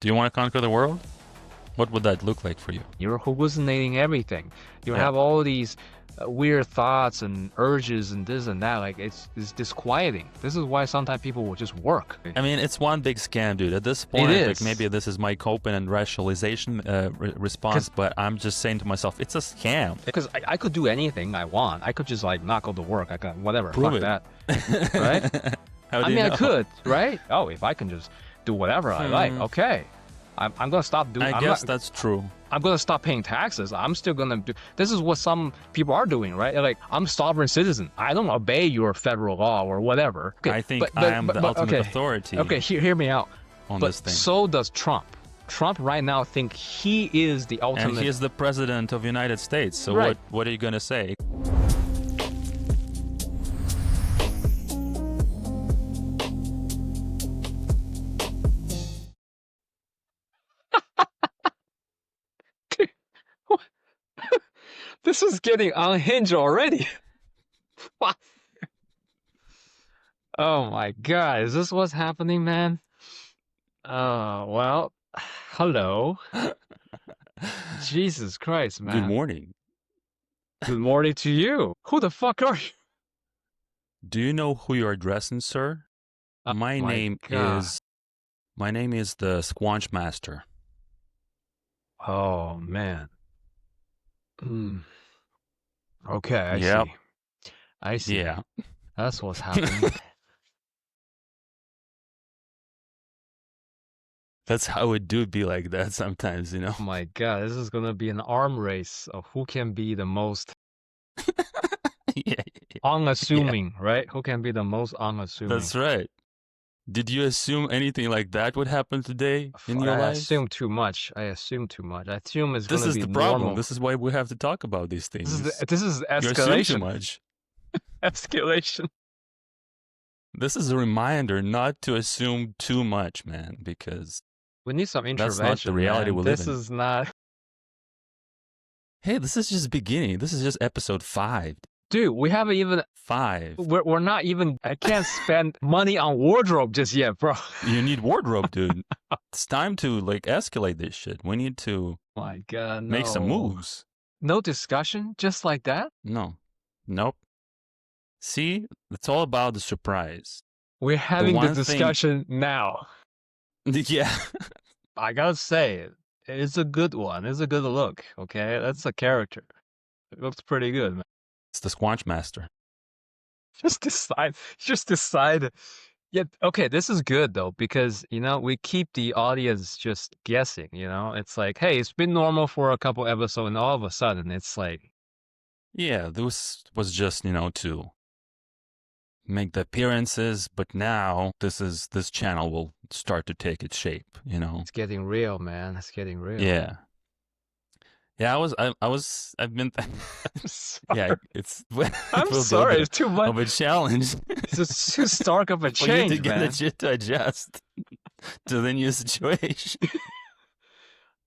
Do you want to conquer the world? What would that look like for you? You're hallucinating everything. You Yeah. have all these weird thoughts and urges and this and that. Like it's disquieting. This is why sometimes people will just work. I mean, it's one big scam, dude. At this point, It like is. maybe this is my coping and rationalization response, but I'm just saying to myself, it's a scam. Because I could do anything I want. I could just like not go to work. I could whatever. Prove Fuck it. that. Right? How do I you mean, know? I could, right? Oh, if I can just do whatever I like, okay. I'm gonna stop doing. I guess that's true. I'm gonna stop paying taxes. I'm still gonna do. This is what some people are doing, right? Like I'm a sovereign citizen. I don't obey your federal law or whatever. Okay, I think I am the ultimate okay. authority. Okay, hear me out. On But this thing. so does Trump. Trump right now think he is the ultimate. And he is the president of the United States. So Right. what are you gonna say? This is getting unhinged already. What? Oh my God, is this what's happening, man? Well, hello. Jesus Christ, man. Good morning. Good morning to you. Who the fuck are you? Do you know who you're addressing, sir? My name God. is the Squanch Master. Oh man. Okay, I Yep. see. I see. Yeah. That's what's happening. That's how it do be like that sometimes, you know? Oh my God, this is gonna be an arm race of who can be the most Yeah. unassuming, right? Who can be the most unassuming? That's right. Did you assume anything like that would happen today in your I life? assume too much. I assume too much. I assume it's This gonna is be the problem. normal. This is why we have to talk about these things. This is You assume too escalation. much. Escalation. This is a reminder not to assume too much, man, because We need some that's intervention. not the reality man. we live This in. is not. Hey, this is just beginning. This is just episode 5. Dude, we haven't even. 5. We're not even. I can't spend money on wardrobe just yet, bro. You need wardrobe, dude. It's time to like escalate this shit. We need to My God, make some no. moves. No discussion, just like that. No. Nope. See, it's all about the surprise. We're having the one thing- discussion now. Yeah. I gotta say, it's a good one. It's a good look. Okay, that's a character. It looks pretty good, man. It's the Squanch Master. Just decide. Yeah, okay, this is good though, because we keep the audience just guessing, It's like, hey, it's been normal for a couple episodes, and all of a sudden it's like, Yeah, this was just, to make the appearances, but now this channel will start to take its shape, it's getting real, man. It's getting real. Yeah. Yeah, I've been, yeah, it's, I'm sorry, it's too much. of a challenge It's just too stark of a for you change, to get man. the shit to adjust to the new situation.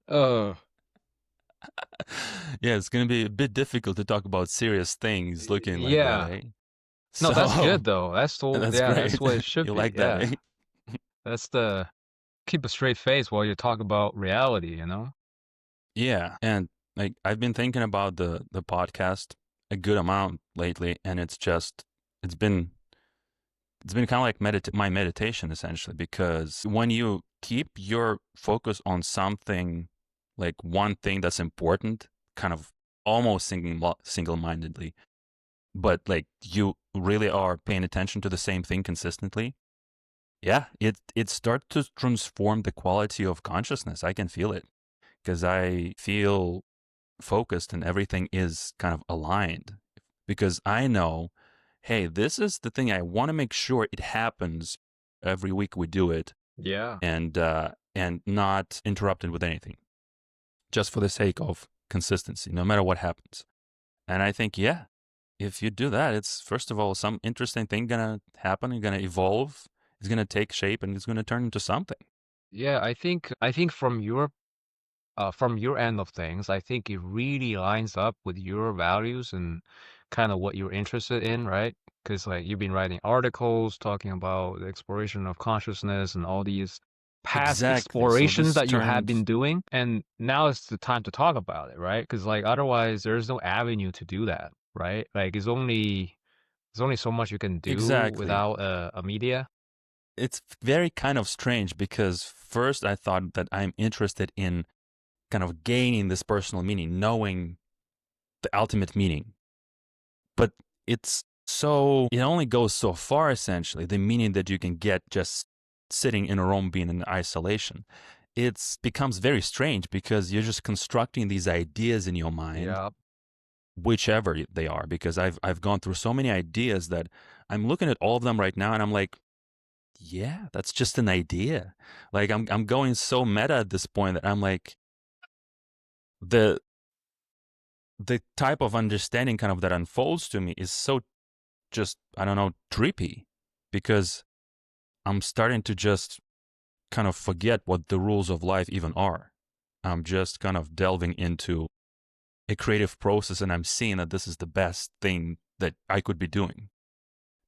Oh, Yeah, it's gonna be a bit difficult to talk about serious things looking like Yeah. that, eh? no, that's So- good though. That's the That's yeah, great. that's what it should You be. like yeah. that, eh? That's the keep a straight face while you talk about reality, Yeah, and like I've been thinking about the podcast a good amount lately, and it's been kind of like my meditation essentially, because when you keep your focus on something, like one thing that's important, kind of almost single-mindedly, but like you really are paying attention to the same thing consistently, yeah, it starts to transform the quality of consciousness. I can feel it because I feel focused and everything is kind of aligned, because I know, hey, this is the thing I want to make sure it happens every week we do it, Yeah. and not interrupted with anything, just for the sake of consistency, no matter what happens. And I think, yeah, if you do that, it's first of all some interesting thing gonna happen, gonna evolve, it's gonna take shape, and it's gonna turn into something. Yeah, I think from your end of things, I think it really lines up with your values and kind of what you're interested in, right? Because like you've been writing articles talking about the exploration of consciousness and all these past Exactly. So explorations this that you have turned been doing, and now it's the time to talk about it, right? Because like otherwise there's no avenue to do that, right? Like there's only so much you can do exactly. without a media. It's very kind of strange because first I thought that I'm interested in kind of gaining this personal meaning, knowing the ultimate meaning. But it only goes so far essentially, the meaning that you can get just sitting in a room being in isolation. It becomes very strange because you're just constructing these ideas in your mind, Yeah, whichever they are, because I've gone through so many ideas that I'm looking at all of them right now and I'm like, yeah, that's just an idea. Like I'm going so meta at this point that I'm like the the type of understanding kind of that unfolds to me is so just, I don't know, trippy, because I'm starting to just kind of forget what the rules of life even are. I'm just kind of delving into a creative process and I'm seeing that this is the best thing that I could be doing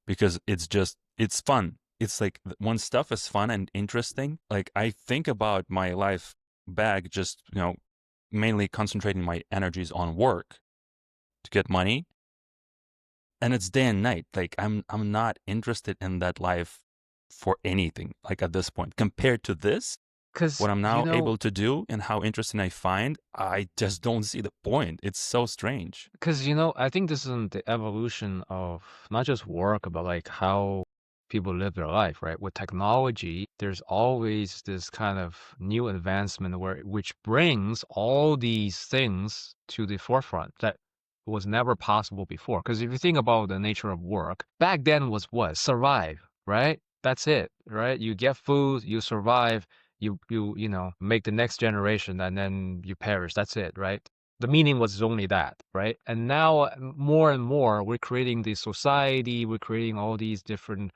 because it's fun. It's like when stuff is fun and interesting, like I think about my life back just, mainly concentrating my energies on work to get money, and it's day and night. Like I'm not interested in that life for anything. Like at this point, compared to this, because what I'm now able to do and how interesting I find, I just don't see the point. It's so strange. I think this is the evolution of not just work, but like how people live their life, right? With technology, there's always this kind of new advancement which brings all these things to the forefront that was never possible before. Because if you think about the nature of work, back then was what? Survive, right? That's it, right? You get food, you survive, make the next generation and then you perish. That's it, right? The meaning was only that, right? And now more and more, we're creating this society, we're creating all these different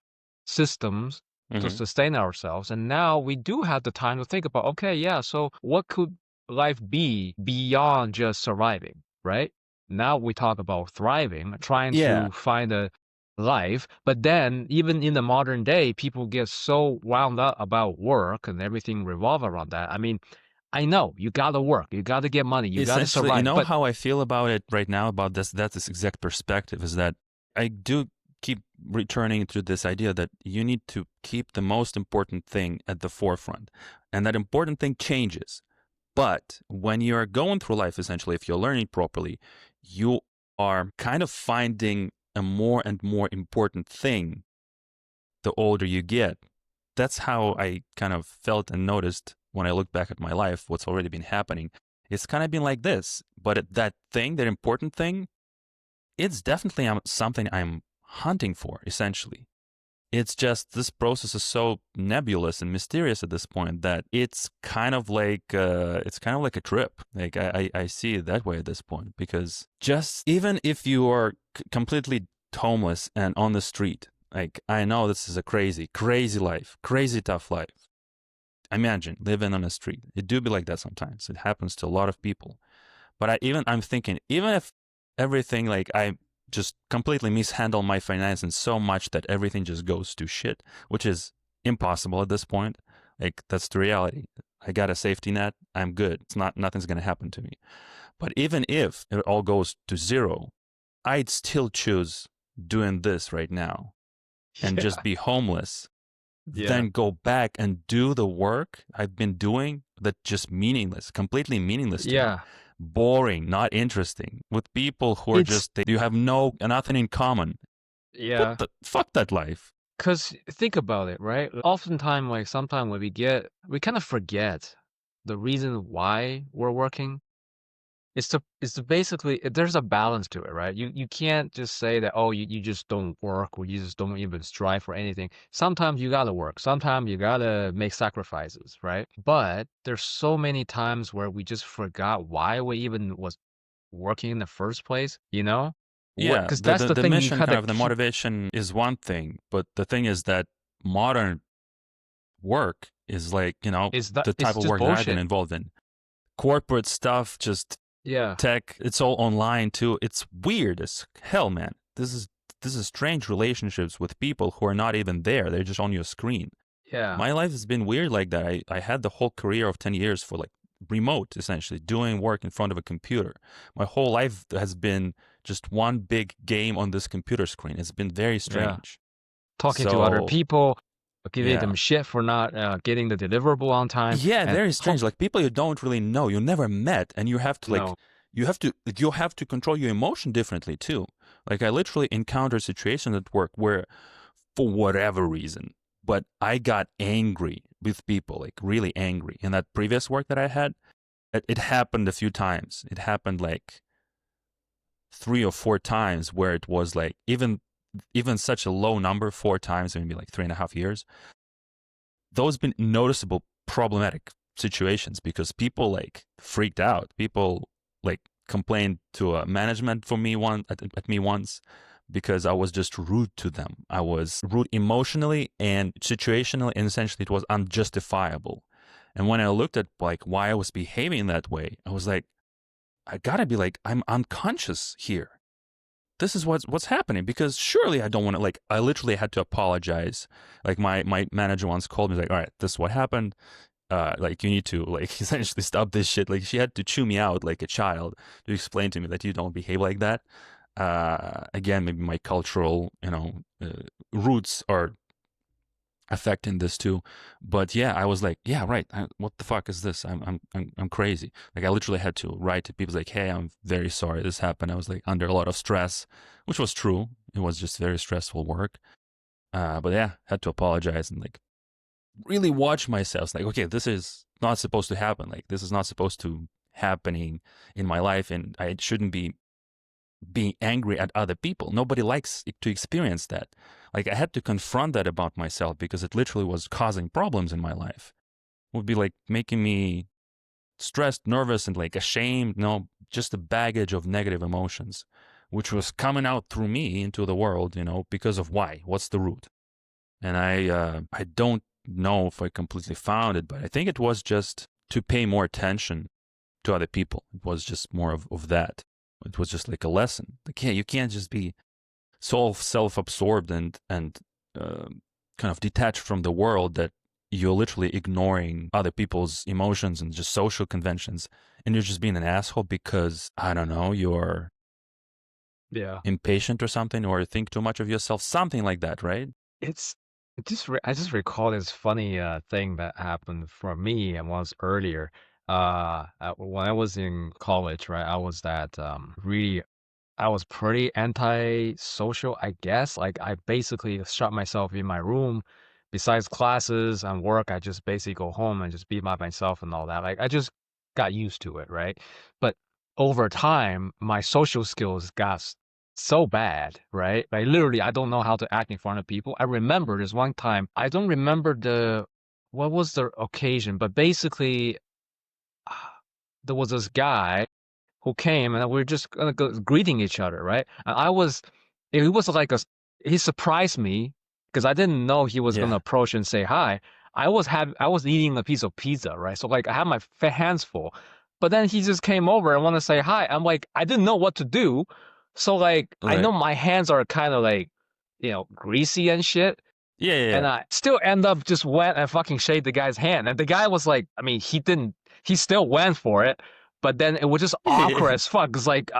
systems to Hmm. sustain ourselves. And now we do have the time to think about, okay, yeah, so what could life be beyond just surviving, right? Now we talk about thriving, trying Yeah, to find a life. But then, even in the modern day, people get so wound up about work and everything revolve around that. I mean, I know you gotta work, you gotta get money, you gotta essentially, you survive. know But how I feel about it right now about this. That's this exact perspective. Is that I do keep returning to this idea that you need to keep the most important thing at the forefront, and that important thing changes. But when you're going through life, essentially, if you're learning properly, you are kind of finding a more and more important thing the older you get. That's how I kind of felt and noticed when I look back at my life, what's already been happening. It's kind of been like this, but that thing, that important thing, it's definitely something I'm hunting for, essentially. It's just this process is so nebulous and mysterious at this point that it's kind of like a trip. Like I see it that way at this point, because just even if you are completely homeless and on the street, like I know this is a crazy, crazy life, crazy tough life. Imagine living on a street. It do be like that sometimes. It happens to a lot of people. But I'm thinking, even if everything, like I just completely mishandle my finances so much that everything just goes to shit, which is impossible at this point. Like that's the reality. I got a safety net. I'm good. Nothing's gonna happen to me. But even if it all goes to zero, I'd still choose doing this right now and just yeah, be homeless, yeah, then go back and do the work I've been doing that just meaningless, completely meaningless to me. yeah, Boring, not interesting, with people who are it's just, you have nothing in common. yeah. Fuck that life. Because think about it, right? Oftentimes, like sometimes when we kind of forget the reason why we're working. It's to basically there's a balance to it, right? You can't just say that, oh, you just don't work or you just don't even strive for anything. Sometimes you gotta work. Sometimes you gotta make sacrifices, right? But there's so many times where we just forgot why we even was working in the first place, you know? What? Yeah, Because that's the the thing you mission, kind gotta of the keep. motivation is one thing, but the thing is that modern work is like, Is that the type it's of just work that I've been bullshit. involved in. Corporate stuff, just Yeah. tech, it's all online too. It's weird as hell, man. This is strange relationships with people who are not even there. They're just on your screen. Yeah. My life has been weird like that. I had the whole career of 10 years for like remote, essentially, doing work in front of a computer. My whole life has been just one big game on this computer screen. It's been very Yeah. strange. Talking to other So, people, giving yeah. them shit for not getting the deliverable on time, Yeah, and very strange. Like people you don't really know, you never met, and you have to no. like you have to control your emotion differently too. Like I literally encountered situations at work where for whatever reason, but I got angry with people, like really angry. In that previous work that I had, it happened a few times. It happened like 3 or 4 times where it was like even such a low number, 4 times, maybe like 3.5 years. Those been noticeable problematic situations because people like freaked out. People like complained to a management for me at me once because I was just rude to them. I was rude emotionally and situationally, and essentially it was unjustifiable. And when I looked at like why I was behaving that way, I was like, I gotta be like, I'm unconscious here. This is what's happening because surely I don't want to like. I literally had to apologize. Like my manager once called me like, all right, this is what happened. Like you need to like essentially stop this shit. Like she had to chew me out like a child to explain to me that you don't behave like that. Again, maybe my cultural roots are affecting this too. But yeah, I was like, yeah, right. What the fuck is this? I'm crazy. Like I literally had to write to people like, hey, I'm very sorry this happened. I was like under a lot of stress, which was true. It was just very stressful work. But yeah, had to apologize and like really watch myself. Like, okay, this is not supposed to happen. Like this is not supposed to happening in my life, and I shouldn't be being angry at other people. Nobody likes to experience that. Like I had to confront that about myself because it literally was causing problems in my life. It would be like making me stressed, nervous, and like ashamed. No, just a baggage of negative emotions, which was coming out through me into the world. Because of why? What's the root? And I don't know if I completely found it, but I think it was just to pay more attention to other people. It was just more of that. It was just like a lesson. Like, yeah, you can't just be so self-absorbed and kind of detached from the world that you're literally ignoring other people's emotions and just social conventions, and you're just being an asshole because I don't know, you're Yeah. impatient or something, or think too much of yourself, something like that, right? It's I just recall this funny thing that happened for me and was earlier. When I was in college, right? I was pretty anti-social, I guess. Like I basically shut myself in my room. Besides classes and work, I just basically go home and just be by myself and all that. Like I just got used to it, right? But over time, my social skills got so bad, right? Like literally, I don't know how to act in front of people. I remember this one time. I don't remember what was the occasion, but basically, there was this guy who came and we are just greeting each other, right? And it was like he surprised me because I didn't know he was gonna Yeah. approach and say hi. I was eating a piece of pizza, right? So like I had my hands full, but then he just came over and want to say hi. I'm like, I didn't know what to do, so like I Right. know my hands are kind of like, greasy and shit. Yeah, yeah, And yeah. I still end up just went and fucking shake the guy's hand. And the guy was like, I mean, he still went for it, but then it was just awkward Yeah, as fuck. It's like,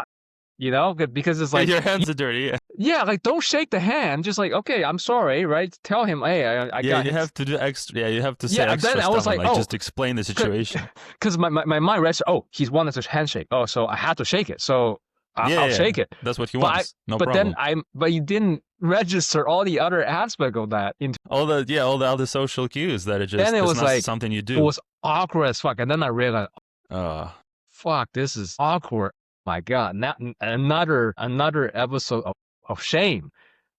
because it's yeah. like, Your hands are dirty. Yeah. yeah, like don't shake the hand. Just like, okay, I'm sorry, right? Tell him, hey, I Yeah, got you hit. have to do extra. Yeah, you have to say Yeah, and then extra I was stuff and like, like oh, just explain the situation. because my mind registered, oh, he's wanted to handshake. Oh, so I had to shake it. So Yeah, I'll yeah, yeah. shake it. That's what he But I, wants. No but then problem. but you didn't register all the other aspect of that into. All the other social cues that are Then just it that's was not like, something you it do. was awkward as fuck. And then I realized, Uh, fuck, this is awkward. My God, not another episode of shame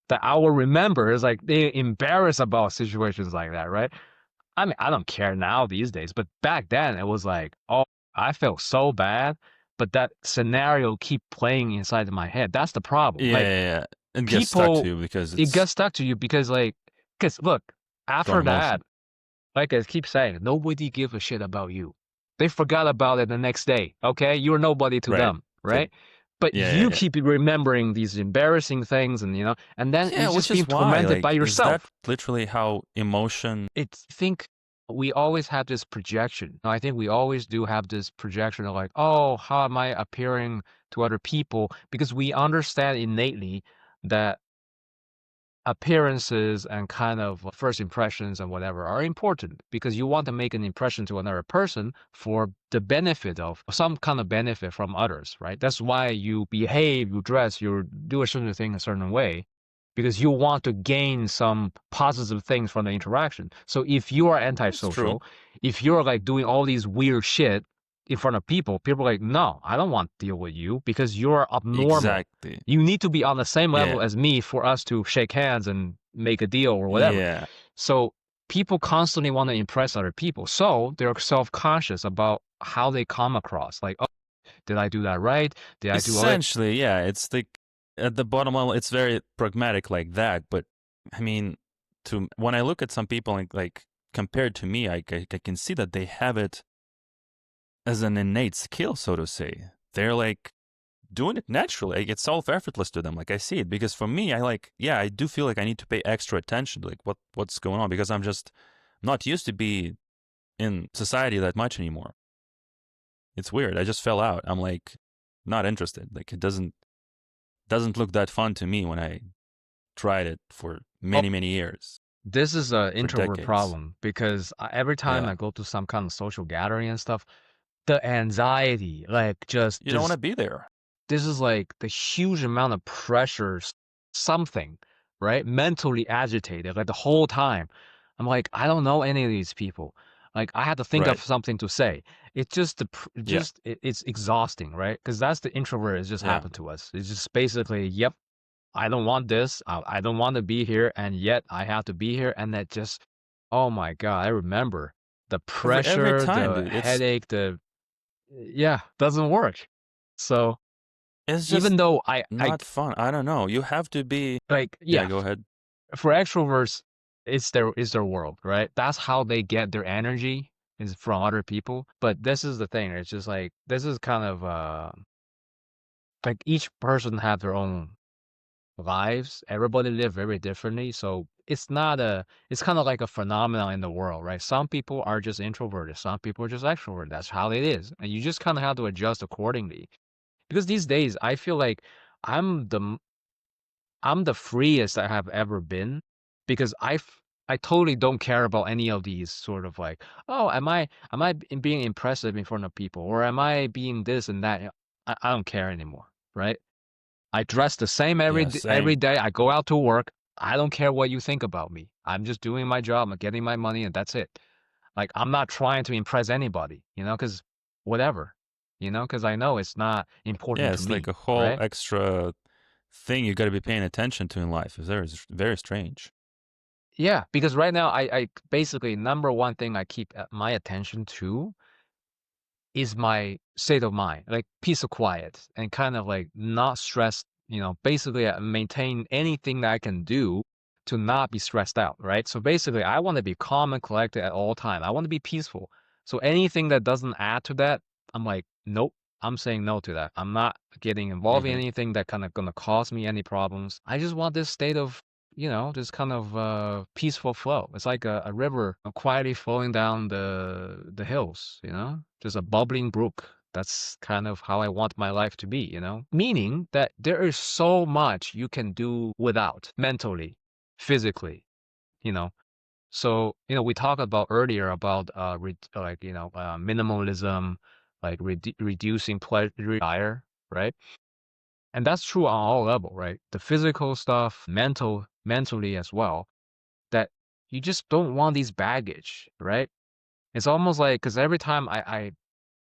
that I will remember is like they embarrassed about situations like that, right? I mean, I don't care now these days, but back then it was like, oh, I felt so bad, but that scenario keep playing inside of my head. That's the problem. yeah, Like yeah, yeah. It gets stuck to people, you because it it's gets stuck to you because look, strong after that, emotion. like I keep saying, nobody give a shit about you. They forgot about it the next day. Okay, you're nobody to Right. them, So right? But Yeah, yeah, you yeah. keep remembering these embarrassing things, and and then Yeah, you're just which being is why, tormented by like, is that yourself. literally how emotion It's I think we always have this projection. I think we always do have this projection of like, oh, how am I appearing to other people? Because we understand innately that appearances and kind of first impressions and whatever are important because you want to make an impression to another person for the benefit of some kind of benefit from others, right? That's why you behave, you dress, you do a certain thing a certain way because you want to gain some positive things from the interaction. So if you are That's true. antisocial, if you're like doing all these weird shit in front of people are like, no, I don't want to deal with you because you're abnormal. Exactly. You need to be on the same level Yeah. as me for us to shake hands and make a deal or whatever. Yeah. So people constantly want to impress other people. So they're self-conscious about how they come across. Like, oh, did I do that right? Did I do all that? Essentially, yeah, it's like at the bottom level, it's very pragmatic like that. But I mean, to when I look at some people like compared to me, I can see that they have it as an innate skill, so to say. They're like doing it naturally. Like, it's self effortless to them. Like I see it because for me, I like yeah, I do feel like I need to pay extra attention to like what's going on because I'm just not used to be in society that much anymore. It's weird. I just fell out. I'm like not interested. Like it doesn't look that fun to me when I tried it for Oh, many years, this is an for introvert decades. problem because every time Yeah. I go to some kind of social gathering and stuff, the anxiety, like just You don't want to be there. this is like the huge amount of pressure, something, right? Mentally agitated, like the whole time. I'm like, I don't know any of these people. Like, I had to think of Right. something to say. It's just Yeah. it's exhausting, right? Because that's the introvert. It's just Yeah. happened to us. It's just basically, yep, I don't want this. I don't want to be here, and yet I have to be here, and that just, oh my God, I remember the Every pressure, time, the dude. headache, the yeah, doesn't work. So It's just even though I not fun. I don't know. You have to be like, yeah, yeah, go ahead. for extroverts, it's their world, right? That's how they get their energy is from other people. But this is the thing. It's just like this is kind of like each person have their own lives. Everybody live very differently. So it's kind of like a phenomenon in the world, right? Some people are just introverted, some people are just extroverted. That's how it is. And you just kind of have to adjust accordingly. Because these days I feel like I'm the I'm the freest I have ever been because I totally don't care about any of these sort of like, oh, am I being impressive in front of people or am I being this and that? I don't care anymore, right? I dress the same Yeah, every same. day. I go out to work. I don't care what you think about me. I'm just doing my job. I'm getting my money, and that's it. Like I'm not trying to impress anybody, because whatever, because I know it's not Yeah, important to it's like me, a whole right? extra thing you got to be paying attention to in life. It's very strange. Yeah, because right now I basically number one thing I keep my attention to is my state of mind, like peace of quiet and kind of like not stressed, basically maintain anything that I can do to not be stressed out, right? So basically I want to be calm and collected at all time. I want to be peaceful. So anything that doesn't add to that, I'm like, nope, I'm saying no to that. I'm not getting involved in Hmm. anything that kind of gonna cause me any problems. I just want this state of this kind of peaceful flow. It's like a river quietly flowing down the hills, just a bubbling brook. That's kind of how I want my life to be. Meaning that there is so much you can do without mentally, physically, you know. So, we talked about earlier about like, minimalism, like reducing pleasure desire, right? And that's true on all level, right? The physical stuff, mentally as well, that you just don't want these baggage, right? It's almost like, because every time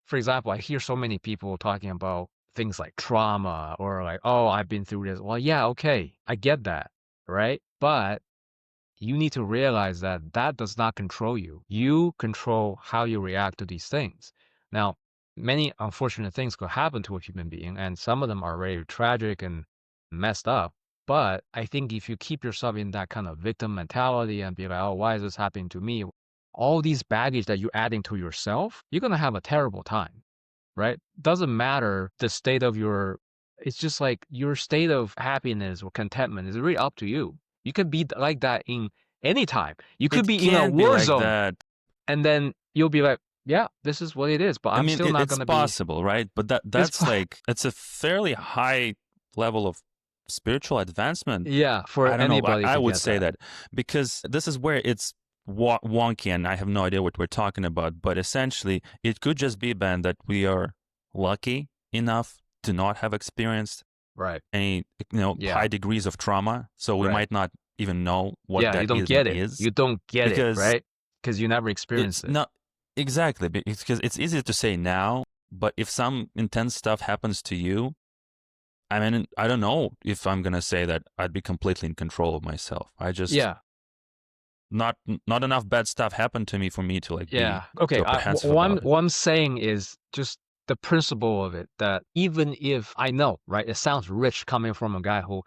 for example, I hear so many people talking about things like trauma or like, oh, I've been through this. Well, yeah, okay, I get that, right? But you need to realize that that does not control you. You control how you react to these things. Now, many unfortunate things could happen to a human being, and some of them are very tragic and messed up. But I think if you keep yourself in that kind of victim mentality and be like, oh, why is this happening to me? All these baggage that you're adding to yourself, you're going to have a terrible time, right? Doesn't matter the state of your It's just like your state of happiness or contentment is really up to you. You can be like that in any time. You could It be in a can be war like zone, that. and then you'll be like, yeah, this is what it is, but I I'm mean, still not it's gonna be. possible, right? But It's that's like it's a fairly high level of spiritual advancement. yeah, for I don't know. anybody I to would get say that. that because this is where it's wonky, and I have no idea what we're talking about. But essentially, it could just be, Ben, that we are lucky enough to not have experienced Right. any, Yeah. high degrees of trauma, so we Right. might not even know what Yeah, you that don't even get it. is, You don't get it, because right? Because you never it's experienced it. not exactly because it's easy to say now, but if some intense stuff happens to you, I mean, I don't know if I'm gonna say that I'd be completely in control of myself. I just Yeah. not enough bad stuff happened to me for me to like be Yeah. Okay. too apprehensive about it. What I'm saying is just the principle of it that even if I know, right, it sounds rich coming from a guy who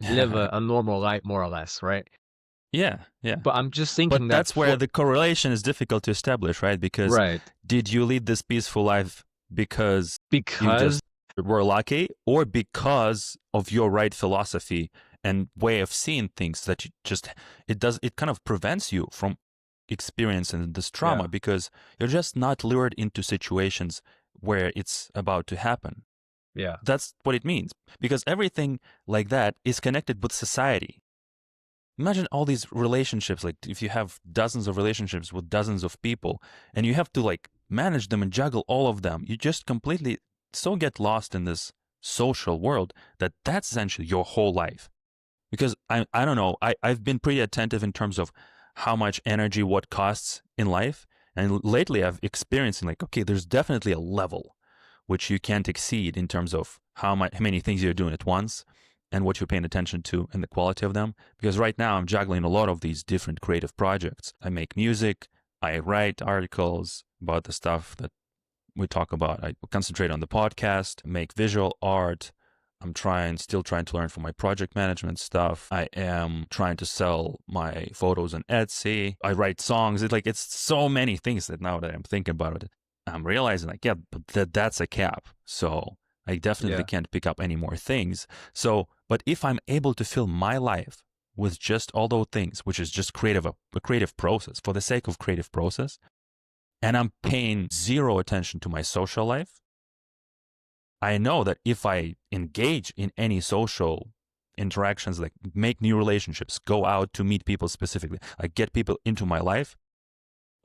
live a normal life, more or less, right? Yeah, yeah. But I'm just But thinking that that's where for, the correlation is difficult to establish, right? Because right, did you lead this peaceful life because you because, just were lucky, or because of your right philosophy and way of seeing things that you just it kind of prevents you from experiencing this yeah, trauma because you're just not lured into situations where it's about to happen. yeah, That's what it means. Because everything like that is connected with society. Imagine all these relationships, like if you have dozens of relationships with dozens of people and you have to like manage them and juggle all of them, you just completely so get lost in this social world that that's essentially your whole life. Because I don't know, I've been pretty attentive in terms of how much energy what costs in life. And lately I've experienced like, okay, there's definitely a level which you can't exceed in terms of how many things you're doing at once and what you're paying attention to and the quality of them. Because right now I'm juggling a lot of these different creative projects. I make music, I write articles about the stuff that we talk about. I concentrate on the podcast, make visual art. I'm still trying to learn for my project management stuff. I am trying to sell my photos on Etsy. I write songs. It's so many things that now that I'm thinking about it, I'm realizing like, yeah, but that's a cap. So I definitely yeah, can't pick up any more things. So, but if I'm able to fill my life with just all those things, which is just a creative process for the sake of creative process, and I'm paying zero attention to my social life, I know that if I engage in any social interactions, like make new relationships, go out to meet people specifically, like get people into my life,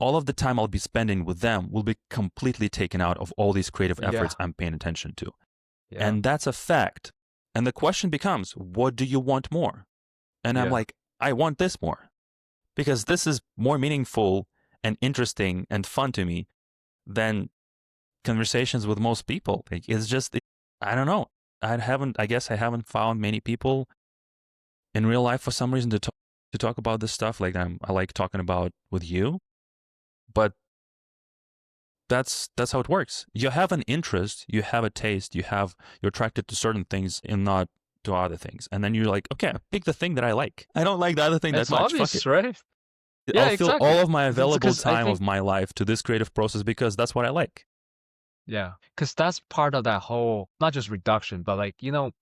all of the time I'll be spending with them will be completely taken out of all these creative yeah, efforts I'm paying attention to. yeah, And that's a fact. And the question becomes, what do you want more? And I'm yeah, like, I want this more because this is more meaningful and interesting and fun to me than conversations with most people. Like, it's just, I don't know. I guess I haven't found many people in real life for some reason to talk about this stuff. Like I like talking about with you, but that's how it works. You have an interest, you have a taste, you're attracted to certain things and not to other things. And then you're like, okay, pick the thing that I like. I don't like the other thing that it's much. Fuck it. obvious, right? Yeah, I'll fill exactly. all of my It's available because I time think, of my life to this creative process because that's what I like. yeah, because that's part of that whole, not just reduction, but like, you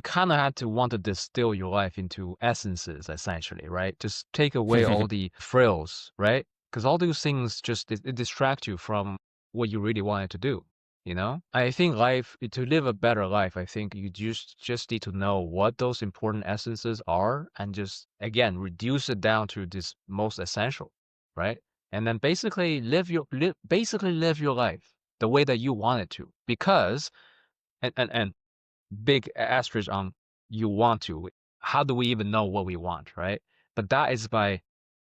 kind of had to want to distill your life into essences, essentially, right? Just take away all the frills, right? Because all those things just it distract you from what you really wanted to do. I think to live a better life, I think you just need to know what those important essences are, and just again reduce it down to this most essential, right? And then basically live your life the way that you want it to, because and big asterisk on you want to. How do we even know what we want, right? But that is by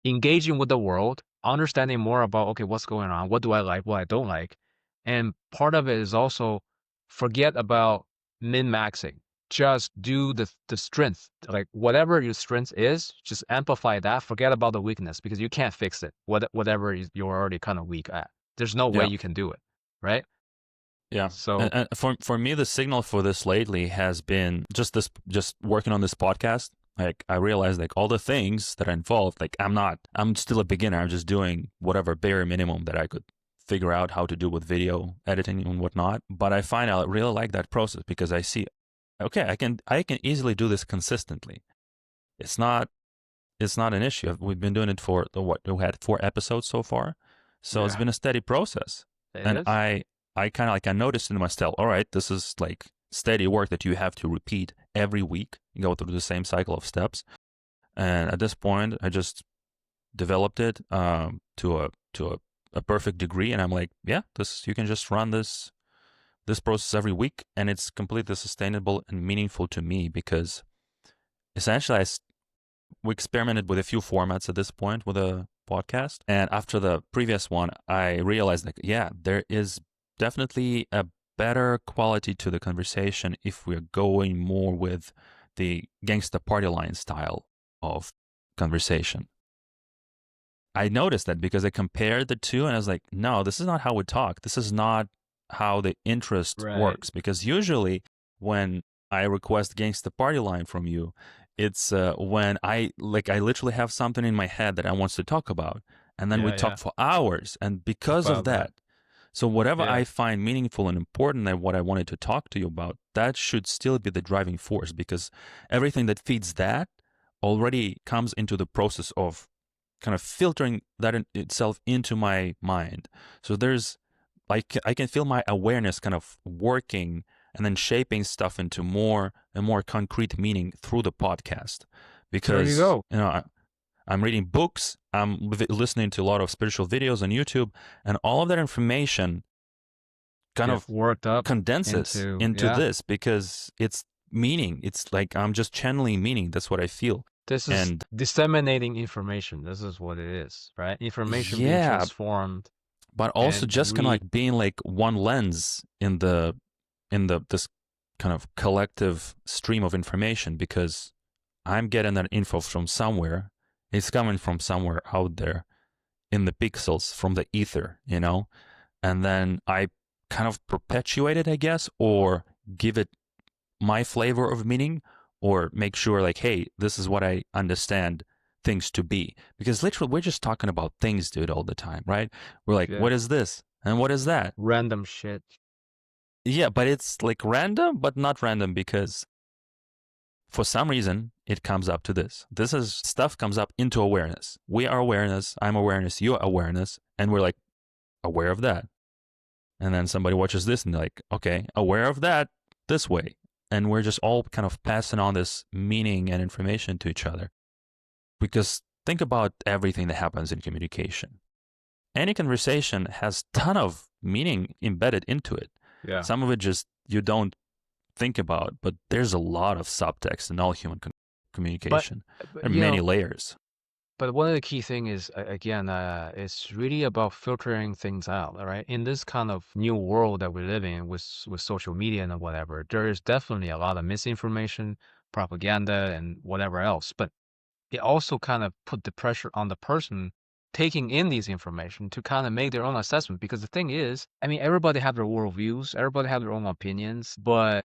engaging with the world, understanding more about, okay, what's going on, what do I like, what I don't like. And part of it is also forget about min-maxing. Just do the strength, like whatever your strength is, just amplify that. Forget about the weakness because you can't fix it. Whatever you're already kind of weak at, there's no way Yeah. you can do it, right? Yeah. So And for me, the signal for this lately has been just working on this podcast. Like I realized like all the things that are involved, like I'm still a beginner. I'm just doing whatever bare minimum that I could figure out how to do with video editing and whatnot. But I find I really like that process because I see, okay, I can easily do this consistently. It's not it's not an issue. We've been doing it for we had 4 episodes so far, so it's Yeah, been a steady process. it And is. I kind of like I noticed in myself, all right, this is like steady work that you have to repeat every week. You go through the same cycle of steps, and at this point, I just developed it to a perfect degree, and I'm like, yeah, this you can just run this process every week, and it's completely sustainable and meaningful to me because essentially we experimented with a few formats at this point with a podcast. And after the previous one, I realized that, yeah, there is definitely a better quality to the conversation if we're going more with the gangsta party line style of conversation. I noticed that because I compared the two and I was like, no, this is not how we talk. This is not how the interest Right. works. Because usually when I request gangsta party line from you, it's when I literally have something in my head that I want to talk about. And then we Yeah, talk yeah. for hours. And because of About that. that, so whatever Yeah. I find meaningful and important and what I wanted to talk to you about, that should still be the driving force because everything that feeds that already comes into the process of kind of filtering that in itself into my mind. So there's like I can feel my awareness kind of working and then shaping stuff into more and more concrete meaning through the podcast. There you Because go. I'm reading books, I'm listening to a lot of spiritual videos on YouTube, and all of that information kind Get of worked up condenses into, into yeah. this because it's meaning. It's like I'm just channeling meaning. That's what I feel. This is And disseminating information. This is what it is, right? Information being yeah, transformed but also and just kind of like being like one lens in the this kind of collective stream of information because I'm getting that info from somewhere. It's coming from somewhere out there in the pixels from the ether. And then I kind of perpetuate it, I guess, or give it my flavor of meaning, or make sure like, hey, this is what I understand things to be. Because literally, we're just talking about things, dude, all the time, right? We're like, yeah, what is this? And what is that? random shit. Yeah, but it's like random, but not random because for some reason it comes up to this. This is stuff comes up into awareness. We are awareness, I'm awareness, you are awareness, and we're like aware of that. And then somebody watches this and they're like, okay, aware of that this way. And we're just all kind of passing on this meaning and information to each other. Because think about everything that happens in communication. Any conversation has a ton of meaning embedded into it. Yeah. Some of it just you don't think about, but there's a lot of subtext in all human But, communication. but There are you many know, layers. but one of the key thing is again, it's really about filtering things out, all right? In this kind of new world that we live in with social media and whatever, there is definitely a lot of misinformation, propaganda, and whatever else. But it also kind of put the pressure on the person taking in these information to kind of make their own assessment. Because the thing is, I mean, everybody have their worldviews, everybody have their own opinions, but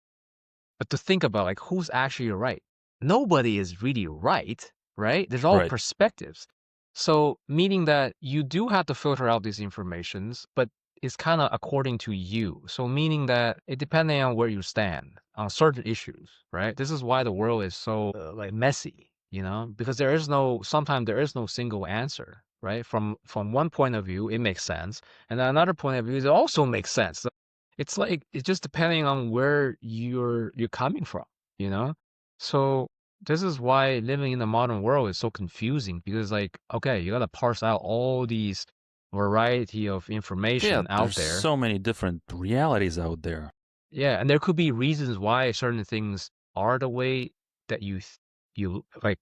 to think about like who's actually right. Nobody is really right, right? There's all Right. perspectives. So meaning that you do have to filter out these informations, but it's kind of according to you. So meaning that it depending on where you stand on certain issues, right? This is why the world is so like messy, because there is no sometimes there is no single answer, right? From one point of view, it makes sense, and then another point of view, it also makes sense. It's like it's just depending on where you're coming from, you know? So this is why living in the modern world is so confusing because like, okay, you gotta parse out all these variety of Yeah, information out there's there. so many different realities out there. Yeah, and there could be reasons why certain things are the way that you like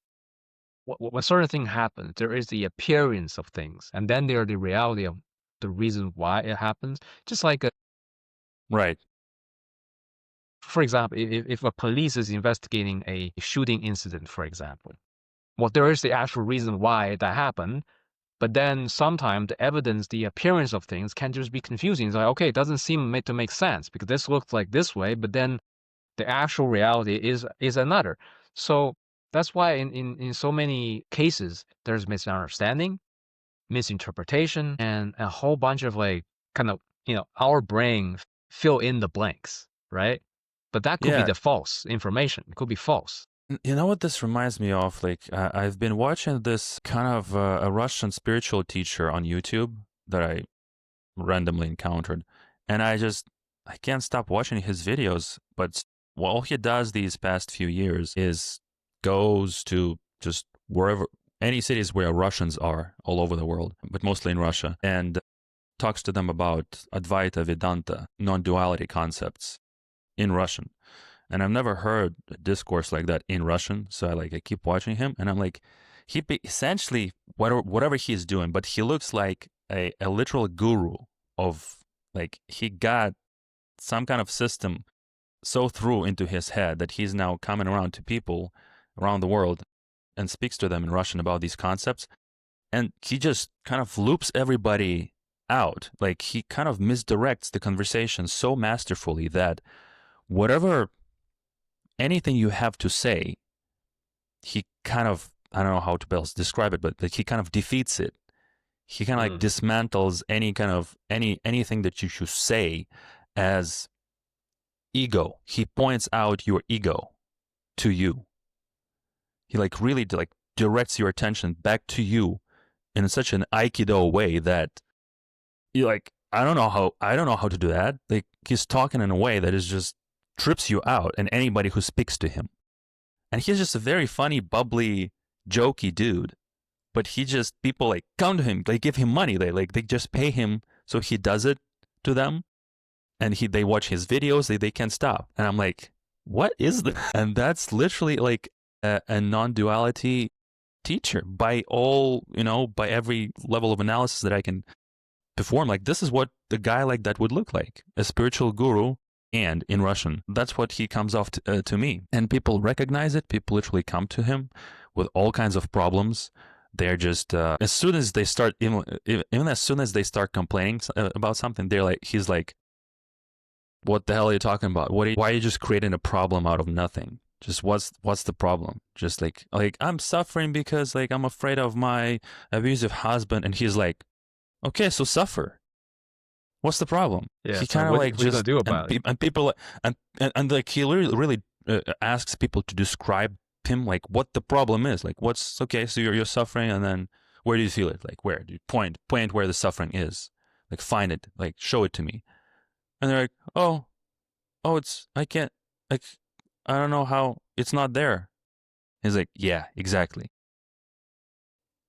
when certain thing happens, there is the appearance of things, and then there are the reality of the reason why it happens. Just like Right. for example, if a police is investigating a shooting incident, for example, well, there is the actual reason why that happened, but then sometimes the evidence, the appearance of things can just be confusing. It's like, okay, it doesn't seem to make sense because this looks like this way, but then the actual reality is another. So that's why in so many cases there's misunderstanding, misinterpretation, and a whole bunch of like kind of, our brain fill in the blanks, right? But that could be Yeah. the false information. It could be false. You know what this reminds me of? Like, I've been watching this kind of a Russian spiritual teacher on YouTube that I randomly encountered. And I can't stop watching his videos. But all he does these past few years is goes to just wherever, any cities where Russians are all over the world, but mostly in Russia, and talks to them about Advaita Vedanta, non duality concepts in Russian. And I've never heard a discourse like that in Russian. So I keep watching him, and I'm like, essentially whatever he is doing, but he looks like a literal guru of, like, he got some kind of system so through into his head that he's now coming around to people around the world and speaks to them in Russian about these concepts. And he just kind of loops everybody out. Like, he kind of misdirects the conversation so masterfully that whatever anything you have to say, he kind of, I don't know how to best describe it, but like, he kind of defeats it. He kind of like Mm. dismantles anything that you should say as ego. He points out your ego to you. He like really like directs your attention back to you in such an aikido way that you like, I don't know how to do that. Like, he's talking in a way that is just trips you out and anybody who speaks to him. And he's just a very funny, bubbly, jokey dude. But people like come to him, they give him money, they just pay him so he does it to them, and they watch his videos, they can't stop. And I'm like, what is this? And that's literally like a non-duality teacher by by every level of analysis that I can perform. Like, this is what the guy like that would look like, a spiritual guru. And in Russian, that's what he comes off to me. And people recognize it. People literally come to him with all kinds of problems. They're just as soon as they start, even as soon as they start complaining about something, he's like, "What the hell are you talking about? Why are you just creating a problem out of nothing? Just what's the problem? Just like I'm suffering because like I'm afraid of my abusive husband." And he's like, "Okay, so suffer. What's the problem?" Yeah. He So kind of like what are you gonna just do about it? and people and like he really asks people to describe him, like what the problem is, like what's okay. So you're suffering, and then where do you feel it? Like, where do you point where the suffering is? Like, find it, like show it to me. And they're like, oh, it's I can't, like, I don't know how it's not there. He's like, yeah, exactly.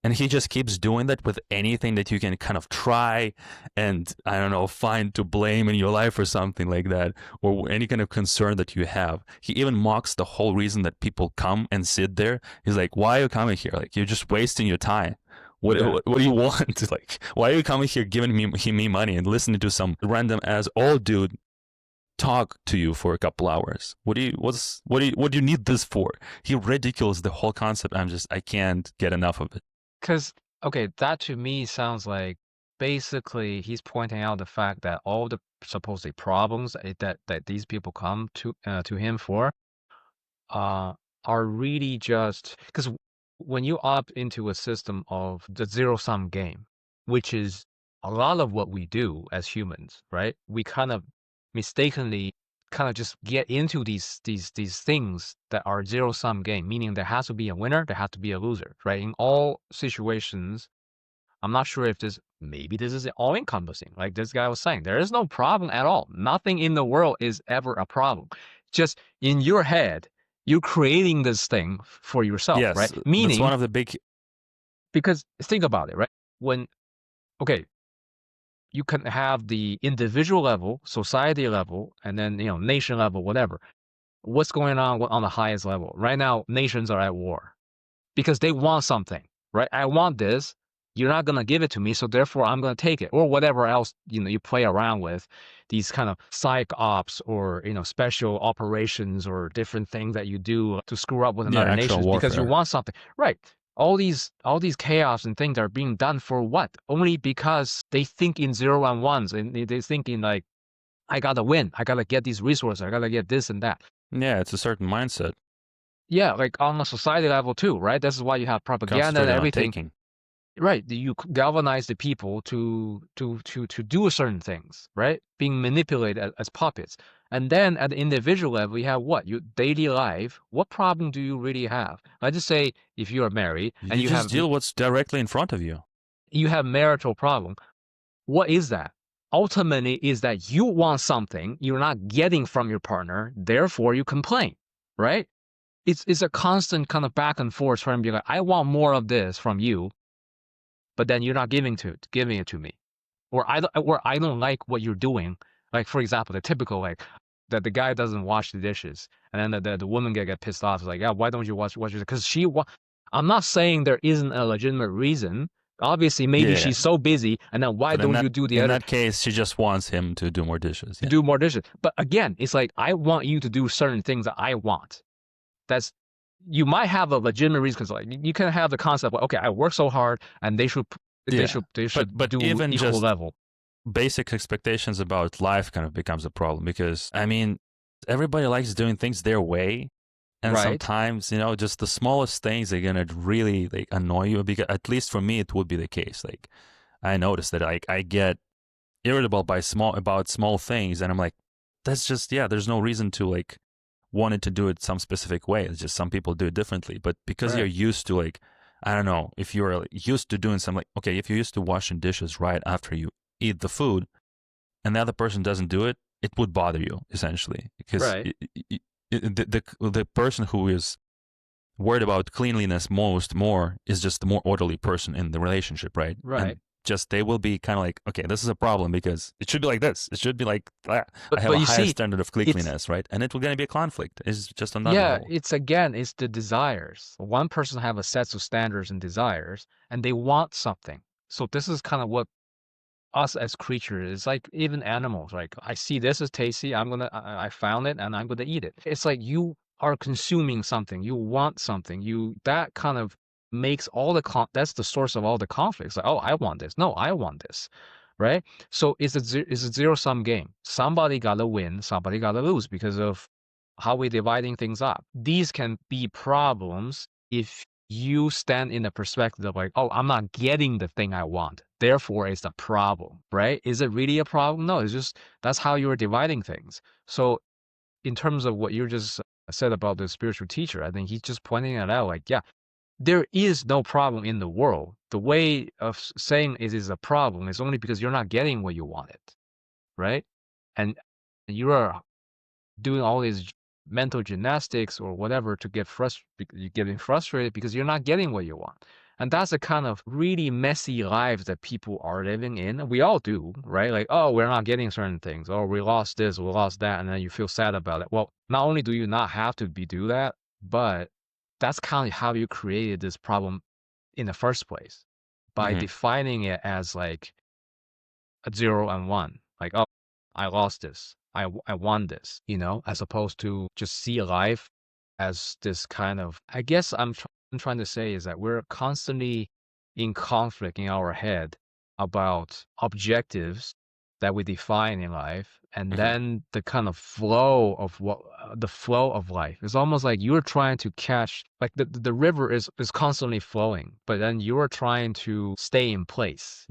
And he just keeps doing that with anything that you can kind of try and, I don't know, find to blame in your life or something like that, or any kind of concern that you have. He even mocks the whole reason that people come and sit there. He's like, why are you coming here? Like, you're just wasting your time. Yeah. What do you want? Like, why are you coming here giving me money and listening to some random ass old dude talk to you for a couple hours? What do you need this for? He ridicules the whole concept. I can't get enough of it. Because, okay, that to me sounds like basically he's pointing out the fact that all the supposedly problems that these people come to him for uh, are really just because when you opt into a system of the zero-sum game, which is a lot of what we do as humans, right? We kind of mistakenly kind of just get into these things that are zero-sum game, meaning there has to be a winner, there has to be a loser, right? In all situations, I'm not sure if maybe this is all encompassing. Like this guy was saying, there is no problem at all. Nothing in the world is ever a problem. Just in your head, you're creating this thing for yourself, right? Yes, that's one Meaning, of the big. because think about it, right? When, okay, you can have the individual level, society level, and then, nation level, whatever. What's going on the highest level? Right now, nations are at war because they want something, right? I want this. You're not going to give it to me, so therefore I'm going to take it, or whatever else you play around with, these kind of psych ops or special operations or different things that you do to screw up with Yeah, another actual nation because you warfare. want something, right? All these chaos and things are being done for what? Only because they think in zero and ones, and they think in like, I gotta win, I gotta get these resources, I gotta get this and that. Yeah, it's a certain mindset. Yeah, like on a society level too, right? This is why you have propaganda and Concentrated on everything. taking. right, you galvanize the people to do certain things, right? Being manipulated as puppets. And then at the individual level, you have what? Your daily life. What problem do you really have? I just say if you are married and You just deal what's directly in front of you. you have marital problem, what is that? Ultimately is that you want something you're not getting from your partner, therefore you complain, right? It's a constant kind of back and forth from being like, I want more of this from you, but then you're not giving it to me, or I don't like what you're doing. Like for example, the typical like that the guy doesn't wash the dishes, and then the woman get pissed off. It's like, yeah, why don't you wash your? Because I'm not saying there isn't a legitimate reason. Obviously, maybe Yeah. she's so busy, and then why But in don't that you do the in other that case, she just wants him to do more dishes. to Yeah. do more dishes? But again, it's like I want you to do certain things that I want. That's you might have a legitimate reason because like you can have the concept like, okay, I work so hard and Yeah. they should But do even equal just level. basic expectations about life kind of becomes a problem because I mean, everybody likes doing things their way. And Right, sometimes, just the smallest things are gonna really like annoy you because at least for me it would be the case. Like I noticed that I get irritable about small things and I'm like, that's just yeah, there's no reason to like wanted to do it some specific way. It's just some people do it differently. But because you're right, used to like, I don't know, if you're used to doing something like, okay, if you're used to washing dishes right after you eat the food and the other person doesn't do it, it would bother you essentially because right, the person who is worried about cleanliness more is just the more orderly person in the relationship, right? right. And just they will be kind of like, okay, this is a problem because it should be like this. It should be like that. I have But a you higher see, standard of it's cleanliness, right? And it will going to be a conflict. It's just on that yeah, level. it's again, it's the desires. One person have a set of standards and desires, and they want something. So this is kind of what us as creatures, it's like even animals, like I see this is tasty, I found it and I'm gonna eat it. It's like you are consuming something, you want something, you that kind of makes all the that's the source of all the conflicts. Like, oh, I want this. No, I want this. Right? So it's a zero sum game. Somebody gotta win, somebody gotta lose because of how we're dividing things up. These can be problems if you stand in the perspective of like, oh, I'm not getting the thing I want. Therefore, it's a problem, right? Is it really a problem? No, it's just that's how you're dividing things. So, in terms of what you just said about the spiritual teacher, I think he's just pointing it out like, yeah, there is no problem in the world. The way of saying it is a problem is only because you're not getting what you wanted, right? And you are doing all these mental gymnastics or whatever to get frustrated, you're getting frustrated because you're not getting what you want. And that's the kind of really messy lives that people are living in. We all do, right? Like, oh, we're not getting certain things, or we lost this, we lost that, and then you feel sad about it. Well, not only do you not have to do that, but that's kind of how you created this problem in the first place by Hmm. defining it as like a 0 and 1. Like, oh, I lost this. I won this, as opposed to just see life as this kind of, I guess I'm trying to say is that we're constantly in conflict in our head about objectives that we define in life. And Hmm. then the kind of flow of the flow of life is almost like you're trying to catch, like the river is constantly flowing, but then you're trying to stay in place,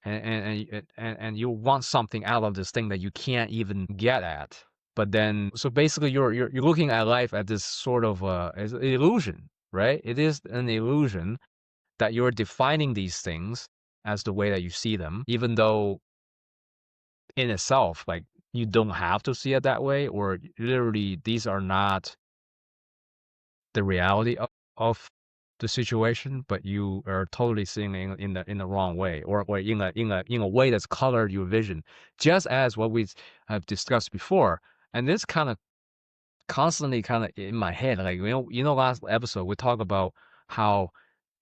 and you want something out of this thing that you can't even get at. But then, so basically, you're looking at life at this sort of as an illusion, right? It is an illusion that you're defining these things as the way that you see them, even though in itself, like you don't have to see it that way, or literally these are not the reality of the situation, but you are totally seeing it in the wrong way, or in a way that's colored your vision, just as what we have discussed before. And this kind of constantly kind of in my head, like last episode we talked about how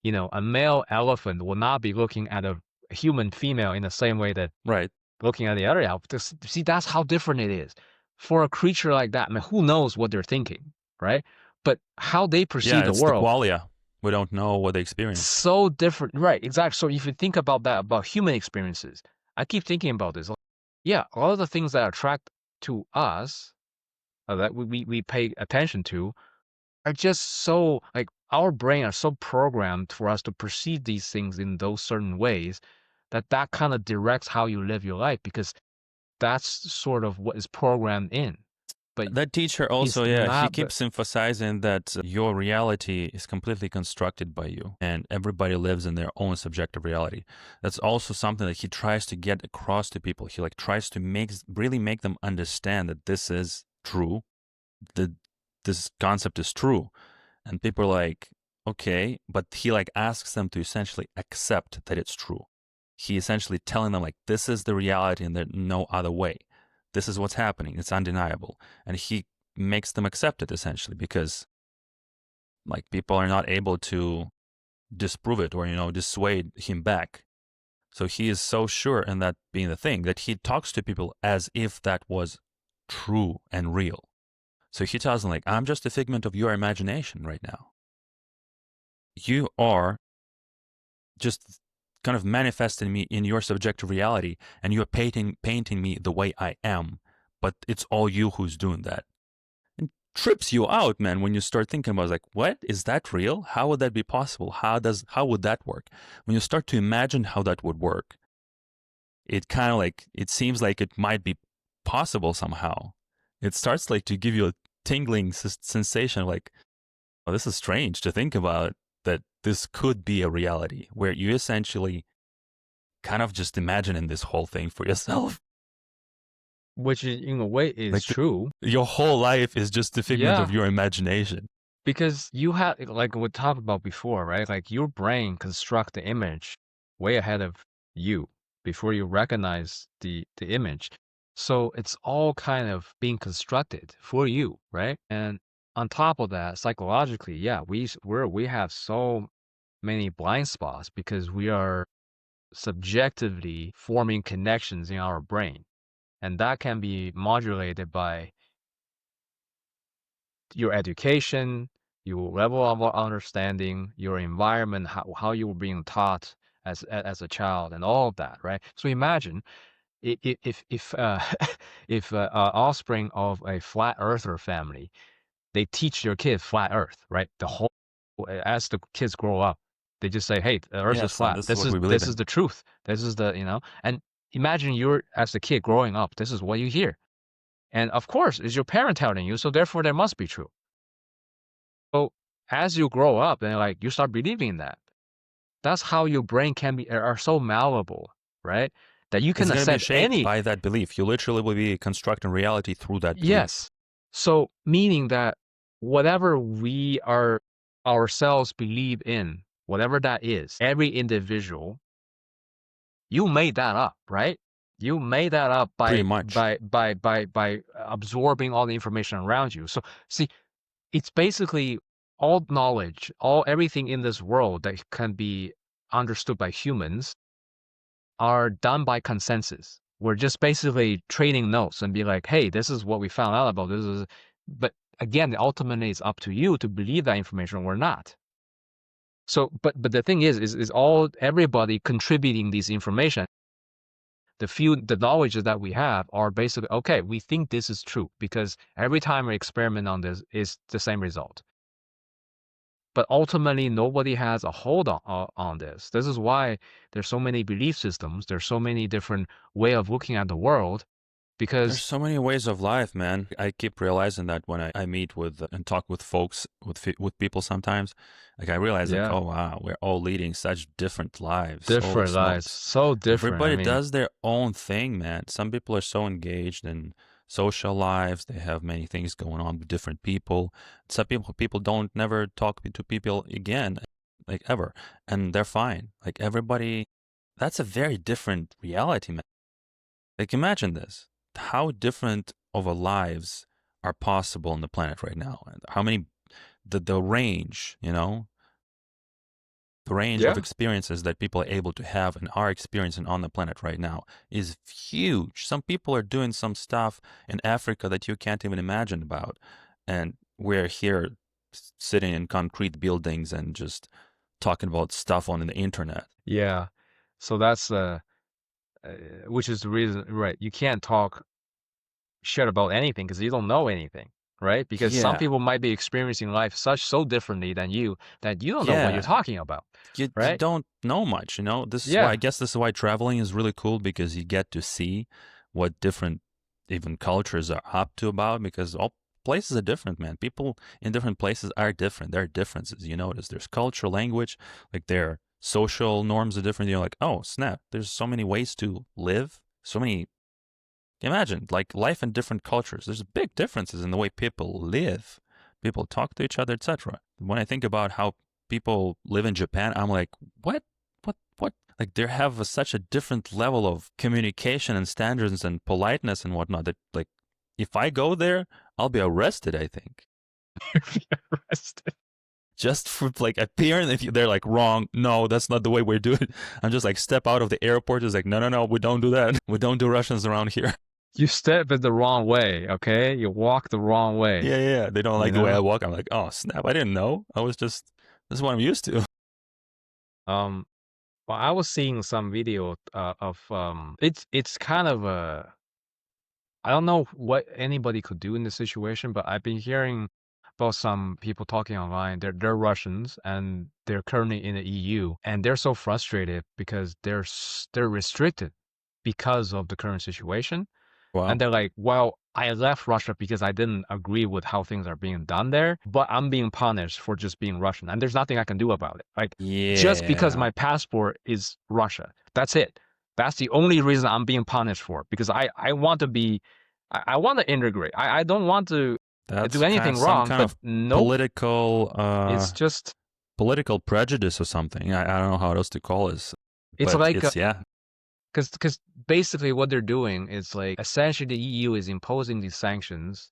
a male elephant will not be looking at a human female in the same way that Right. looking at the other elephant. See, that's how different it is for a creature like that. I mean, who knows what they're thinking, right? But how they Yeah, perceive the it's the world, qualia. We don't know what they experience. so different, right? Exactly. So if you think about that, about human experiences, I keep thinking about this. Like, yeah, all of the things that attract to us, that we pay attention to, are just so like our brain are so programmed for us to perceive these things in those certain ways that that kind of directs how you live your life because that's sort of what is programmed in. But That teacher it's also, yeah, he not the keeps emphasizing that your reality is completely constructed by you and everybody lives in their own subjective reality. That's also something that he tries to get across to people. He like tries to really make them understand that this is true, that this concept is true. And people are like, okay, but he like asks them to essentially accept that it's true. He essentially telling them like, this is the reality and there's no other way. This is what's happening. It's undeniable. And he makes them accept it essentially because like people are not able to disprove it or, dissuade him back. So he is so sure in that being the thing that he talks to people as if that was true and real. So he tells them like, I'm just a figment of your imagination right now. You are just kind of manifesting me in your subjective reality and you're painting me the way I am, but it's all you who's doing that. It trips you out, man, when you start thinking about like, what? Is that real? How would that be possible? How would that work? When you start to imagine how that would work, it kind of like it seems like it might be possible somehow. It starts like to give you a tingling sensation like, oh, this is strange to think about that this could be a reality where you essentially kind of just imagining this whole thing for yourself. which in a way is Like true. your whole life is just a figment of Yeah, your imagination. because you have like we talked about before, right? Like your brain construct the image way ahead of you before you recognize the image. So it's all kind of being constructed for you, right? And on top of that, psychologically, yeah, we have so many blind spots because we are subjectively forming connections in our brain. And that can be modulated by your education, your level of understanding, your environment, how you were being taught as a child, and all of that, right? So imagine if if offspring of a flat earther family, they teach their kids flat Earth, right? The whole as the kids grow up, they just say, "Hey, the Earth is Yes, and flat. this is what we believe This is in. the truth. This is the And imagine you're as a kid growing up. This is what you hear, and of course, it's your parent telling you, so therefore, there must be true. So as you grow up, and like you start believing that, that's how your brain can be are so malleable, right? That you It's can going to be accept shaped any by that belief. You literally will be constructing reality through that belief. yes. So meaning that whatever we are ourselves believe in, whatever that is, every individual, you made that up, right? You made that up Pretty much. by absorbing all the information around you. So see, it's basically all knowledge, all everything in this world that can be understood by humans are done by consensus. We're just basically trading notes and be like, hey, this is what we found out about this is but again, ultimately it's up to you to believe that information or not. So but the thing is all everybody contributing this information. The knowledge that we have are basically okay, we think this is true because every time we experiment on this is the same result. But ultimately nobody has a hold on this. This is why there's so many belief systems, there's so many different way of looking at the world There's because so many ways of life, man. I keep realizing that when I meet with and talk with folks, with people sometimes. Like I realize like, yeah, oh wow, we're all leading such different lives. Holy different lives, smokes. so different. I Everybody mean, does their own thing, man. Some people are so engaged in social lives. They have many things going on with different people. Some people don't never talk to people again, like ever. And they're fine. Like everybody, that's a very different reality, man. Like imagine this. How different of a lives are possible on the planet right now. And how many the range, the range of yeah, experiences that people are able to have and are experiencing on the planet right now is huge. Some people are doing some stuff in Africa that you can't even imagine about. And we're here sitting in concrete buildings and just talking about stuff on the internet. yeah. So that's uh, which is the reason, right? You can't talk shit about anything because you don't know anything. right? Because some Yeah. people might be experiencing life so differently than you that you don't know what you're Yeah. talking about, You right? don't know much, you know. This is why, I Yeah, guess this is why traveling is really cool, because you get to see what different even cultures are up to about, because all places are different, man. People in different places are different. There are differences, you notice. There's culture, language, like their social norms are different. You're like, oh snap, there's so many ways to live, so many. Imagine like life in different cultures. There's big differences in the way people live, people talk to each other, etc. When I think about how people live in Japan, I'm like, what? Like they have such a different level of communication and standards and politeness and whatnot. That like, if I go there, I'll be arrested. I think be arrested. just for like appearing. If they're like wrong, no, that's not the way we do it. I'm just like step out of the airport. It's like no, we don't do that. We don't do Russians around here. You step in the wrong way, okay? You walk the wrong way, Yeah. They don't you like the way I know? walk. I'm like, oh snap! I didn't know. I was just this is what I'm used to. Um, well, I was seeing some video of it's kind of a I don't know what anybody could do in this situation, but I've been hearing about some people talking online. They're Russians and they're currently in the EU, and they're so frustrated because they're restricted because of the current situation. And Wow. they're like, well, I left Russia because I didn't agree with how things are being done there, but I'm being punished for just being Russian. And there's nothing I can do about it. Like, just because Yeah, my passport is Russia, that's it. That's the only reason I'm being punished for because I want to be, I want to integrate. I don't want to do that's kind of anything some wrong, kind but of nope. political It's just, political prejudice or something. I don't know how else to call this, it's but like, it's yeah. because basically what they're doing is like essentially the EU is imposing these sanctions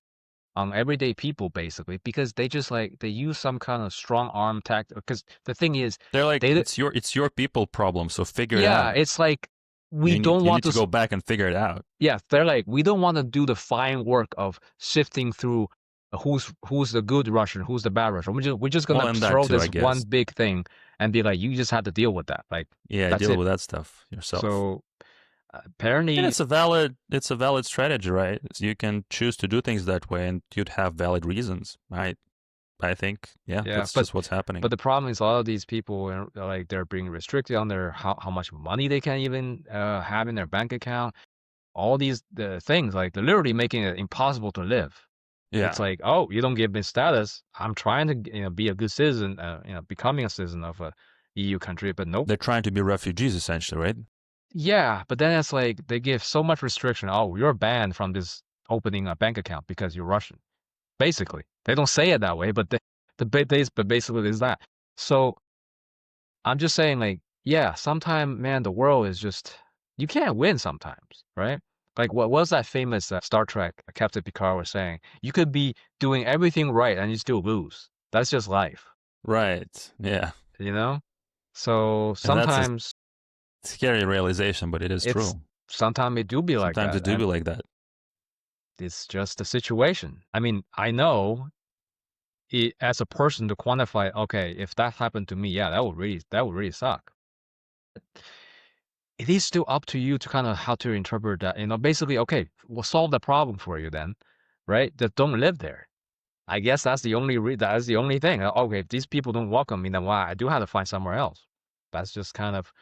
on everyday people basically because they just like they use some kind of strong arm tactic because the thing is They're like, they it's your people problem, so figure it yeah out. it's like we don't You want need to to go back and figure it out. yeah they're like we don't want to do the fine work of sifting through who's the good Russian, who's the bad Russian. We're just Well, gonna and that throw too, this I one guess. big thing and be like you just have to deal with that, like Yeah, that's deal it. with that stuff yourself. So And apparently it's a valid strategy, right? So you can choose to do things that way, and you'd have valid reasons. I think, yeah, yeah, that's just what's happening. but the problem is a lot of these people like they're being restricted on their how much money they can even have in their bank account. All these the things like they're literally making it impossible to live. It's Yeah, like, oh, you don't give me status. I'm trying to be a good citizen, becoming a citizen of a EU country, but nope. they're trying to be refugees essentially, right? Yeah, but then it's like they give so much restriction. Oh, you're banned from this opening a bank account because you're Russian. Basically, they don't say it that way, but but basically is that. So I'm just saying, like, yeah, sometimes, man, the world is just you can't win sometimes, right? Like, what was that famous Star Trek Captain Picard was saying? You could be doing everything right and you still lose. That's just life, Right. Yeah. you know? So And that's a sometimes scary realization, but it is it's true. sometimes it do be like Sometimes it that, do be and like that. it's just a situation. I mean, I know it, as a person to quantify, okay, if that happened to me, yeah, that would really suck. It is still up to you to kind of how to interpret that. Basically, okay, we'll solve the problem for you then, right? That don't live there. I guess that's the only thing. Okay, if these people don't welcome me, then why? I do have to find somewhere else. That's just kind of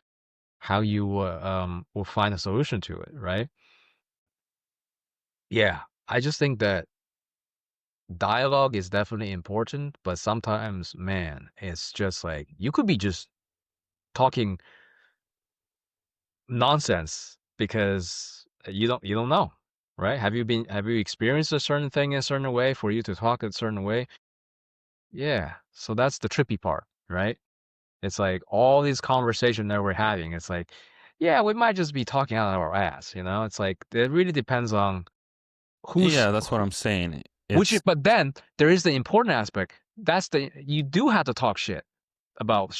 how you will find a solution to it, right? Yeah, I just think that dialogue is definitely important, but sometimes, man, it's just like you could be just talking nonsense because you don't know, right? Have you experienced a certain thing in a certain way for you to talk a certain way? Yeah. So that's the trippy part, right? It's like all these conversation that we're having, it's like, yeah, we might just be talking out of our ass, you know? It's like it really depends on who's Yeah, that's what I'm saying. which It's but then there is the important aspect. That's the you do have to talk shit about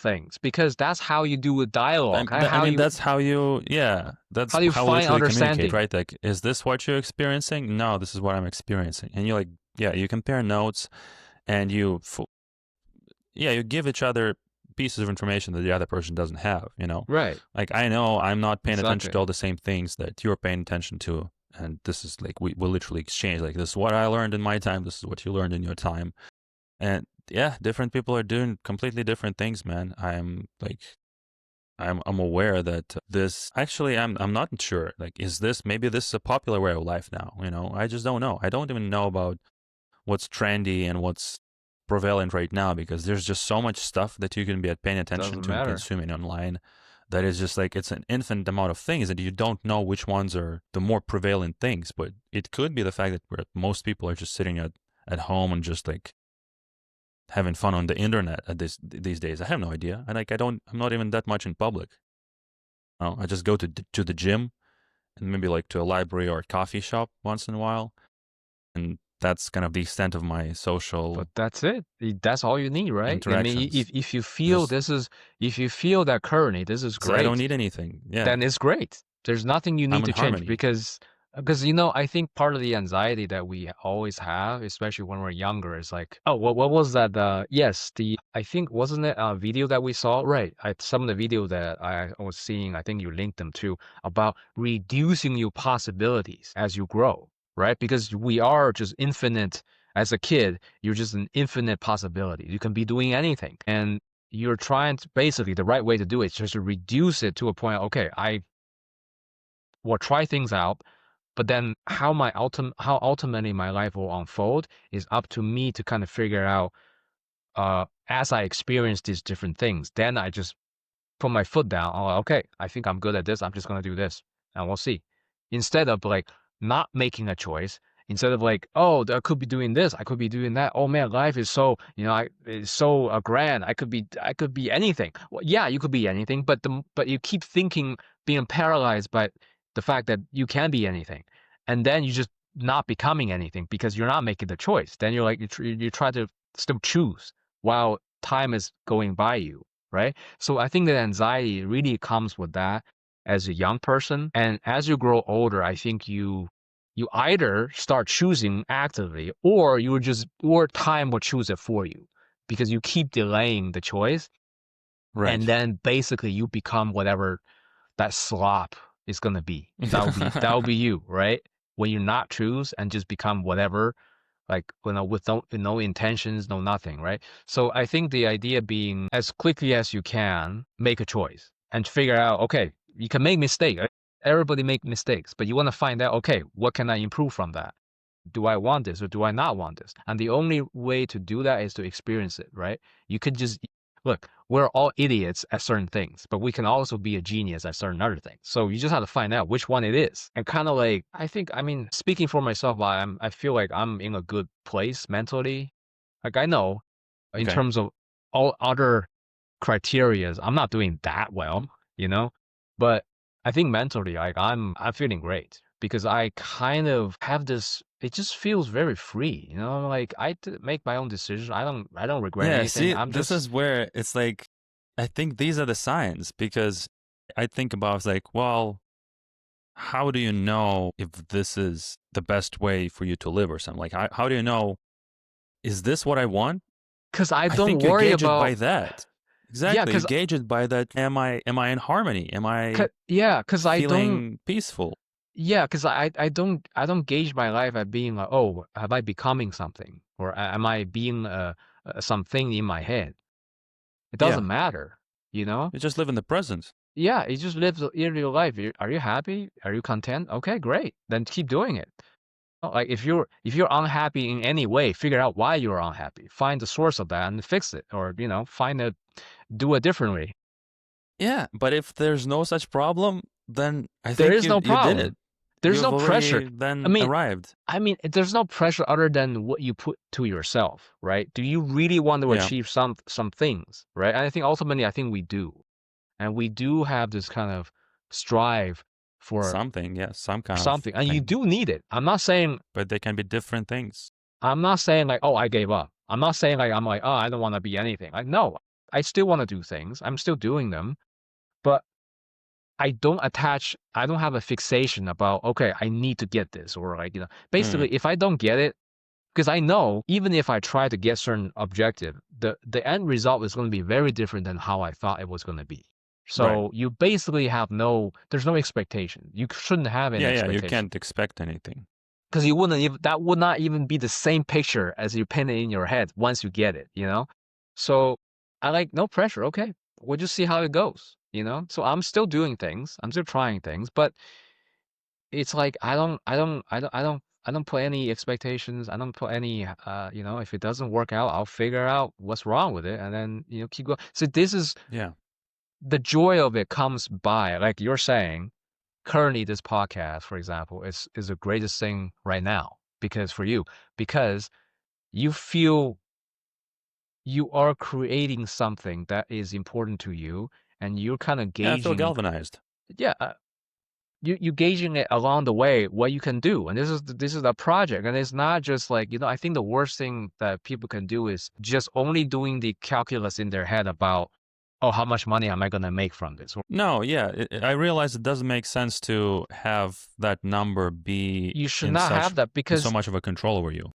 things because that's how you do a dialogue. I mean that's how you yeah, How that's do you how we find literally communicate, understanding? right? Like, is this what you're experiencing? No, this is what I'm experiencing. And you're like, yeah, you compare notes and yeah, you give each other pieces of information that the other person doesn't have, you know? Right. Like I know I'm not paying attention to Exactly. all the same things that you're paying attention to and this is like we will literally exchange. Like, this is what I learned in my time. This is what you learned in your time. And yeah, different people are doing completely different things, man. I'm aware that this actually I'm not sure. Like, is this maybe this is a popular way of life now? You know, I just don't know. I don't even know about what's trendy and what's prevalent right now, because there's just so much stuff that you can be paying attention Doesn't to and matter. consuming online, that is just like it's an infinite amount of things that you don't know which ones are the more prevalent things. But it could be the fact that most people are just sitting at home and just like having fun on the internet at these days. I have no idea. And like I'm not even that much in public. I just go to the gym and maybe like to a library or a coffee shop once in a while, and that's kind of the extent of my But social that's it. That's all you need, right? I mean, interactions. if you feel Just this is, if you feel that currently this is I don't great, need anything. Yeah, then it's great. There's nothing you I'm need in to change harmony. because you know, I think part of the anxiety that we always have, especially when we're younger, is like, oh, what was that? Yes, the I think wasn't it a video that we saw? Right. Some of the video that I was seeing, I think you linked them to about reducing your possibilities as you grow, right? Because we are just infinite. As a kid, you're just an infinite possibility. You can be doing anything, and you're trying to basically the right way to do it is just to reduce it to a point. Okay, I will try things out, but then how ultimately my life will unfold is up to me to kind of figure out as I experience these different things. Then I just put my foot down. I'm like, okay, I think I'm good at this. I'm just gonna do this, and we'll see. Instead of like not making a choice, instead of like, oh, I could be doing this, I could be doing that. Oh man, life is so it's so grand. I could be anything. Well, yeah, you could be anything, but you keep thinking, being paralyzed by the fact that you can be anything, and then you just not becoming anything because you're not making the choice. Then you're like you try to still choose while time is going by you, right? So I think that anxiety really comes with that as a young person. And as you grow older, I think you either start choosing actively or or time will choose it for you because you keep delaying the choice. And Right. then basically you become whatever that slop is gonna be. That will be you, right? When you not choose and just become whatever, like with no intentions, no nothing, right? So I think the idea being as quickly as you can make a choice and figure out, okay, you can make mistake. Everybody make mistakes, but you want to find out, okay, what can I improve from that? Do I want this or do I not want this? And the only way to do that is to experience it, right? You could just look, we're all idiots at certain things, but we can also be a genius at certain other things. So you just have to find out which one it is. And kind of like, I mean, speaking for myself, I feel like I'm in a good place mentally. Like I know in Okay. terms of all other criterias, I'm not doing that well, you know, but I think mentally, like I'm feeling great because I kind of have this. It just feels very free, you know. Like make my own decisions. I don't regret Yeah, anything. see, I'm this just is where it's like I think these are the signs, because I think about like, well, how do you know if this is the best way for you to live or something? Like, how do you know, is this what I want? because I I don't think you worry gauge it about. by that. Yeah, Exactly. You because gauge it by that. Am I in harmony? Am I yeah, because I don't. feeling peaceful? Yeah, because I don't gauge my life at being like, oh, am I becoming something or am I being something in my head? It Yeah. doesn't matter, you know. You just live in the present. Yeah, you just live in your life. Are you happy? Are you content? Okay, great. Then keep doing it. Like if you're unhappy in any way, figure out why you're unhappy. Find the source of that and fix it, or find a do it differently. Yeah, but if there's no such problem, then I There think is no you did problem. it. There's no You've pressure. already I then mean, arrived. there's no pressure other than what you put to yourself, right? Do you really want to Yeah. achieve some things, right? And I think ultimately, I think we do, and we do have this kind of strive for Something, yeah, some kind of something, and you thing. do need it. But they can be different things. I'm not saying like, oh, I gave up. I'm not saying like I'm like, oh, I don't want to be anything. Like, no, I still want to do things. I'm still doing them, but I don't have a fixation about, okay, I need to get this or like, Mm. basically if I don't get it, because I know even if I try to get certain objective, the end result is going to be very different than how I thought it was going to be. Right. So you basically have there's no expectation. You shouldn't have any Yeah, yeah, you expectation can't expect anything. because you wouldn't even, that would not even be the same picture as you paint it in your head once you get it, you know? So I like no pressure. Okay. We'll just see how it goes, you know? So I'm still doing things. I'm still trying things, but it's like I don't put any expectations. I don't put any if it doesn't work out, I'll figure out what's wrong with it and then, keep going. So this is Yeah. the joy of it comes by, like you're saying, currently this podcast, for example, is the greatest thing right now because for you, because you feel you are creating something that is important to you and you're kind of Yeah, I feel gauging, galvanized. yeah, you gauging it along the way what you can do, and this is a project, and it's not just like, I think the worst thing that people can do is just only doing the calculus in their head about, oh, how much money am I going to make from this? No, yeah, I realize it doesn't make sense to have that number be You should in not such have that in so because, much of a control over you.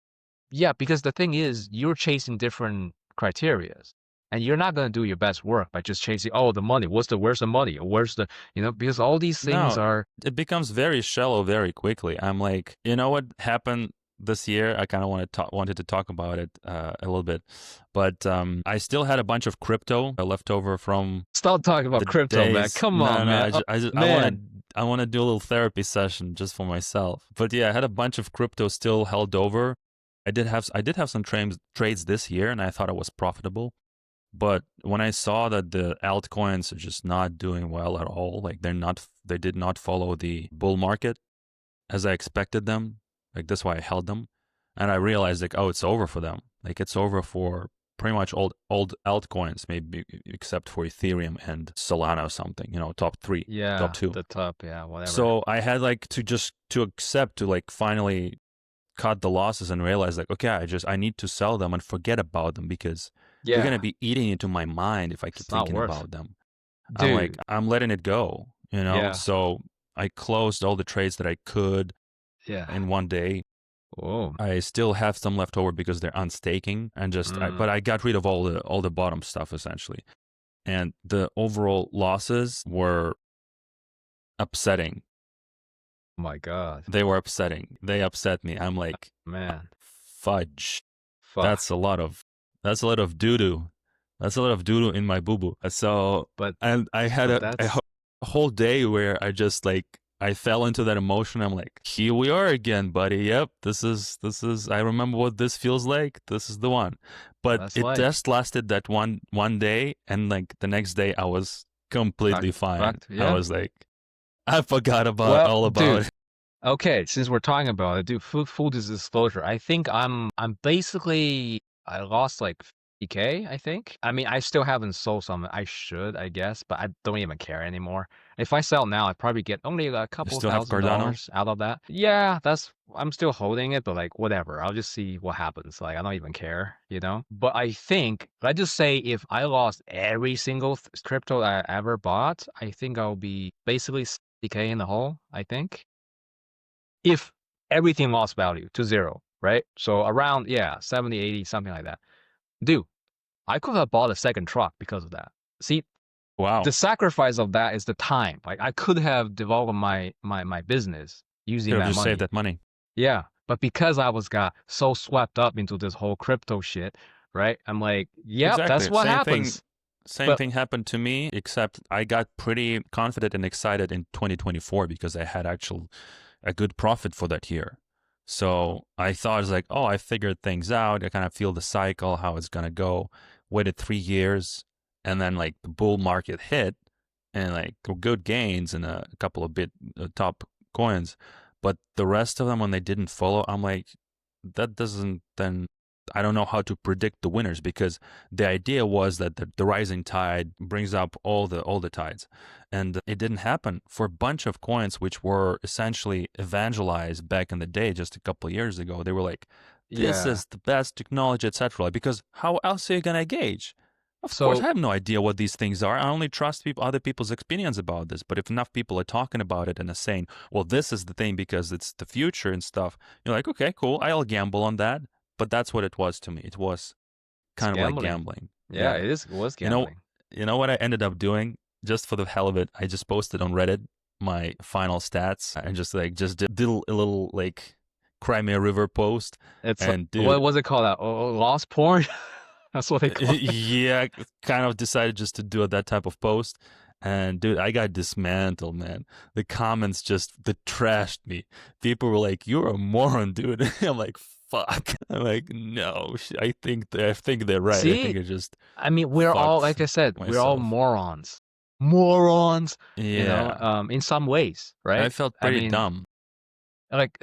yeah, because the thing is you're chasing different criterias, and you're not going to do your best work by just chasing, oh, the money, where's the money, or where's the, because all these things No, are, it becomes very shallow very quickly. I'm like, you know what happened this year? I kind of wanted to talk about it a little bit, but I still had a bunch of crypto left over from stop talking about the crypto, man. days. Come No, on, no, man. Oh, I want to. man. I want to do a little therapy session just for myself. But yeah, I had a bunch of crypto still held over. I did have some trades this year, and I thought it was profitable. But when I saw that the altcoins are just not doing well at all, like they did not follow the bull market as I expected them. Like that's why I held them, and I realized like, oh, it's over for them. Like it's over for pretty much old altcoins, maybe except for Ethereum and Solana or something. Top three, top Yeah, two. the top, yeah, whatever. So I had like to accept to like finally cut the losses and realize like, okay, I need to sell them and forget about them because they're gonna Yeah, be eating into my mind if I keep it's not thinking worth. about them. I'm like, Dude, I'm letting it go. yeah, So I closed all the trades that I could yeah. in one day. Oh, I still have some left over because they're unstaking and mm, but I got rid of all the bottom stuff essentially. And the overall losses were upsetting. my God. They were upsetting. They upset me. I'm like, Man, fudge. fuck. That's a lot of that's a lot of doo doo. That's a lot of doo doo in my boo boo. So But and I had but a that's whole day where I just like I fell into that emotion. I'm like, here we are again, buddy. Yep, this is. I remember what this feels like. This is the one. But that's it life. just lasted that one day, and like the next day, I was completely Back fine. to, I yeah. was like, I forgot about Well, all about dude. it. Okay, since we're talking about it, dude, full disclosure. I think I'm basically, I lost like 50K, I think. I mean, I still haven't sold some. I should, I guess, but I don't even care anymore. If I sell now, I probably get only a You couple still have thousand Cardano? dollars out of that. Yeah, I'm still holding it, but like whatever. I'll just see what happens. Like I don't even care, you know? But I think, let's just say if I lost every single crypto I ever bought, I think I'll be basically 60K in the hole, I think, if everything lost value to zero, right? So around, yeah, 70, 80, something like that. Dude, I could have bought a second truck because of that. See, the Wow. sacrifice of that is the time. Like I could have developed my business using Could have that just saved money. that money. Yeah. But because I was got so swept up into this whole crypto shit, right? I'm like, yep, that's Exactly. what Same thing. happens. Same But thing happened to me, except I got pretty confident and excited in 2024 because I had actual a good profit for that year. So I thought it was like, oh, I figured things out. I kind of feel the cycle, how it's gonna go. Waited 3 years, and then like the bull market hit, and like good gains and a couple of top coins, but the rest of them when they didn't follow, I'm like, that doesn't then. I don't know how to predict the winners because the idea was that the rising tide brings up all the tides, and it didn't happen for a bunch of coins which were essentially evangelized back in the day just a couple of years ago. They were like, this yeah. is the best technology, etc. Because how else are you gonna gauge? Of course, So I have no idea what these things are. I only trust other people's opinions about this. But if enough people are talking about it and are saying, well, this is the thing because it's the future and stuff, you're like, okay, cool, I'll gamble on that. But that's what it was to me. It was it's kind of like gambling. gambling. Yeah, Yeah. it was You know, gambling. you know what I ended up doing? just for the hell of it, I just posted on Reddit my final stats and just did a little like Crimea River post. It's And what dude, was it called? Lost porn? That's what they call it. yeah, kind of decided just to do that type of post. And dude, I got dismantled, man. The comments just they trashed me. People were like, "You're a moron, dude." I'm like, "Fuck." I'm like, "No, I think they're right. I think See, I just I mean, we're all, fucked like I said, we're all myself." morons. Morons, Yeah, in some ways, I right? felt I pretty mean, dumb. like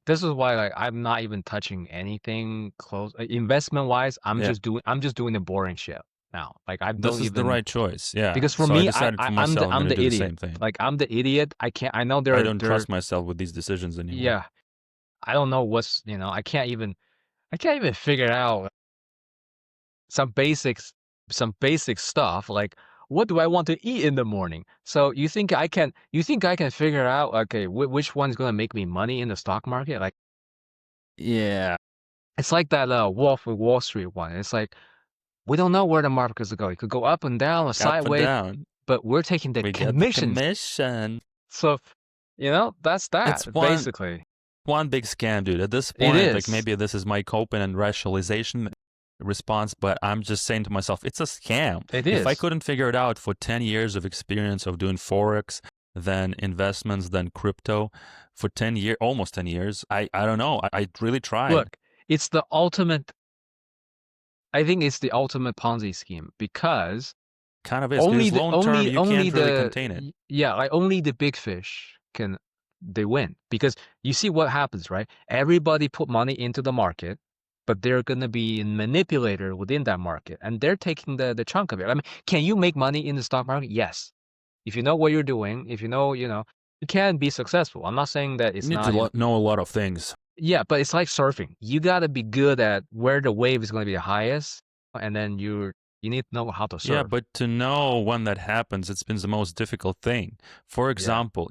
this is why like I'm not even touching anything close investment wise. Yeah, I'm just doing the boring shit now. Like I this don't is the even right choice. Yeah, because for so I me, decided for myself I'm I'm gonna the do the idiot. same thing. Like I'm the idiot. I can't. I know I don't they're trust myself with these decisions anymore. yeah. I don't know what's I can't even figure out some basics, some basic stuff like what do I want to eat in the morning? So you think I can figure out okay which one's gonna make me money in the stock market? Like Yeah, it's like that Wolf of Wall Street one. It's like we don't know where the markets will go. It could go up and down or up and sideways, down. but we're taking the We get the commissions. commission. So that's It's that basically. one big scam, dude. At this It point, like is. maybe this is my coping and rationalization response, but I'm just saying to myself, it's a scam. It If I is. couldn't figure it out for 10 years of experience of doing Forex, then investments, then crypto for 10 years, almost 10 years, I don't know. I really tried. Look, it's the ultimate I think it's the ultimate Ponzi scheme because Kind of is because long term, you only can't really contain it. yeah, like only the big fish can they win because you see what happens, right? Everybody put money into the market, but they're gonna be a manipulator within that market, and they're taking the chunk of it. I mean, can you make money in the stock market? Yes, if you know what you're doing, if you know, you can be successful. I'm not saying that You it's need to not, know a lot of things. yeah, but it's like surfing. You gotta be good at where the wave is gonna be the highest, and then you need to know how to Yeah, surf. but to know when that happens, it's been the most difficult thing. For Yeah, example,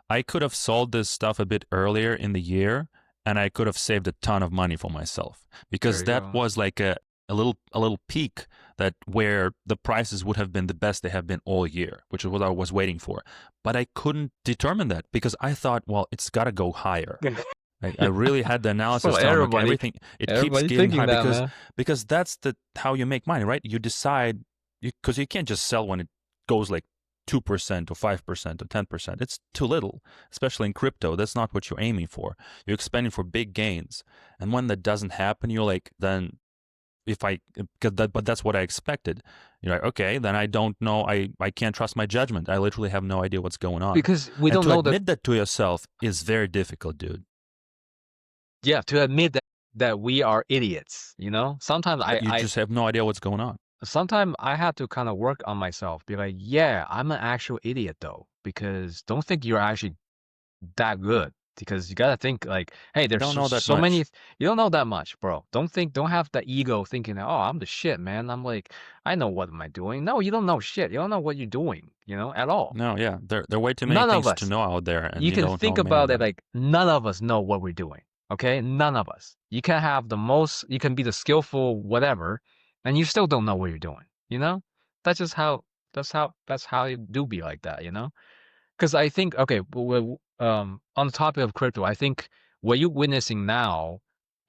I could have sold this stuff a bit earlier in the year and I could have saved a ton of money for myself there because you that go. was like a little peak that where the prices would have been the best they have been all year, which is what I was waiting for. But I couldn't determine that because I thought, well, it's got to go higher. I Yeah. really had the So analysis done. Like everybody, everything, it keeps everybody getting thinking high that, because man. because that's the how you make money, right? You decide because you can't just sell when it goes like 2% or 5% or 10%. It's too little, especially in crypto. That's not what you're aiming for. You're expanding for big gains, and when that doesn't happen, you're like, then if I, but that's what I expected. You're like, okay, then I don't know. I can't trust my judgment. I literally have no idea what's going on, Because we and don't to know the admit that to yourself is very difficult, dude. yeah, to admit that we are idiots, Sometimes That you just have no idea what's going on. sometimes I have to kind of work on myself, be like, yeah, I'm an actual idiot though, because don't think you're actually that good because you gotta think like, hey, You there's don't know that so many. much. You don't know that much, bro. Don't have the ego thinking that, oh, I'm the shit, man. I'm like, I know what am I doing. No, you don't know shit. You don't know what you're doing, at all. No, yeah, there are way too many None of things to us. know out there, and You you can don't know think many of about it them. like none of us know what we're doing. Okay, none of us. You can have the most. You can be the skillful whatever, and you still don't know what you're doing. That's just how. That's how you do be like that. Because I think, okay, on the topic of crypto, I think what you're witnessing now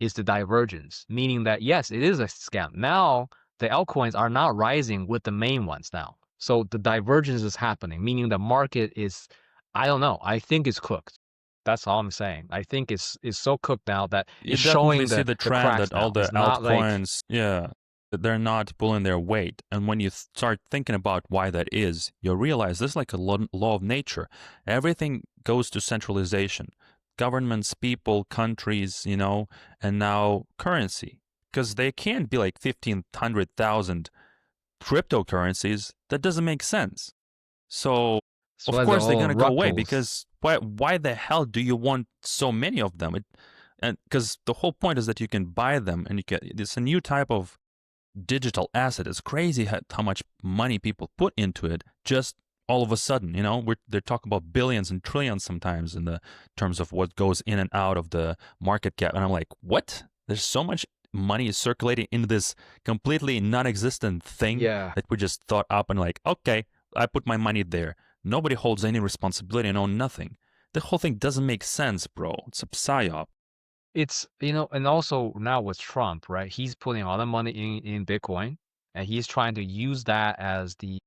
is the divergence, meaning that yes, it is a scam. Now the altcoins are not rising with the main ones now. So the divergence is happening, meaning the market is, I don't know, I think it's cooked. That's all I'm saying. I think it's so cooked now that You it's definitely showing see the the the trend cracks that all now. the It's not like altcoins, yeah, that they're not pulling their weight. And when you start thinking about why that is, you'll realize this is like a law of nature. Everything goes to centralization. Governments, people, countries, and now currency. Because they can't be like 1,500,000 cryptocurrencies. That doesn't make sense. So it's of what the course they're whole gonna go rug away pulls. because why the hell do you want so many of them? And because the whole point is that you can buy them and it's a new type of digital asset. It's crazy how much money people put into it just all of a sudden. They're talking about billions and trillions sometimes in the terms of what goes in and out of the market cap, and I'm like, what? There's so much money circulating into this completely non-existent thing Yeah. that we just thought up and like, okay, I put my money there. Nobody holds any responsibility and own nothing. The whole thing doesn't make sense, bro. It's a psyop. It's, and also now with Trump, right? He's putting all the money in Bitcoin, and he's trying to use that as the.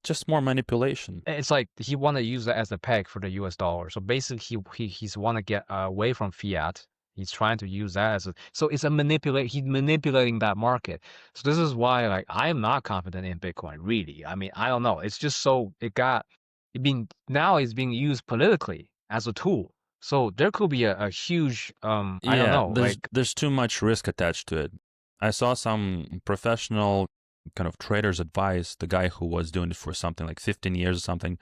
Just more manipulation. It's like he want to use that as a peg for the U.S. dollar. So basically, he's want to get away from fiat. He's trying to use that as a. So it's a manipulate. He's manipulating that market. So this is why, like, I am not confident in Bitcoin. Really, I mean, I don't know. It's just so it being now it's being used politically as a tool. So there could be a huge I don't Yeah, know, like. there's too much risk attached to it. I saw some professional kind of trader's advice, the guy who was doing it for something like 15 years or something,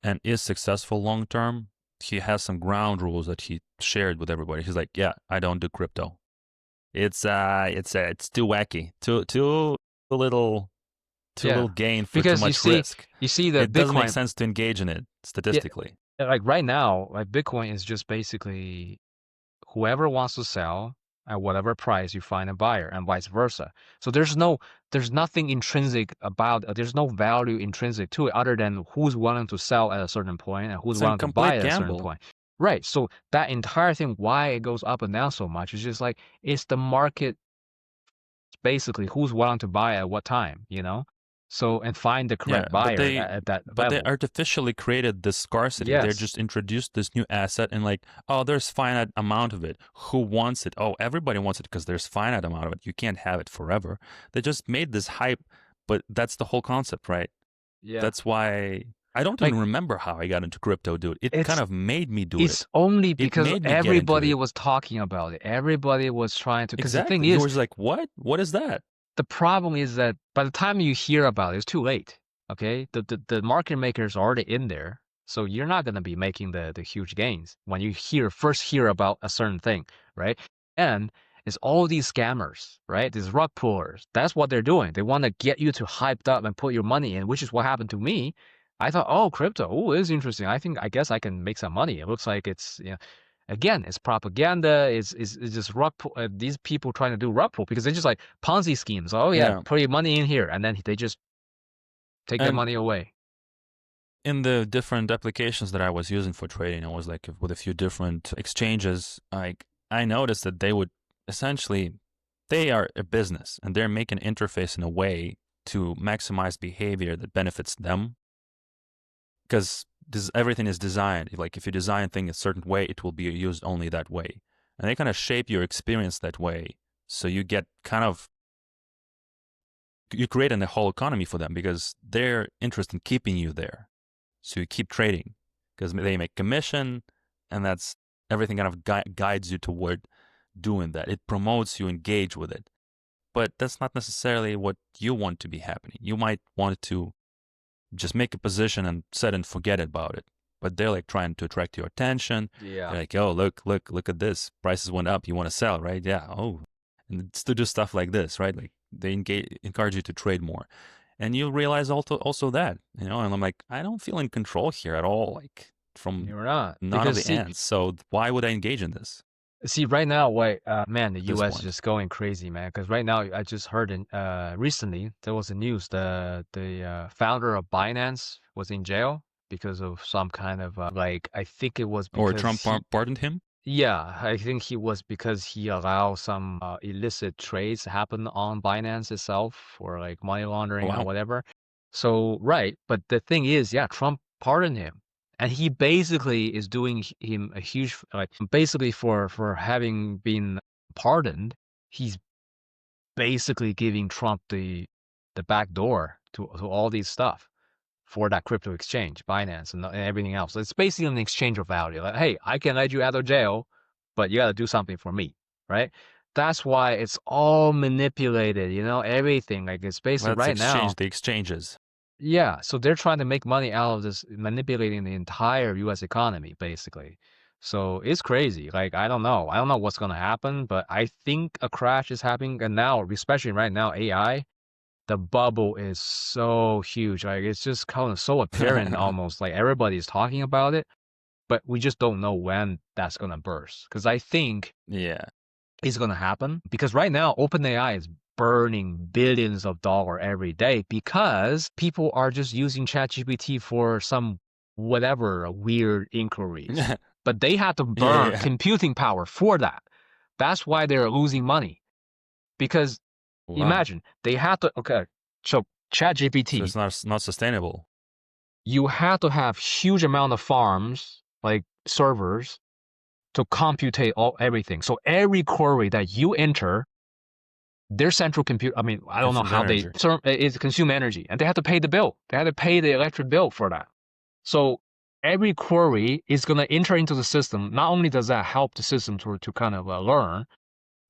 and is successful long term. He has some ground rules that he shared with everybody. He's like, yeah, I don't do crypto. It's too wacky, little, too Yeah, little gain for too because much risk. you see the It doesn't make Bitcoin. sense to engage in it Yeah, statistically. like right now, like Bitcoin is just basically whoever wants to sell at whatever price you find a buyer and vice versa. So there's nothing intrinsic about, there's no value intrinsic to it other than who's willing to sell at a certain point and who's It's a willing to buy complete at a certain gamble. point. Right. So that entire thing, why it goes up and down so much, is just like it's the market basically who's willing to buy at what time. So and find the Yeah, correct buyer at that but they level. artificially created this scarcity. They're Yes. just introduced this new asset and like, oh, there's finite amount of it. Who wants it? Oh, everybody wants it because there's finite amount of it. You can't have it forever. They just made this hype, but that's the whole concept, right? Yeah. That's why I don't even Like remember how I got into crypto, dude. It kind it's of made me do it's it. only It because made me get into everybody it. was talking about it. Everybody was trying to, because the thing Exactly. You is, were just like, what? What is that? the problem is that by the time you hear about it, it's too late. Okay, the market makers are already in there, so you're not gonna be making the huge gains when you first hear about a certain thing, right? And it's all these scammers, right? These rug pullers. That's what they're doing. They want to get you to hyped up and put your money in, which is what happened to me. I thought, oh, crypto, oh, it's interesting. I guess I can make some money. It looks like it's, again, it's propaganda. It's just these people trying to do rug pull because they're just like Ponzi schemes. Oh yeah, Yeah. put your money in here, and then they just take that And money away. in the different applications that I was using for trading, I was like with a few different exchanges, like I noticed that they would essentially they are a business and they're making an interface in a way to maximize behavior that benefits them because everything is designed. Like if you design things a certain way, it will be used only that way. And they kind of shape your experience that way. So you get kind of you create a whole economy for them because they're interested in keeping you there. So you keep trading because they make commission, and that's everything kind of guides you toward doing that. It promotes you engage with it, but that's not necessarily what you want to be happening. You might want to just make a position and set and forget about it. But they're like trying to attract your attention. Yeah. They're like, oh, look at this. Prices went up. You want to sell, right? Yeah. Oh, and it's to do stuff like this, right? Like they encourage you to trade more. And you realize also that, and I'm like, I don't feel in control here at all, like from You're not, none of because the ends. So why would I engage in this see right now, wait, man, the at this U.S. is point? just going crazy, man. Because right now, I just heard recently there was a news the founder of Binance was in jail because of some kind of like, I think it was Or because Trump he. pardoned him? Yeah, I think he was because he allowed some illicit trades to happen on Binance itself for like money Oh, laundering or wow. whatever. So, right. But the thing is, yeah, Trump pardoned him. And he basically is doing him a huge, like, basically for having been pardoned, he's basically giving Trump the back door to all these stuff for that crypto exchange, Binance and everything else. So it's basically an exchange of value. Like, hey, I can let you out of jail, but you got to do something for me, right? That's why it's all manipulated, everything. Like it's basically Let's right exchange now. the exchanges. Yeah, so they're trying to make money out of this, manipulating the entire U.S. economy, basically. So it's crazy. Like I don't know. I don't know what's gonna happen, but I think a crash is happening. And now, especially right now, AI, the bubble is so huge. Like it's just kind of so apparent almost. Like everybody's talking about it, but we just don't know when that's gonna burst. Because I think Yeah. it's gonna happen. Because right now, OpenAI is burning billions of dollars every day because people are just using ChatGPT for some whatever weird inquiries. But they have to Yeah, burn yeah. computing power for that. That's why they're losing money. Because Wow. imagine they have to, okay, so So ChatGPT, it's not sustainable. you have to have huge amount of farms, like servers, to computate everything. So every query that you enter, their central compute, I mean, I don't know Consumes how they energy. it consume energy, and they have to pay the bill. They have to pay the electric bill for that. So every query is going to enter into the system. Not only does that help the system to kind of learn,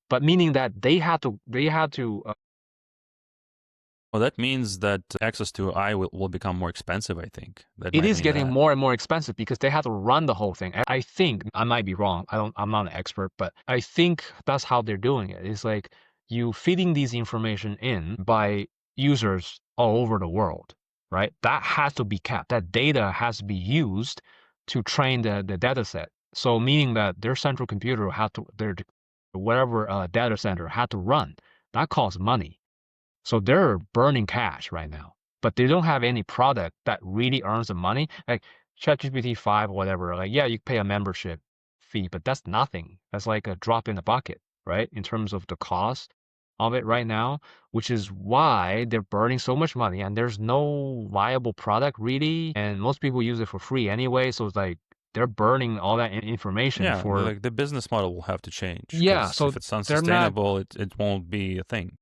but meaning that they had to Well, that means that access to AI will become more expensive, I think. That it might is mean getting that. more and more expensive because they have to run the whole thing. I think I might be wrong. I'm not an expert, but I think that's how they're doing it. It's like you feeding these information in by users all over the world, right? That has to be kept. That data has to be used to train the data set. So meaning that their central computer had to their whatever data center had to run. That costs money. So they're burning cash right now, but they don't have any product that really earns the money. Like ChatGPT 5 or whatever, like, yeah, you pay a membership fee, but that's nothing. That's like a drop in the bucket, right? In terms of the cost of it right now, which is why they're burning so much money and there's no viable product really. And most people use it for free anyway. So it's like they're burning all that information Yeah, for, like the business model will have to change yeah. because So if it's they're not. unsustainable, it won't be a thing.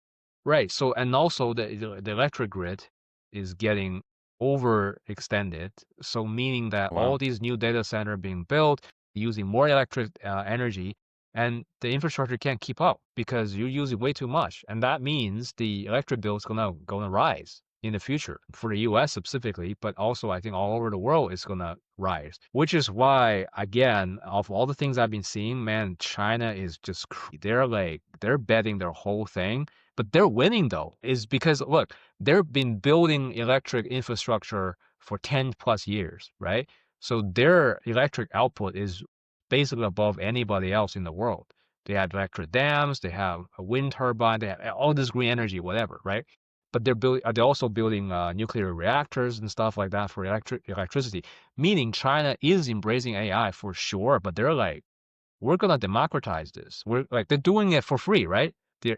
Right. So, and also the electric grid is getting overextended. So, meaning that all Wow. these new data center being built using more electric energy, and the infrastructure can't keep up because you're using way too much, and that means the electric bill is gonna rise in the future for the U.S. specifically, but also I think all over the world is gonna rise. Which is why, again, of all the things I've been seeing, man, China is just they're betting their whole thing, but they're winning though, is because look, they've been building electric infrastructure for 10 plus years, right? So their electric output is basically above anybody else in the world. They have electric dams, they have a wind turbine, they have all this green energy, whatever, right? But they're also building nuclear reactors and stuff like that for electricity. Meaning China is embracing AI for sure, but they're like, we're gonna democratize this. We're like they're doing it for free, right? They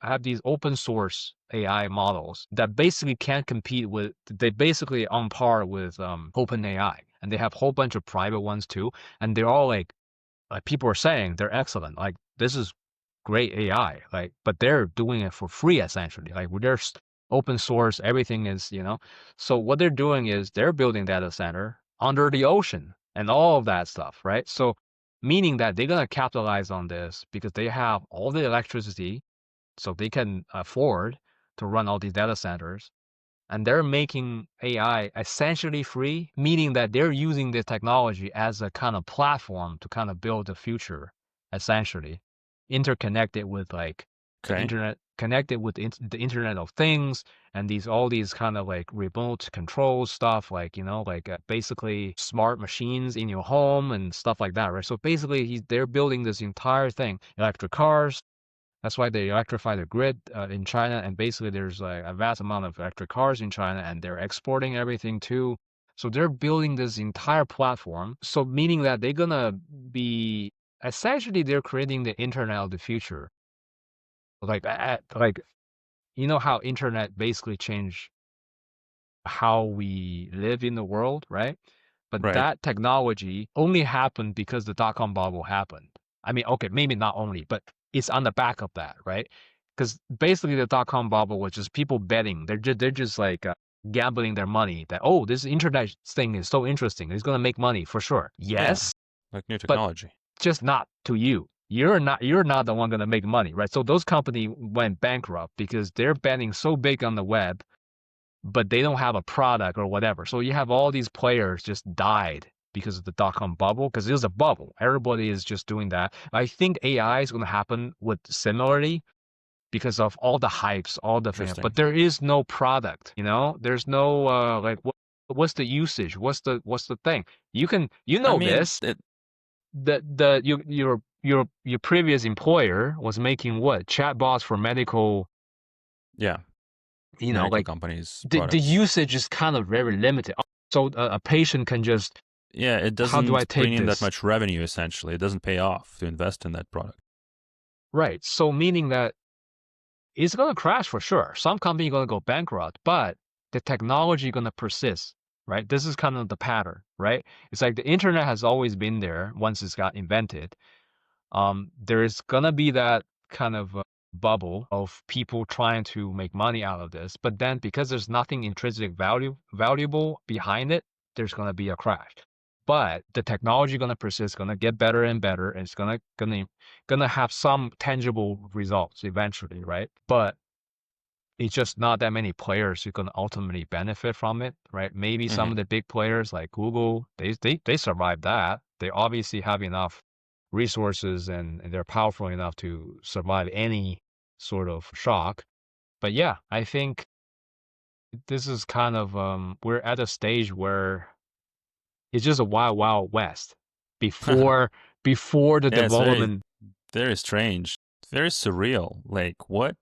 have these open source AI models that basically can't compete with. They basically on par with open AI, and they have a whole bunch of private ones too, and they're all like people are saying they're excellent. Like this is great AI, like, but they're doing it for free essentially. Like they're open source, everything is, you know. So what they're doing is they're building data center under the ocean and all of that stuff, right? So meaning that they're gonna capitalize on this because they have all the electricity, so they can afford to run all these data centers, and they're making AI essentially free, meaning that they're using the technology as a kind of platform to kind of build the future, essentially, interconnected with like the Okay. internet, connected with the Internet of Things, and these all these kind of like remote control stuff, like like basically smart machines in your home and stuff like that, right? So basically, they're building this entire thing, electric cars, that's why they electrify the grid in China, and basically there's like a vast amount of electric cars in China, and they're exporting everything too. So they're building this entire platform. So meaning that they're gonna be essentially they're creating the internet of the future. Like how internet basically changed how we live in the world, right? But Right. that technology only happened because the dot-com bubble happened. I mean, okay, maybe not only, but it's on the back of that, right? Because basically the dot-com bubble was just people betting. They're just like gambling their money that, oh, this internet thing is so interesting. It's gonna make money for sure. Yeah. Yes, Like new but technology. just not to you. You're not the one gonna make money, right? So those companies went bankrupt because they're betting so big on the web, but they don't have a product or whatever. So you have all these players just died because of the dot-com bubble, because it was a bubble. Everybody is just doing that. I think AI is going to happen with similarly because of all the hypes, all the things. But Interesting. there is no product, There's no like what's the usage? What's the thing? You I mean, this it, the your previous employer was making what? Chatbots for medical, Yeah, medical like companies, the products. usage is kind of very limited. So a patient can just, Yeah, it how do I doesn't bring take in that this? much revenue, essentially. It doesn't pay off to invest in that product. Right. So meaning that it's gonna crash for sure. Some company gonna go bankrupt, but the technology gonna persist, right? This is kind of the pattern, right? It's like the internet has always been there once it's got invented. There is gonna be that kind of bubble of people trying to make money out of this, but then because there's nothing intrinsic valuable behind it, there's gonna be a crash. But the technology gonna persist, gonna get better and better, and it's gonna have some tangible results eventually, right? But it's just not that many players who can ultimately benefit from it, right? Maybe some of Hmm. the big players like Google, they survive that. They obviously have enough resources and they're powerful enough to survive any sort of shock. But yeah, I think this is kind of we're at a stage where it's just a wild, wild west before before the Yeah, it's very, development. very strange, very surreal. Like, what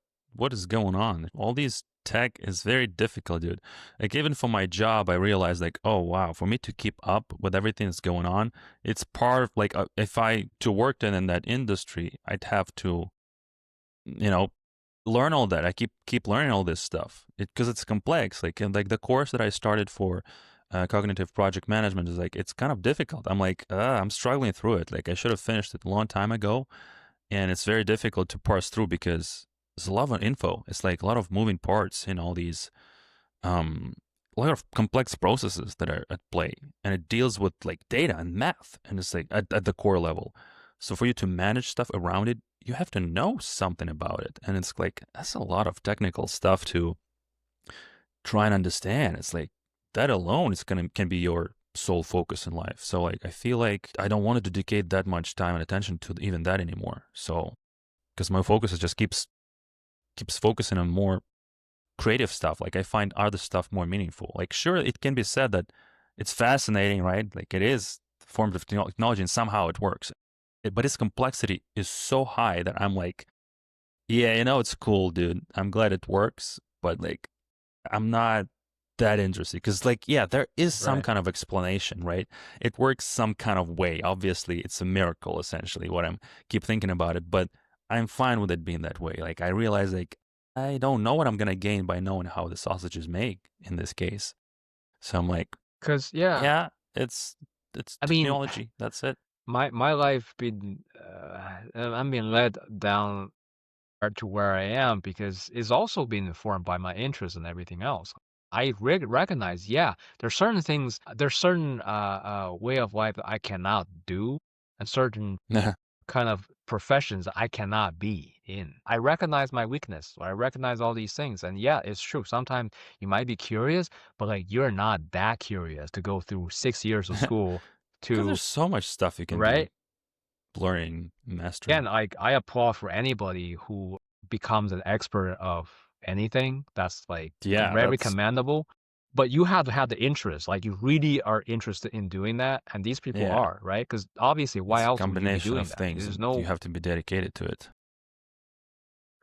is going on? All these tech is very difficult, dude. Like, even for my job, I realized, like, oh wow, for me to keep up with everything that's going on, it's part of like, if I to work in that industry, I'd have to, you know, learn all that. I keep learning all this stuff because it's complex. Like, and like the course that I started for cognitive project management is like it's kind of difficult. I'm like, I'm struggling through it. Like I should have finished it a long time ago, and it's very difficult to parse through because there's a lot of info. It's like a lot of moving parts in all these um a lot of complex processes that are at play, and it deals with like data and math, and it's like at the core level. So for you to manage stuff around it, you have to know something about it, and it's like that's a lot of technical stuff to try and understand. It's like that alone is gonna can be your sole focus in life. So like I feel like I don't want to dedicate that much time and attention to even that anymore. So because my focus is just keeps focusing on more creative stuff. Like I find other stuff more meaningful. Like sure, it can be said that it's fascinating, right? Like it is forms of technology and somehow it works. But its complexity is so high that I'm like, yeah, it's cool, dude. I'm glad it works, but like I'm not that interested because like yeah, there is some Right. kind of explanation, right? It works some kind of way. Obviously, it's a miracle essentially what I'm keep thinking about it, but I'm fine with it being that way. Like I realize like I don't know what I'm gonna gain by knowing how the sausage is made in this case. So I'm like, Because yeah, yeah, it's I mean, technology. That's it. my life been I'm being led down to where I am because it's also been informed by my interests and everything else. I recognize, yeah, there's certain things, there's certain way of life that I cannot do, and certain kind of professions I cannot be in. I recognize my weakness. I recognize all these things, and yeah, it's true. Sometimes you might be curious, but like you're not that curious to go through 6 years of school Because to, there's so much stuff you can be right? learning, mastering. Again, I applaud for anybody who becomes an expert of anything. That's like Yeah, very that's commendable. But you have to have the interest. Like you really are interested in doing that, and these people yeah. are, right? Because obviously, why It's a else would you be combination doing of that? things, There's and you no have to be dedicated to it.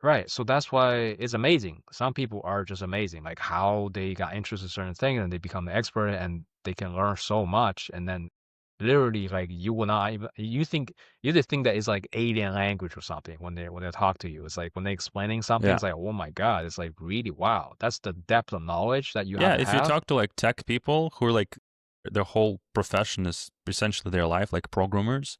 right. So that's why it's amazing. Some people are just amazing, like how they got interested in certain things and they become an expert and they can learn so much. And then literally like you will not even you just think that it's like alien language or something when they talk to you. It's like when they're explaining something, Yeah. it's like, oh my God, it's like really wow. That's the depth of knowledge that you have Yeah, to if you have. talk to like tech people who are like their whole profession is essentially their life, like programmers,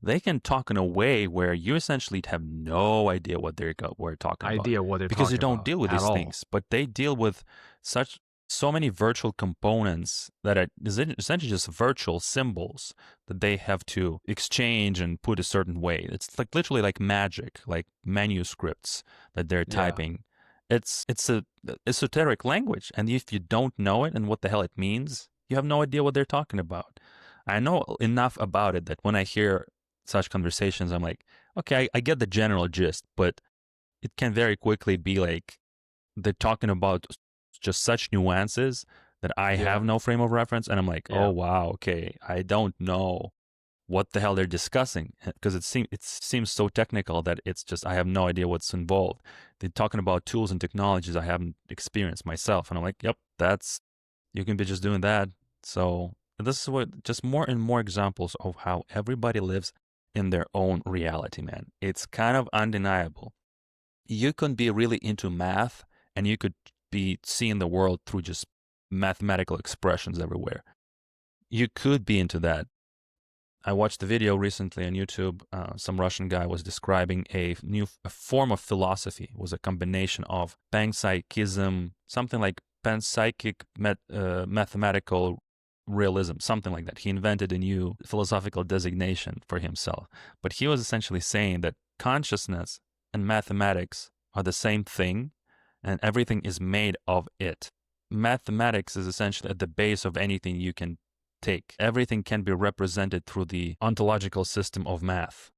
they can talk in a way where you essentially have no idea what we're talking about Idea what they're because you talking don't about deal with at these all. things, but they deal with such so many virtual components that are essentially just virtual symbols that they have to exchange and put a certain way. It's like literally like magic, like manuscripts that they're Yeah. typing. It's a esoteric language, and if you don't know it and what the hell it means, you have no idea what they're talking about. I know enough about it that when I hear such conversations, I'm like, okay, I get the general gist, but it can very quickly be like they're talking about just such nuances that I have Yeah. no frame of reference. And I'm like, oh, Yeah. wow, okay, I don't know what the hell they're discussing, because it seems so technical that it's just I have no idea what's involved. They're talking about tools and technologies I haven't experienced myself, and I'm like, yep, that's you can be just doing that. So this is what just more and more examples of how everybody lives in their own reality, man. It's kind of undeniable. You can be really into math, and you could be seeing the world through just mathematical expressions everywhere. You could be into that. I watched a video recently on YouTube. Some Russian guy was describing a form of philosophy. It was a combination of panpsychism, something like mathematical realism, something like that. He invented a new philosophical designation for himself. But he was essentially saying that consciousness and mathematics are the same thing, and everything is made of it. Mathematics is essentially at the base of anything you can take. Everything can be represented through the ontological system of math.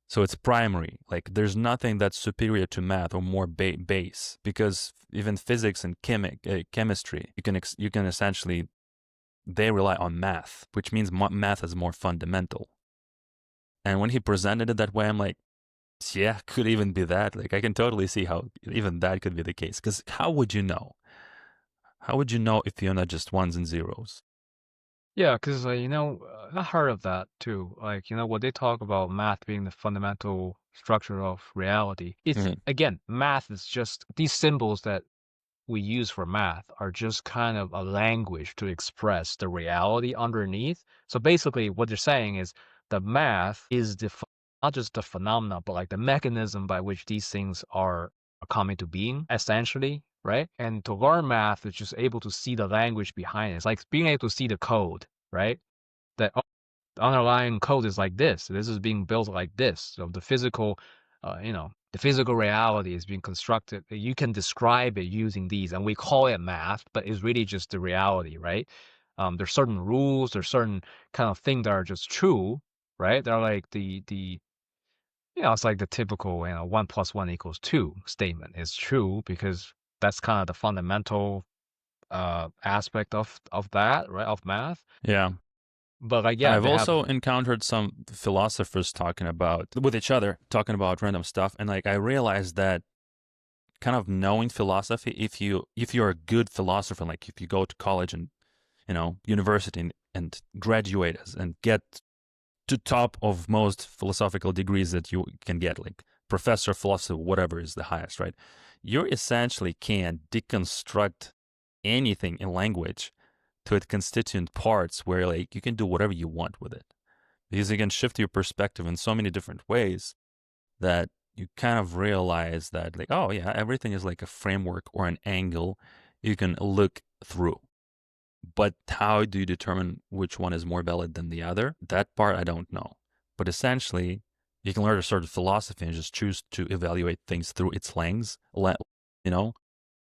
So it's primary. Like there's nothing that's superior to math or more base, because even physics and chemistry, you can essentially they rely on math, which means math is more fundamental. And when he presented it that way, I'm like, yeah, could even be that. Like I can totally see how even that could be the case. Because how would you know? How would you know if you're not just ones and zeros? Yeah, because I heard of that too. Like, when they talk about math being the fundamental structure of reality, it's Mhm. again, math is just these symbols that we use for math are just kind of a language to express the reality underneath. So basically, what they're saying is the math is not just the phenomena, but like the mechanism by which these things are coming to being, essentially, right? And to learn math is just able to see the language behind it. It's like being able to see the code, right? That the underlying code is like this. This is being built like this. So the physical reality is being constructed. You can describe it using these, and we call it math, but it's really just the reality, right? There's certain rules, there's certain kind of things that are just true, right? They're like it's like the typical, 1 + 1 = 2 statement is true because that's kind of the fundamental aspect of that, right? Of math. Yeah. But like, yeah, I've they have. also encountered some philosophers talking about with each other, talking about random stuff, and like I realized that kind of knowing philosophy, if you're a good philosopher, like if you go to college and university and graduate and get to top of most philosophical degrees that you can get, like professor of philosophy, whatever is the highest, right? You essentially can deconstruct anything in language to its constituent parts where like you can do whatever you want with it, because you can shift your perspective in so many different ways that you kind of realize that like, oh yeah, everything is like a framework or an angle you can look through. But how do you determine which one is more valid than the other? That part I don't know. But essentially, you can learn a sort of philosophy and just choose to evaluate things through its lens, you know,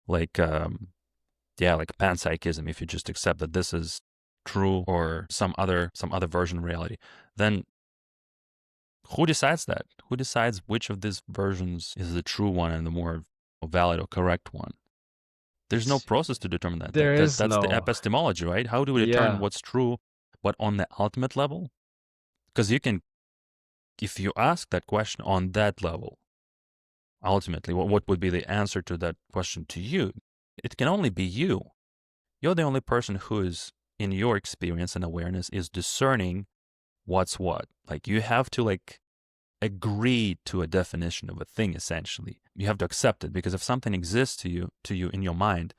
like like panpsychism. If you just accept that this is true or some other version of reality, then who decides that? Who decides which of these versions is the true one and the more valid or correct one? There's no process to determine that. There is That's the no. epistemology, right? How do we determine Yeah. what's true, but on the ultimate level? Because you can, if you ask that question on that level, ultimately, what would be the answer to that question to you? It can only be you. You're the only person who is, in your experience and awareness, is discerning what's what. Like you have to like agree to a definition of a thing. Essentially, you have to accept it, because if something exists to you in your mind,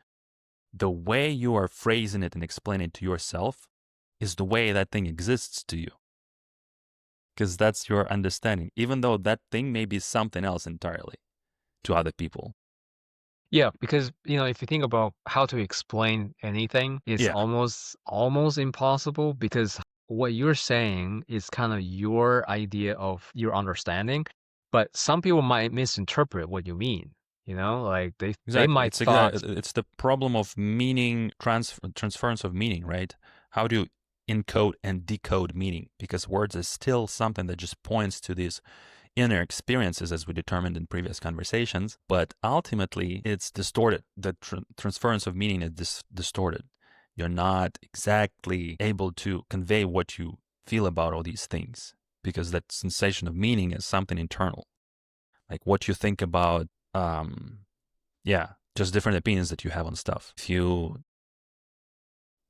the way you are phrasing it and explaining it to yourself is the way that thing exists to you, because that's your understanding, even though that thing may be something else entirely to other people. Yeah, because if you think about how to explain anything, it's Yeah, almost impossible because what you're saying is kind of your idea of your understanding, but some people might misinterpret what you mean, like they exactly. might It's exact. thought. It's the problem of meaning transference of meaning, right? How do you encode and decode meaning? Because words is still something that just points to these inner experiences, as we determined in previous conversations, but ultimately it's distorted. The transference of meaning is distorted. You're not exactly able to convey what you feel about all these things, because that sensation of meaning is something internal, like what you think about, yeah, just different opinions that you have on stuff. If you,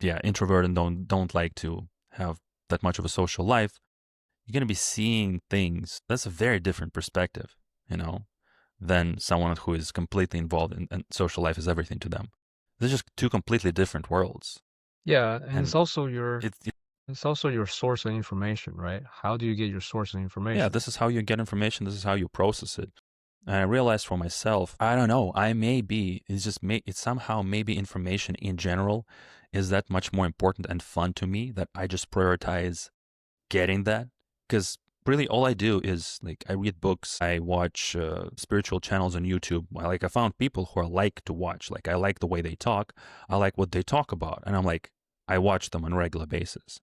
yeah, introvert and don't like to have that much of a social life, you're going to be seeing things. That's a very different perspective, you know, than someone who is completely involved in and social life is everything to them. They're just two completely different worlds. Yeah, and And it's also your source of information, right? How do you get your source of yeah, information? this is how you get information. This is how you process it. And I realized for myself, I don't know, I may be, it's somehow maybe information in general is that much more important and fun to me that I just prioritize getting that. Because really all I do is like I read books, I watch spiritual channels on YouTube. I found people who I like to watch. Like I like the way they talk, I like what they talk about, and I'm like I watch them on a regular basis.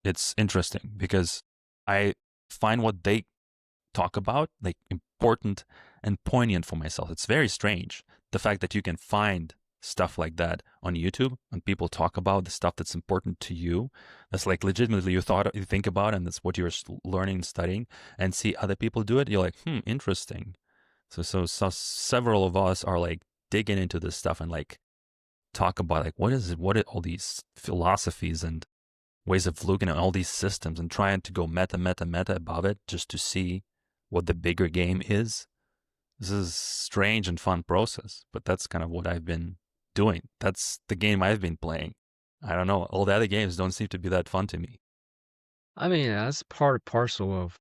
It's interesting because I find what they talk about like important and poignant for myself. It's very strange the fact that you can find stuff like that on YouTube when people talk about the stuff that's important to you. That's like legitimately you think about, and that's what you're learning and studying, and see other people do it. You're like, interesting. So several of us are like digging into this stuff and like talk about like what is it, what are all these philosophies and ways of looking at all these systems and trying to go meta above it just to see what the bigger game is. This is a strange and fun process, but that's kind of what I've been doing. That's the game I've been playing. I don't know. All the other games don't seem to be that fun to me. I mean, that's part and parcel of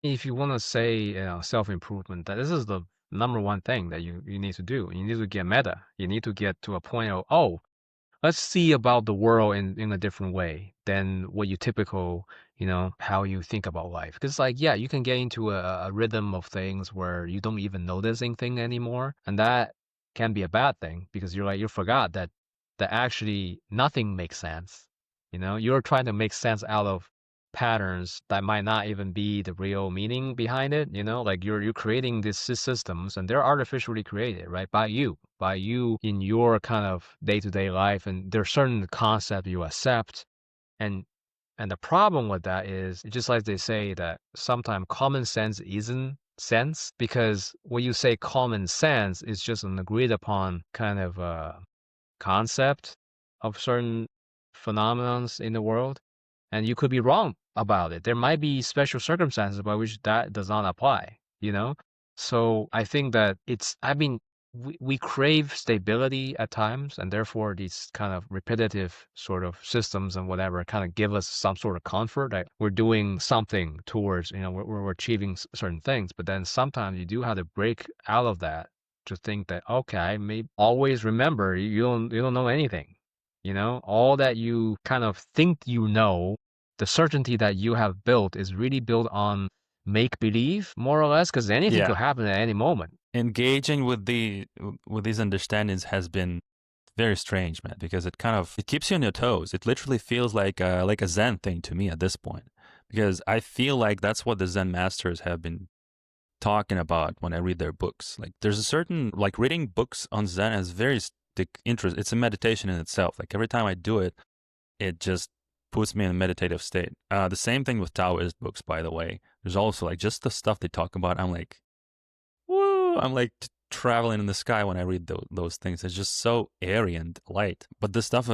if you want to say, self-improvement, that this is the number one thing that you need to do. You need to get meta. You need to get to a point of, oh, let's see about the world in a different way than what you typical, how you think about life. Because like, yeah, you can get into a rhythm of things where you don't even notice anything anymore, and that can be a bad thing because you're like you forgot that actually nothing makes sense. You're trying to make sense out of patterns that might not even be the real meaning behind it. Like you're creating these systems and they're artificially created, right, by you in your kind of day-to-day life, and there's certain concept you accept, and the problem with that is it's just like they say that sometimes common sense isn't sense, because when you say common sense is just an agreed upon kind of concept of certain phenomenons in the world, and you could be wrong about it. There might be special circumstances by which that does not apply. So I think that we crave stability at times, and therefore these kind of repetitive sort of systems and whatever kind of give us some sort of comfort that we're doing something towards, we're achieving certain things. But then sometimes you do have to break out of that to think that, okay, maybe always remember you don't know anything. All that you kind of think the certainty that you have built is really built on make believe, more or less, because anything Yeah, could happen at any moment. engaging with these understandings has been very strange, man, because it keeps you on your toes. It literally feels like a Zen thing to me at this point, because I feel like that's what the Zen masters have been talking about when I read their books. Like there's a certain like reading books on Zen has very stick interest. It's a meditation in itself. Like every time I do it, it just puts me in a meditative state. The same thing with Taoist books, by the way. There's also like just the stuff they talk about. I'm like, woo! I'm like traveling in the sky when I read those things. It's just so airy and light. But the stuff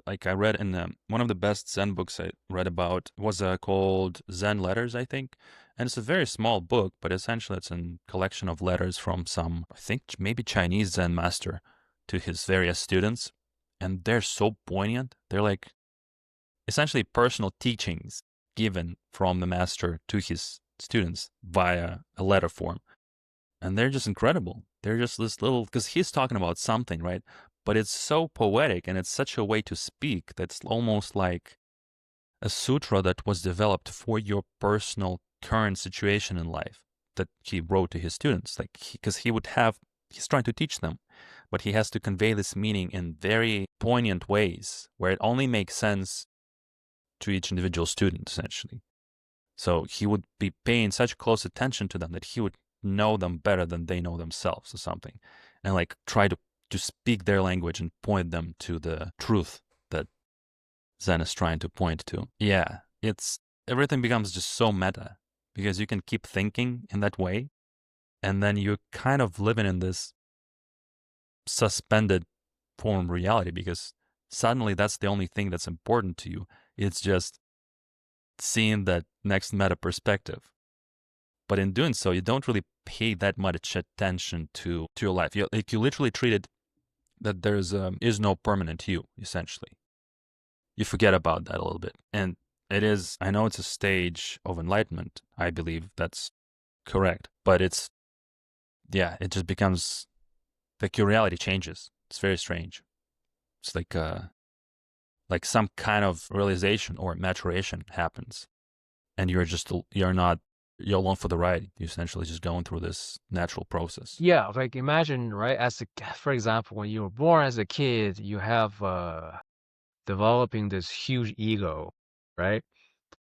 like I read in one of the best Zen books I read about was called Zen Letters, I think. And it's a very small book, but essentially it's a collection of letters from some, I think maybe Chinese Zen master to his various students. And they're so poignant. They're like essentially personal teachings given from the master to his students via a letter form. And they're just incredible. They're just this little, because he's talking about something, right? But it's so poetic and it's such a way to speak that's almost like a sutra that was developed for your personal current situation in life that he wrote to his students. Like, because he's trying to teach them, but he has to convey this meaning in very poignant ways where it only makes sense to each individual student, essentially. So he would be paying such close attention to them that he would know them better than they know themselves or something, and like try to speak their language and point them to the truth that Zen is trying to point to. Yeah, everything becomes just so meta because you can keep thinking in that way, and then you're kind of living in this suspended form of reality because suddenly that's the only thing that's important to you. It's just seeing that next meta perspective. But in doing so, you don't really pay that much attention to your life. You literally treat it that there's is no permanent you, essentially. You forget about that a little bit. And it is, I know it's a stage of enlightenment. I believe that's correct. But it's, yeah, it just becomes, like your reality changes. It's very strange. It's like some kind of realization or maturation happens. And you're alone for the ride. You're essentially just going through this natural process. Yeah, like imagine, right, for example, when you were born as a kid, you have developing this huge ego, right?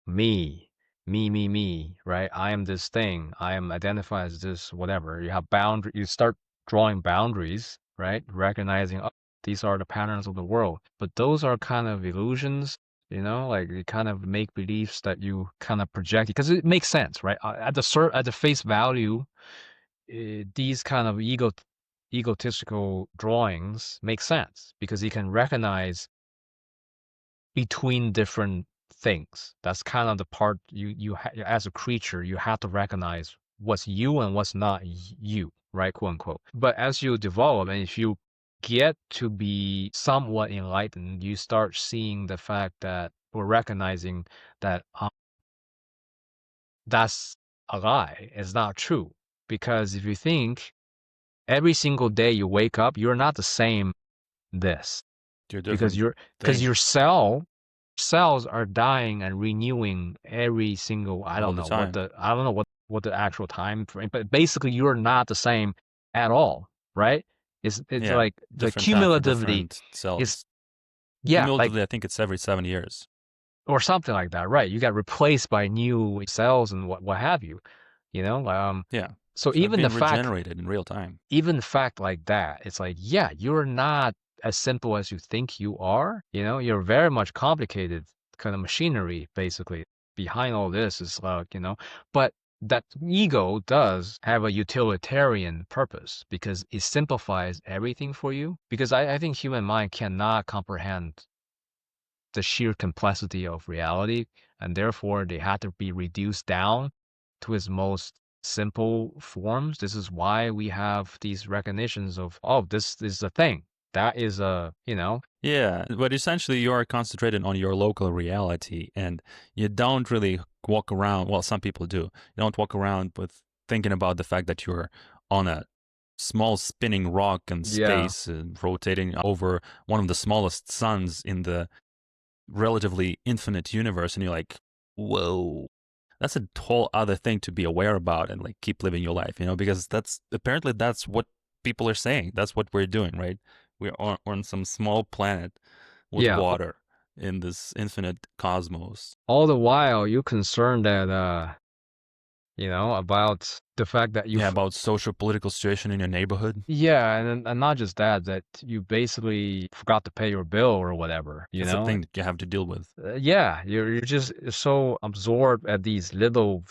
Me, me, right? I am this thing. I am identified as this, whatever. You have you start drawing boundaries, right? Recognizing, oh, these are the patterns of the world. But those are kind of illusions, like you kind of make beliefs that you kind of project because it makes sense, right? At the face value, these kind of egotistical drawings make sense because you can recognize between different things. That's kind of the part as a creature, you have to recognize what's you and what's not you, right? Quote unquote. But as you develop and if you get to be somewhat enlightened, you start seeing the fact that or recognizing that that's a lie. It's not true. Because if you think every single day you wake up, you're not the same this You're a because different thing your cells are dying and renewing every single I all don't the know time. what the actual time frame, but basically you're not the same at all, right? It's Yeah, like the different time for cumulatively different is cells. yeah, like Cumulatively, I think it's every 7 years. or something like that, right? You got replaced by new cells and what have you, Yeah. so So I've been regenerated in real time. even the fact like that, it's like, yeah, you're not as simple as you think you are. You're very much complicated kind of machinery, basically. Behind all this is like, but that ego does have a utilitarian purpose because it simplifies everything for you. Because I think human mind cannot comprehend the sheer complexity of reality, and therefore they had to be reduced down to its most simple forms. This is why we have these recognitions of, oh, this is a thing. That is Yeah, but essentially you are concentrated on your local reality and you don't really walk around. Well, some people do. You don't walk around with thinking about the fact that you're on a small spinning rock in yeah, space, rotating over one of the smallest suns in the relatively infinite universe, and you're like, whoa, that's a whole other thing to be aware about and like keep living your life, because that's what people are saying. That's what we're doing, right? We're on some small planet with yeah. water in this infinite cosmos. All the while you concerned that about the fact that Yeah, about social political situation in your neighborhood. yeah, and not just that, that you basically forgot to pay your bill or whatever, That's the thing that you have to deal with. Yeah, you're just so absorbed at these little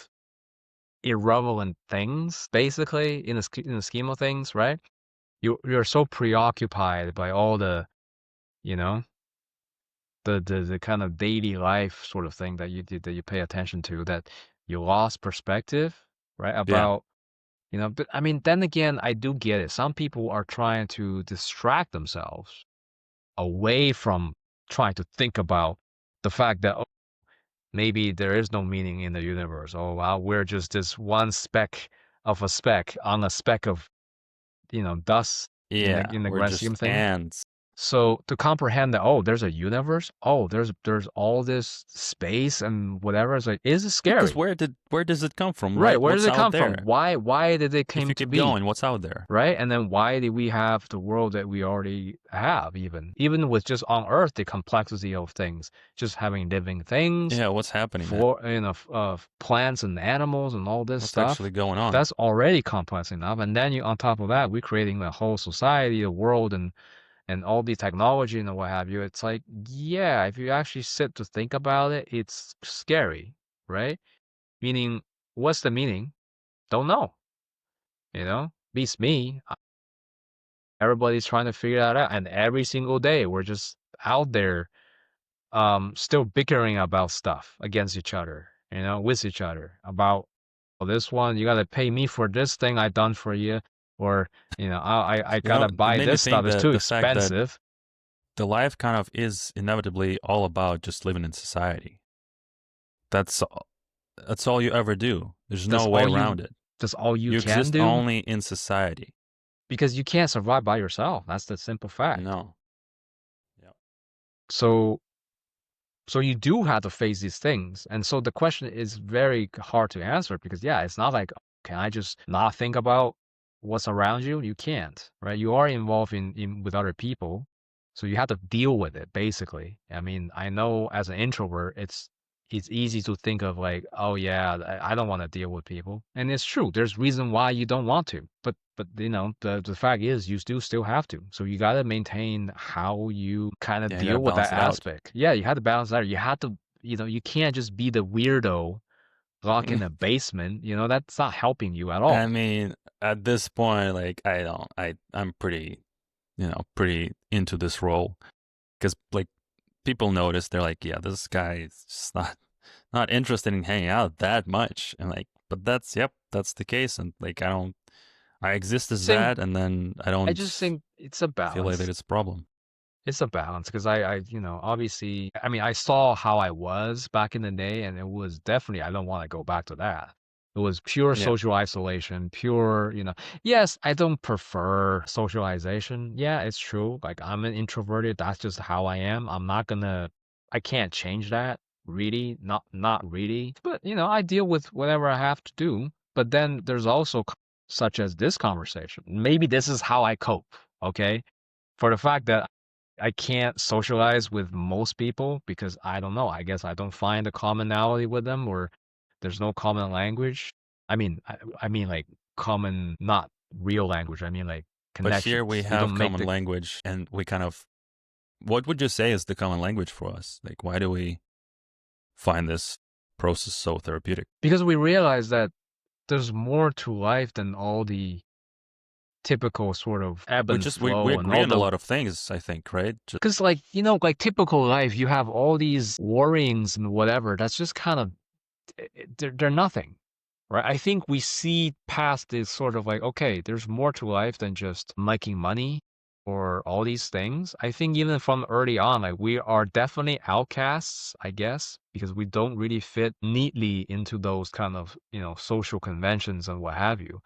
irrelevant things, basically, in the scheme of things, right? You're so preoccupied by all the, you know, the kind of daily life sort of thing that you pay attention to that you lost perspective, right? Yeah. About, but I mean, then again, I do get it. Some people are trying to distract themselves away from trying to think about the fact that maybe there is no meaning in the universe. Oh, wow, we're just this one speck of a speck on a speck of, dust in Yeah, the we're grand scheme just of things. ants. So to comprehend that, oh, there's a universe. Oh, there's all this space and whatever. It's like, is Because scary, where does it come from, right? right? Where does What's it out come from? there? Why did it If came you to keep be? going, what's out there? Right? And then why did we have the world that we already have, even with just on Earth, the complexity of things, just having living things, Yeah, what's happening, man? for plants and animals and all this What's actually stuff. going on? That's already complex enough. And then you on top of that, we're creating a whole society, a world, and all the technology and what have you. It's like, yeah, if you actually sit to think about it, it's scary. right? Meaning, what's the meaning? Don't know. Beats me. Everybody's trying to figure that out, and every single day we're just out there, still bickering about stuff against each other, with each other about, well, this one you gotta pay me for this thing I done for you, or I gotta It buy made me this stuff. think It's that too the fact that expensive. the life kind of is inevitably all about just living in society. That's that's all you ever do. There's That's no way all you. around it. That's all you You can exist do only in society. because you can't survive by yourself. That's the simple fact. No. Yeah. So So you do have to face these things. And so the question is very hard to answer because, yeah, it's not like, can I just not think about what's around you? You can't, right? You are involved in with other people. So you have to deal with it, basically. I mean, I know as an introvert, it's easy to think of like, oh yeah, I don't want to deal with people. And it's true. There's reason why you don't want to. But the fact is you still have to. So you got to maintain how you kind of Yeah, you gotta deal with balance that it out. aspect. Yeah, you have to balance that. You have to, you can't just be the weirdo locked in a basement. That's not helping you at I all. mean, at this point, like I'm pretty, pretty into this role because like people notice they're like, yeah, this guy is just not interested in hanging out that much, and like, but that's the case, and like I exist as Think that, and then I I don't just think it's a feel like that balance. it's a problem. It's a balance because obviously, I mean, I saw how I was back in the day, and it was definitely, I don't want to go back to that. It was pure Yeah, social isolation, pure, yes, I don't prefer socialization. Yeah, it's true. Like, I'm an introverted. That's just how I am. I can't change that, really, not really. But, I deal with whatever I have to do. But then there's also such as this conversation. Maybe this is how I cope, okay? For the fact that I can't socialize with most people because I don't know. I guess I don't find a commonality with them, or there's no common language. I mean like common, not real language. I mean like but here we connections. We have don't make common the language, and we kind of, what would you say is the common language for us? Like, why do we find this process so therapeutic? because we realize that there's more to life than all the typical sort of ebb We and just we flow and agree all on a the lot of things, I think, right? Just, because like like typical life you have all these worryings and whatever that's just kind of they're nothing, right? I think we see past this sort of like, okay, there's more to life than just making money or all these things. I think even from early on, like we are definitely outcasts, I guess, because we don't really fit neatly into those kind of, social conventions and what have you.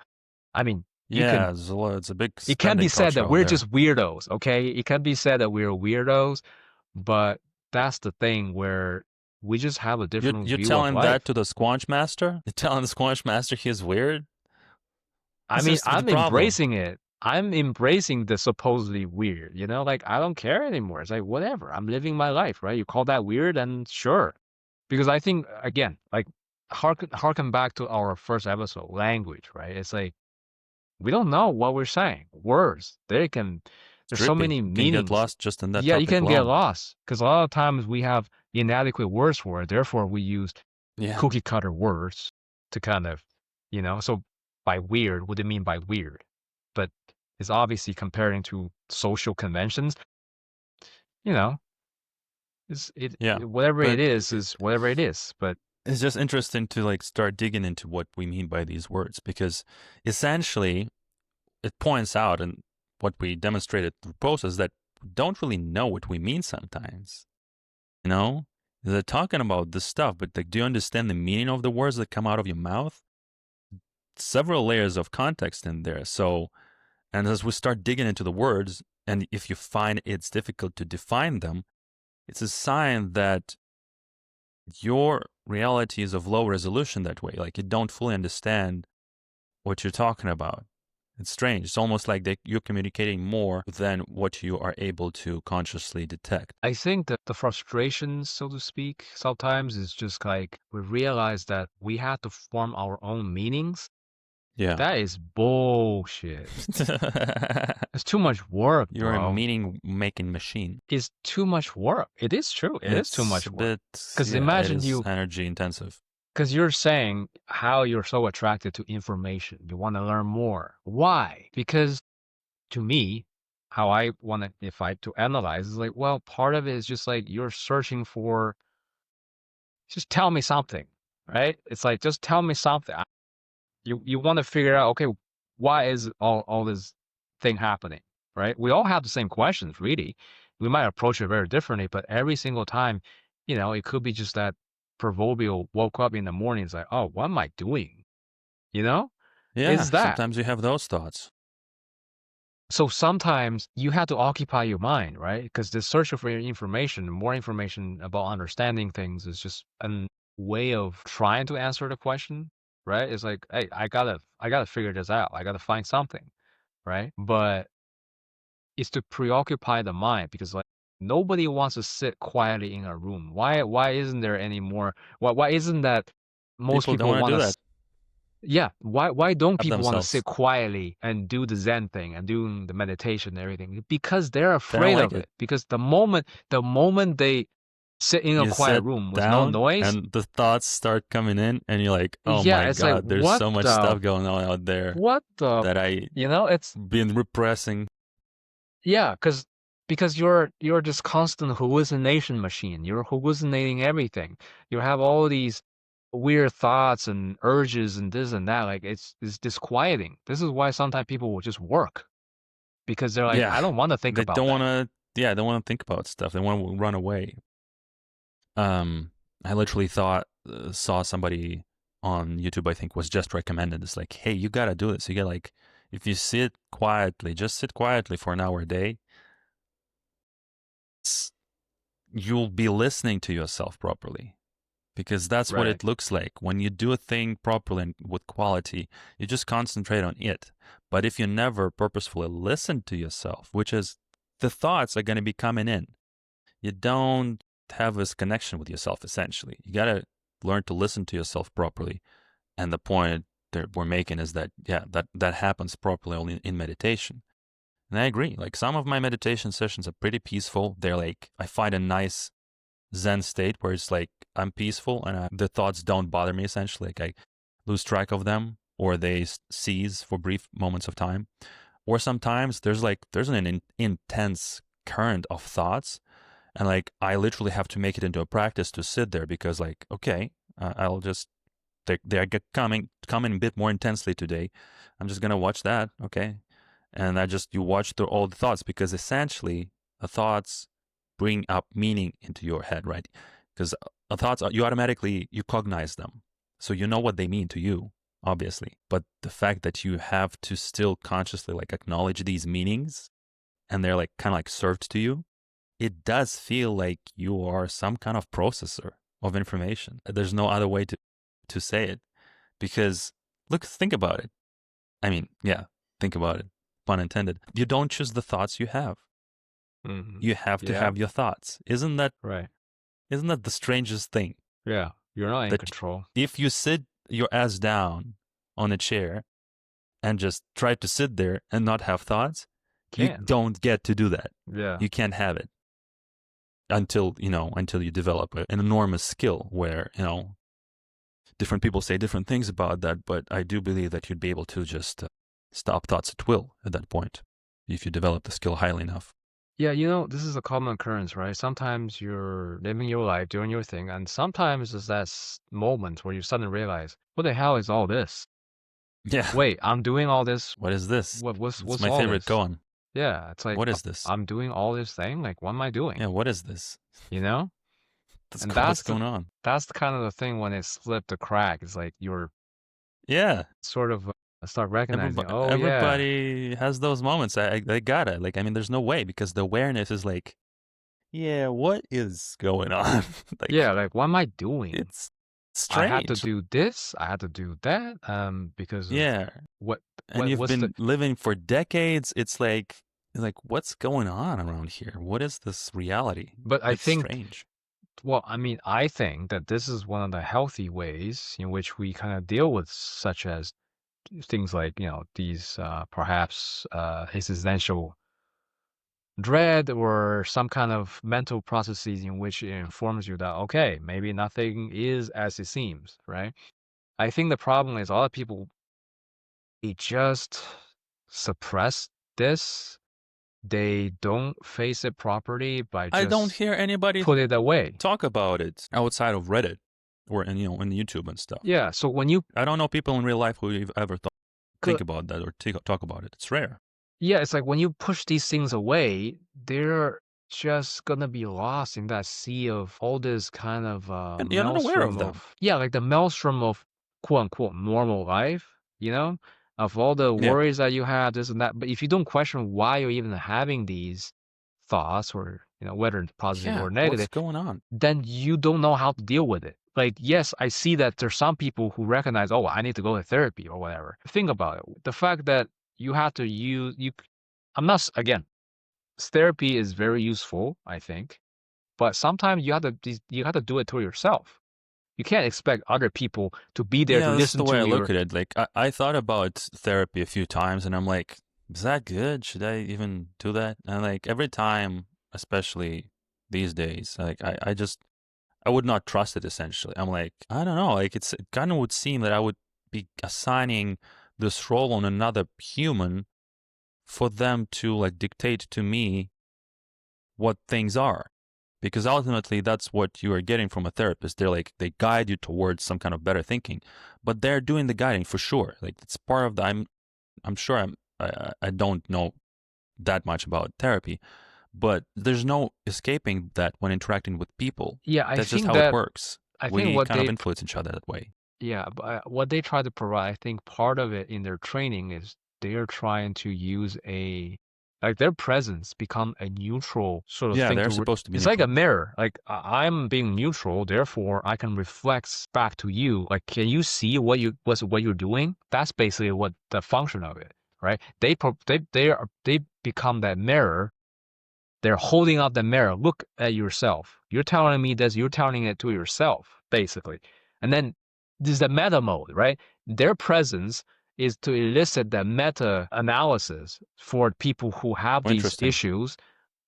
I mean, you can, yeah, it's a big it can be spending said culture that out we're there. just weirdos, okay? It can be said that we're weirdos, but that's the thing where we just have a different You're view of telling that life. to the Squanch master? You're telling the Squanch master he's weird? I That mean, seems to be the I'm problem. embracing it. I'm embracing the supposedly weird, like I don't care anymore. It's like whatever. I'm living my life, right? You call that weird and sure. Because I think again, like harken back to our first episode, language, right? It's like we don't know what we're saying. Words, It's there's so trippy. many You can get meanings. lost just in that Yeah, you topic can get alone. lost because a lot of times we have inadequate words for it. Therefore, we use Yeah. cookie cutter words to kind of, so by weird, what do you mean by weird? But it's obviously comparing to social conventions, you know, Yeah. whatever it But is whatever it is. But it's just interesting to like start digging into what we mean by these words, because essentially it points out, and what we demonstrated through process, that we don't really know what we mean sometimes. You know? They're talking about this stuff, but like, do you understand the meaning of the words that come out of your mouth? Several layers of context in there. So, and as we start digging into the words, and if you find it's difficult to define them, it's a sign that your reality is of low resolution that way. Like, you don't fully understand what you're talking about. It's strange. It's almost like you're communicating more than what you are able to consciously detect. I think that the frustration, so to speak, sometimes is just like we realize that we have to form our own meanings. Yeah. That is bullshit. It's too much work, You're a bro. meaning making machine. It's too much work. It is true. It is too It's a much work. bit, Because yeah, it imagine is you energy intensive. Because you're saying how you're so attracted to information. You want to learn more. Why? Because to me, how I want to, if I to analyze, is like, well, part of it is just like you're searching for, just tell me something, right? It's like, just tell me something. You want to figure out, okay, why is all this thing happening, right? We all have the same questions, really. We might approach it very differently, but every single time, it could be just that proverbial woke up in the morning. It's like, oh, what am I doing? You know, Yeah, is that. sometimes you have those thoughts. So sometimes you have to occupy your mind, right? Because the search for information, more information about understanding things is just a way of trying to answer the question, right? It's like, hey, I gotta figure this out. I gotta find something, right? But it's to preoccupy the mind because like nobody wants to sit quietly in a room. Why isn't there any more? Why isn't that most People don't people want to want do to that yeah, why don't of people want to sit themselves. quietly and do the Zen thing and doing the meditation and everything? Because they're They don't afraid like of it. it. Because the moment they sit in a You quiet sit room with no down noise, and the thoughts start coming in, and you're like, oh yeah, my it's like God, there's what so much the stuff going on out there what the that I it's been repressing. yeah, because you're this constant hallucination machine. You're hallucinating everything. You have all these weird thoughts and urges and this and that. Like it's disquieting. This is why sometimes people will just work because they're like, Yeah, I don't want to think they about don't want that. to. Yeah, they want to think about stuff. They want to run away. Um, I literally thought saw somebody on YouTube. I think was just recommended. It's like, hey, you gotta do this. You get like, if you sit quietly, just sit quietly for an hour a day, you'll be listening to yourself properly. Because that's what Right. it looks like. When you do a thing properly and with quality, you just concentrate on it. But if you never purposefully listen to yourself, which is the thoughts are going to be coming in, you don't have this connection with yourself, essentially. You got to learn to listen to yourself properly. And the point that we're making is that, yeah, that happens properly only in meditation. And I agree. Like some of my meditation sessions are pretty peaceful. They're like, I find a nice Zen state where it's like I'm peaceful and the thoughts don't bother me essentially. Like I lose track of them or they cease for brief moments of time. Or sometimes there's an intense current of thoughts and like I literally have to make it into a practice to sit there because like okay, I'll just they're coming a bit more intensely today. I'm just gonna watch that, okay, and I just you watch through all the thoughts because essentially the thoughts bring up meaning into your head, right? Because thoughts you automatically you cognize them, so you know what they mean to you, obviously. But the fact that you have to still consciously like acknowledge these meanings and they're like kind of like served to you, it does feel like you are some kind of processor of information. There's no other way to say it because look, think about it. I mean, yeah, think about it. Pun intended. You don't choose the thoughts you have. Hmm. You have to Yeah. have your thoughts. Right. Isn't that the strangest thing? Yeah. You're not in That control. if you sit your ass down on a chair and just try to sit there and not have thoughts, you Can't. don't get to do that. Yeah. You can't have it until you develop an enormous skill where, different people say different things about that, but I do believe that you'd be able to just stop thoughts at will at that point if you develop the skill highly enough. Yeah, this is a common occurrence, right? Sometimes you're living your life, doing your thing, and sometimes there's that moment where you suddenly realize, what the hell is all this? Yeah. Wait, I'm doing all this. What is this? What's It's my all favorite this? koan. Yeah, it's like What is this? I'm doing all this thing. Like, what am I doing? Yeah, what is this? You know? And What's that's the going on? that's the kind of the thing when it slipped a crack. It's like you're Yeah. sort of start recognizing, Everybody, oh yeah, everybody has those moments. I gotta. Like, I mean, there's no way because the awareness is like, yeah, what is going on? yeah, Like, like what am I doing? it's I had to strange. do this, I had to do that, because of Yeah. what And you've what's the been living for decades. It's like, what's going on around here? What is this reality? but I It's think strange. well, I mean, I think that this is one of the healthy ways in which we kind of deal with such as things like, these perhaps existential dread or some kind of mental processes in which it informs you that, okay, maybe nothing is as it seems, right? I think the problem is a lot of people, they just suppress this. They don't face it properly by I don't just hear anybody put it away. talk about it outside of Reddit or in YouTube and stuff. Yeah, so when you I don't know people in real life who have ever think could, about that or talk about it. It's rare. yeah, it's like when you push these things away, they're just gonna be lost in that sea of all this kind of And you're not aware maelstrom of them. of, yeah, like the maelstrom of quote unquote normal life, of all the Yeah. worries that you have, this and that. But if you don't question why you're even having these thoughts, or whether it's positive Yeah. or What's negative, going on? then you don't know how to deal with it. Like, yes, I see that there's some people who recognize, oh, I need to go to therapy or whatever. Think about it. The fact that you have to use you I'm not again, therapy is very useful, I think, but sometimes you have to do it to yourself. You can't expect other people to be there to Yeah, that's listen the way to I your. look at it. Like I thought about therapy a few times and I'm like, is that good? Should I even do that? And like every time, especially these days, like I would not trust it essentially. I'm like, I don't know, like it kind of would seem that I would be assigning this role on another human for them to like dictate to me what things are. Because ultimately that's what you are getting from a therapist. They guide you towards some kind of better thinking, but they're doing the guiding for sure. Like it's part of the I'm sure I don't know that much about therapy, but there's no escaping that when interacting with people. Yeah, That's just how it works. I think We what kind of they influence each other that way. Yeah, but what they try to provide, I think part of it in their training is they are trying to use like their presence become a neutral sort of Yeah, thing they're supposed to be it's like a neutral. mirror. Like I'm being neutral, therefore I can reflect back to you. Like, can you see what you're doing? That's basically what the function of it, right? They become that mirror. They're holding up the mirror. Look at yourself. You're telling me this, you're telling it to yourself, basically. And then this is the meta mode, right? Their presence is to elicit the meta analysis for people who have these Interesting. issues,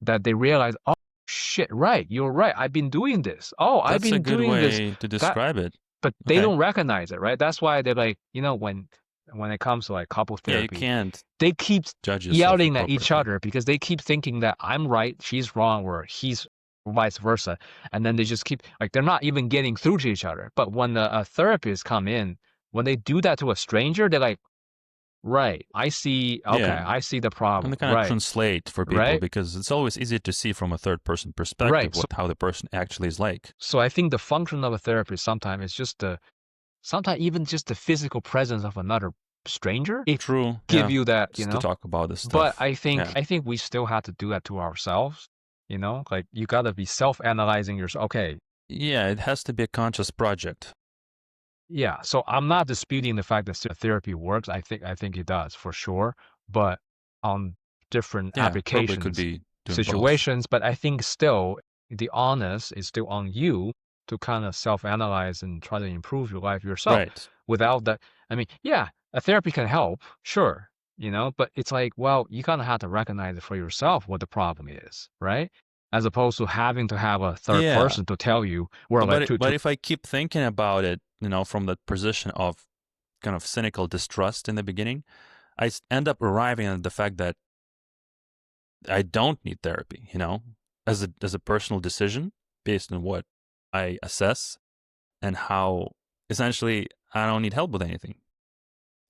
that they realize, oh shit, right, you're right. I've been doing this. Oh, I've That's a been good doing this. way to That describe it. but they Okay. don't recognize it, right? That's why they're like, when it comes to like couple Yeah, you therapy, can't they keep judge yourself yelling at each appropriately. other because they keep thinking that I'm right, she's wrong, or he's vice versa. And then they just keep like they're not even getting through to each other. But when a therapist come in, when they do that to a stranger, they're like, right, I see, okay, Yeah. I see the And problem. they kind of Right, translate for people right, because it's always easy to see from a third person perspective right. what how the person actually is like. So I think the function of a therapist sometimes is just sometimes even just the physical presence of another stranger. It True. give Yeah. you that, Just to talk about this But stuff. Yeah. I think we still have to do that to ourselves, Like you gotta be self-analyzing yourself. Okay, Yeah, it has to be a conscious project. yeah. So I'm not disputing the fact that therapy works. I think it does for sure, but on different Yeah, probably could applications, be doing both. situations. But I think still the onus is still on you to kind of self-analyze and try to improve your life yourself. Right. Without that, I mean, yeah, a therapy can help, sure, but it's like, well, you kind of have to recognize it for yourself what the problem is, right? As opposed to having to have a third Yeah. person to tell you, or like But if I keep thinking about it, from the position of kind of cynical distrust in the beginning, end up arriving at the fact that I don't need therapy, as a personal decision based on what I assess and how essentially I don't need help with anything.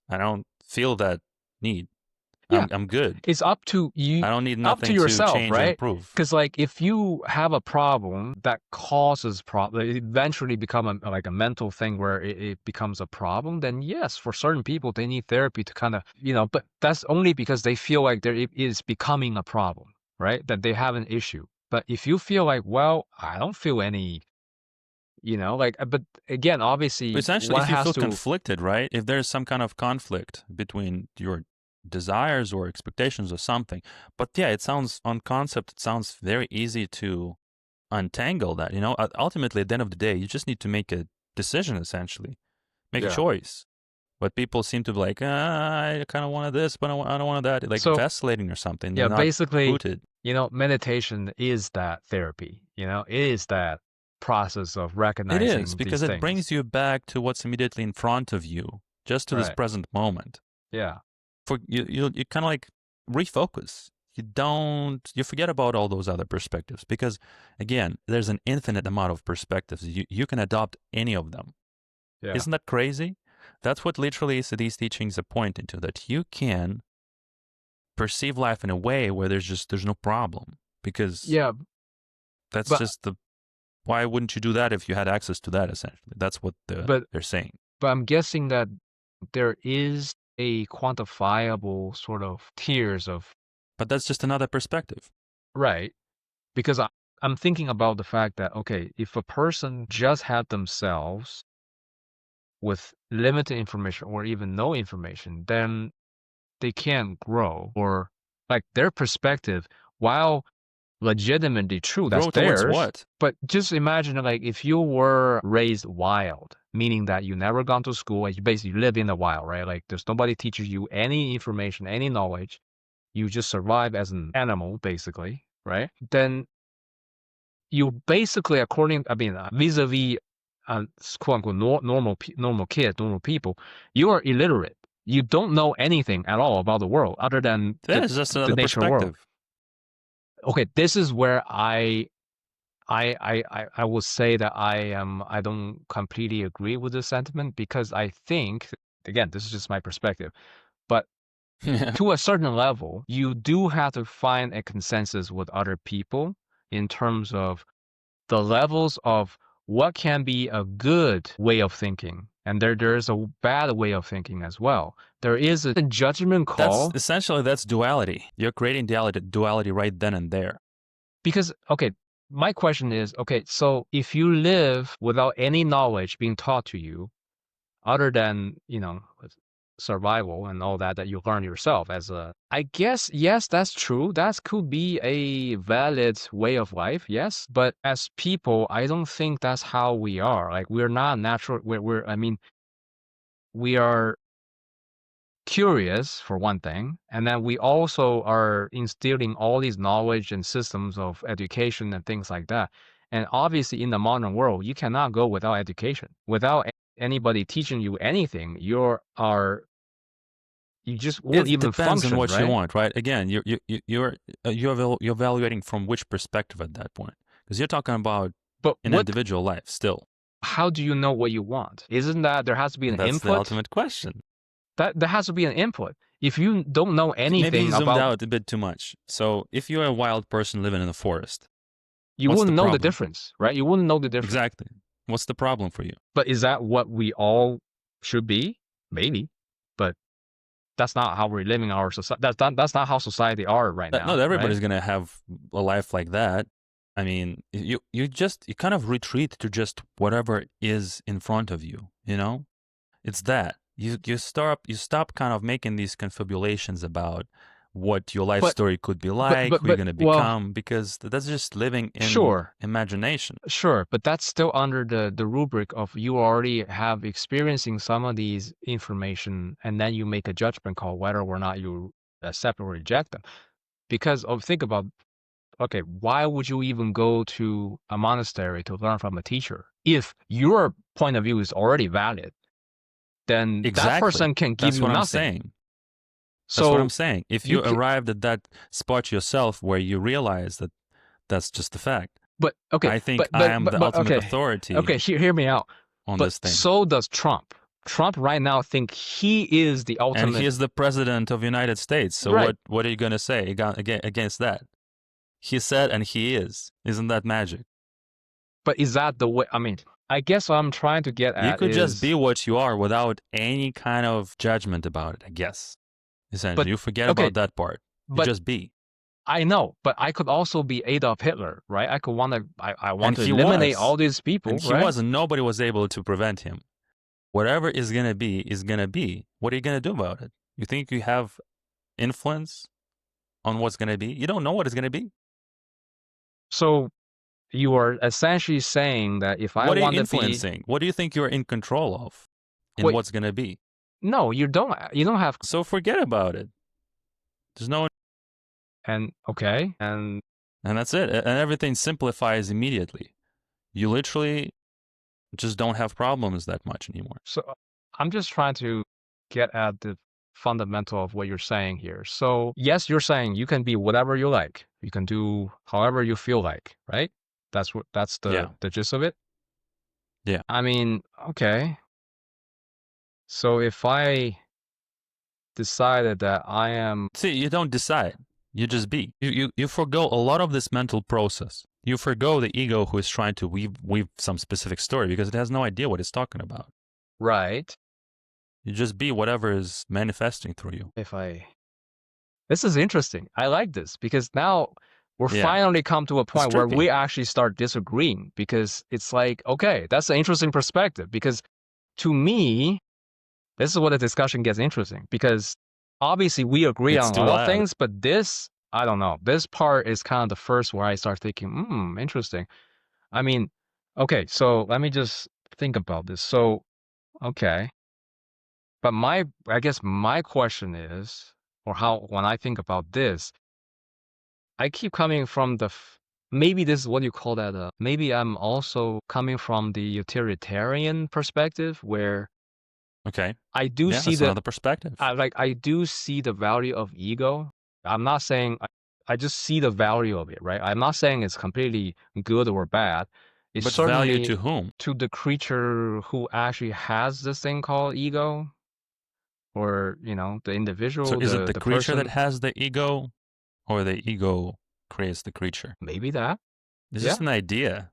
I don't feel that need. yeah, I'm good. it's I don't need up to nothing to yourself, change or right? improve. Because like if you have a problem that causes problem, it eventually become like a mental thing where it becomes a problem. Then yes, for certain people, they need therapy to kind of But that's only because they feel like there it is becoming a problem, right? That they have an issue. But if you feel like, well, I don't feel any, but again, But obviously, essentially, one if you has feel to. conflicted, right? If there's some kind of conflict between your desires or expectations or something, but yeah, it sounds on concept, it sounds very easy to untangle that. Ultimately, at the end of the day, you just need to make a decision, essentially, make a Yeah. choice. But people seem to be like, I kind of wanted this, but I don't want that, like So vacillating or something. They're yeah, not basically, rooted. meditation is that therapy, it is that process of It is, recognizing because these it brings things. you back to what's immediately in front of you, just to this Right. present moment. Yeah. For you kind of like refocus. You forget about all those other perspectives, because again, there's an infinite amount of perspectives. You can adopt any of them. Yeah. Isn't that crazy? That's what literally these teachings are pointing to, that you can perceive life in a way where there's no problem, because Yeah. that's But just the why wouldn't you do that if you had access to that? Essentially, that's what but they're saying. but I'm guessing that there is a quantifiable sort of tiers of But that's just another perspective. right. Because I'm thinking about the fact that, okay, if a person just had themselves with limited information or even no information, then they can't grow, or like their perspective, while legitimately true, that's Grow towards theirs. what? But just imagine, like, if you were raised wild, meaning that you never gone to school and you basically live in the wild, right? Like there's nobody teaches you any information, any knowledge. You just survive as an animal, basically, right? Then you basically, vis-a-vis, quote unquote, normal kids, normal people, you are illiterate. You don't know anything at all about the world other than That is just the another nature world. perspective. Okay, this is where I would say that I don't completely agree with this sentiment, because I think, again, this is just my perspective, but Yeah. to a certain level, you do have to find a consensus with other people in terms of the levels of what can be a good way of thinking. And there's a bad way of thinking as well. There is a judgment That's call essentially, that's duality. You're creating duality right then and there. because, okay, my question is, okay, so if you live without any knowledge being taught to you, other than, survival and all that you learn yourself as a, I guess, yes, that's true. That could be a valid way of life, yes. But as people, I don't think that's how we are. Like, we're not natural. I mean, we are curious for one thing, and then we also are instilling all these knowledge and systems of education and things like that. And obviously, in the modern world, you cannot go without education, without anybody teaching you anything. You just won't It even depends on function, what you right? want, right? Again, you're evaluating from which perspective at that point, because you're talking about But an individual life still, how do you know what you want? Isn't that there has to be an and that's the input? ultimate question. That there has to be an input. If you don't know Maybe you anything zoomed about, out a bit too much. So if you're a wild person living in the forest, you what's the wouldn't know the problem? difference, right? You wouldn't know the difference. Exactly. What's the problem for you? But is that what we all should be? Maybe. But that's not how we're living our society. That's not how society are right Not now, right? everybody's gonna have a life like that. I mean, you kind of retreat to just whatever is in front of you. It's that you stop kind of making these confabulations about what your life But story could be like, who you're gonna well, become, because that's just living in sure. imagination. Sure, but that's still under the rubric of you already have experiencing some of these information, and then you make a judgment call whether or not you accept or reject them. Because of think about, okay, why would you even go to a monastery to learn from a teacher if your point of view is already valid? Then that Exactly. person can give That's you what I'm nothing. saying. That's what I'm So saying. If you you can, arrived at that spot yourself where you realize that that's just a fact, but okay, I think I am the ultimate okay, authority okay, hear me out. on But this thing. so does Trump. Trump right now think he is the And he ultimate. is the president of the United States. So Right. what are you going to say against that? He said, and he is. Isn't that magic? But is that the way? I mean, I guess what I'm trying to get You at could just be is, what you are without any kind of judgment about it, I guess. but Essentially, you forget okay, about that part. You but just be. I know, but I could also be Adolf Hitler, right? I could I want And to he eliminate was. all these And people, he right? was, and nobody was able to prevent him. Whatever is going to be is going to be. What are you going to do about it? You think you have influence on what's going to be? You don't know what it's going to be. So you are essentially saying that if I What are you want to be, influencing? What do you think you're in control of in wait, what's going to be? no, you don't. You don't have. So forget about it. There's no And okay. And that's it. And everything simplifies immediately. You literally just don't have problems that much anymore. so I'm just trying to get at the fundamental of what you're saying here. So yes, you're saying you can be whatever you like. You can do however you feel like, right? That's Yeah. the gist of it. Yeah. I mean, okay. So if I decided that I am See, you don't decide. You just be. You forgo a lot of this mental process. You forgo the ego who is trying to weave some specific story because it has no idea what it's talking about. right, You just be whatever is manifesting through you. if I this is interesting. I like this because now we're Yeah. finally come to a It's point where trippy. we actually start disagreeing because it's like, okay, that's an interesting perspective because to me, this is where the discussion gets interesting because obviously we agree It's on a too lot of loud. things, but this, I don't know. This part is kind of the first where I start thinking, interesting. I mean, okay, so let me just think about this. So, okay. But I guess my question is, or how, when I think about this, I keep coming from maybe this is what you call that, maybe I'm also coming from the utilitarian perspective where Okay. I do Yeah, see that's the another perspective. I do see the value of ego. I'm not saying I just see the value of it, right? I'm not saying it's completely good or bad. It's But value certainly to whom? to the creature who actually has this thing called ego, or the So individual, is it the the creature that person. has the ego or the ego creates the creature? Maybe that. It's Yeah. just an idea.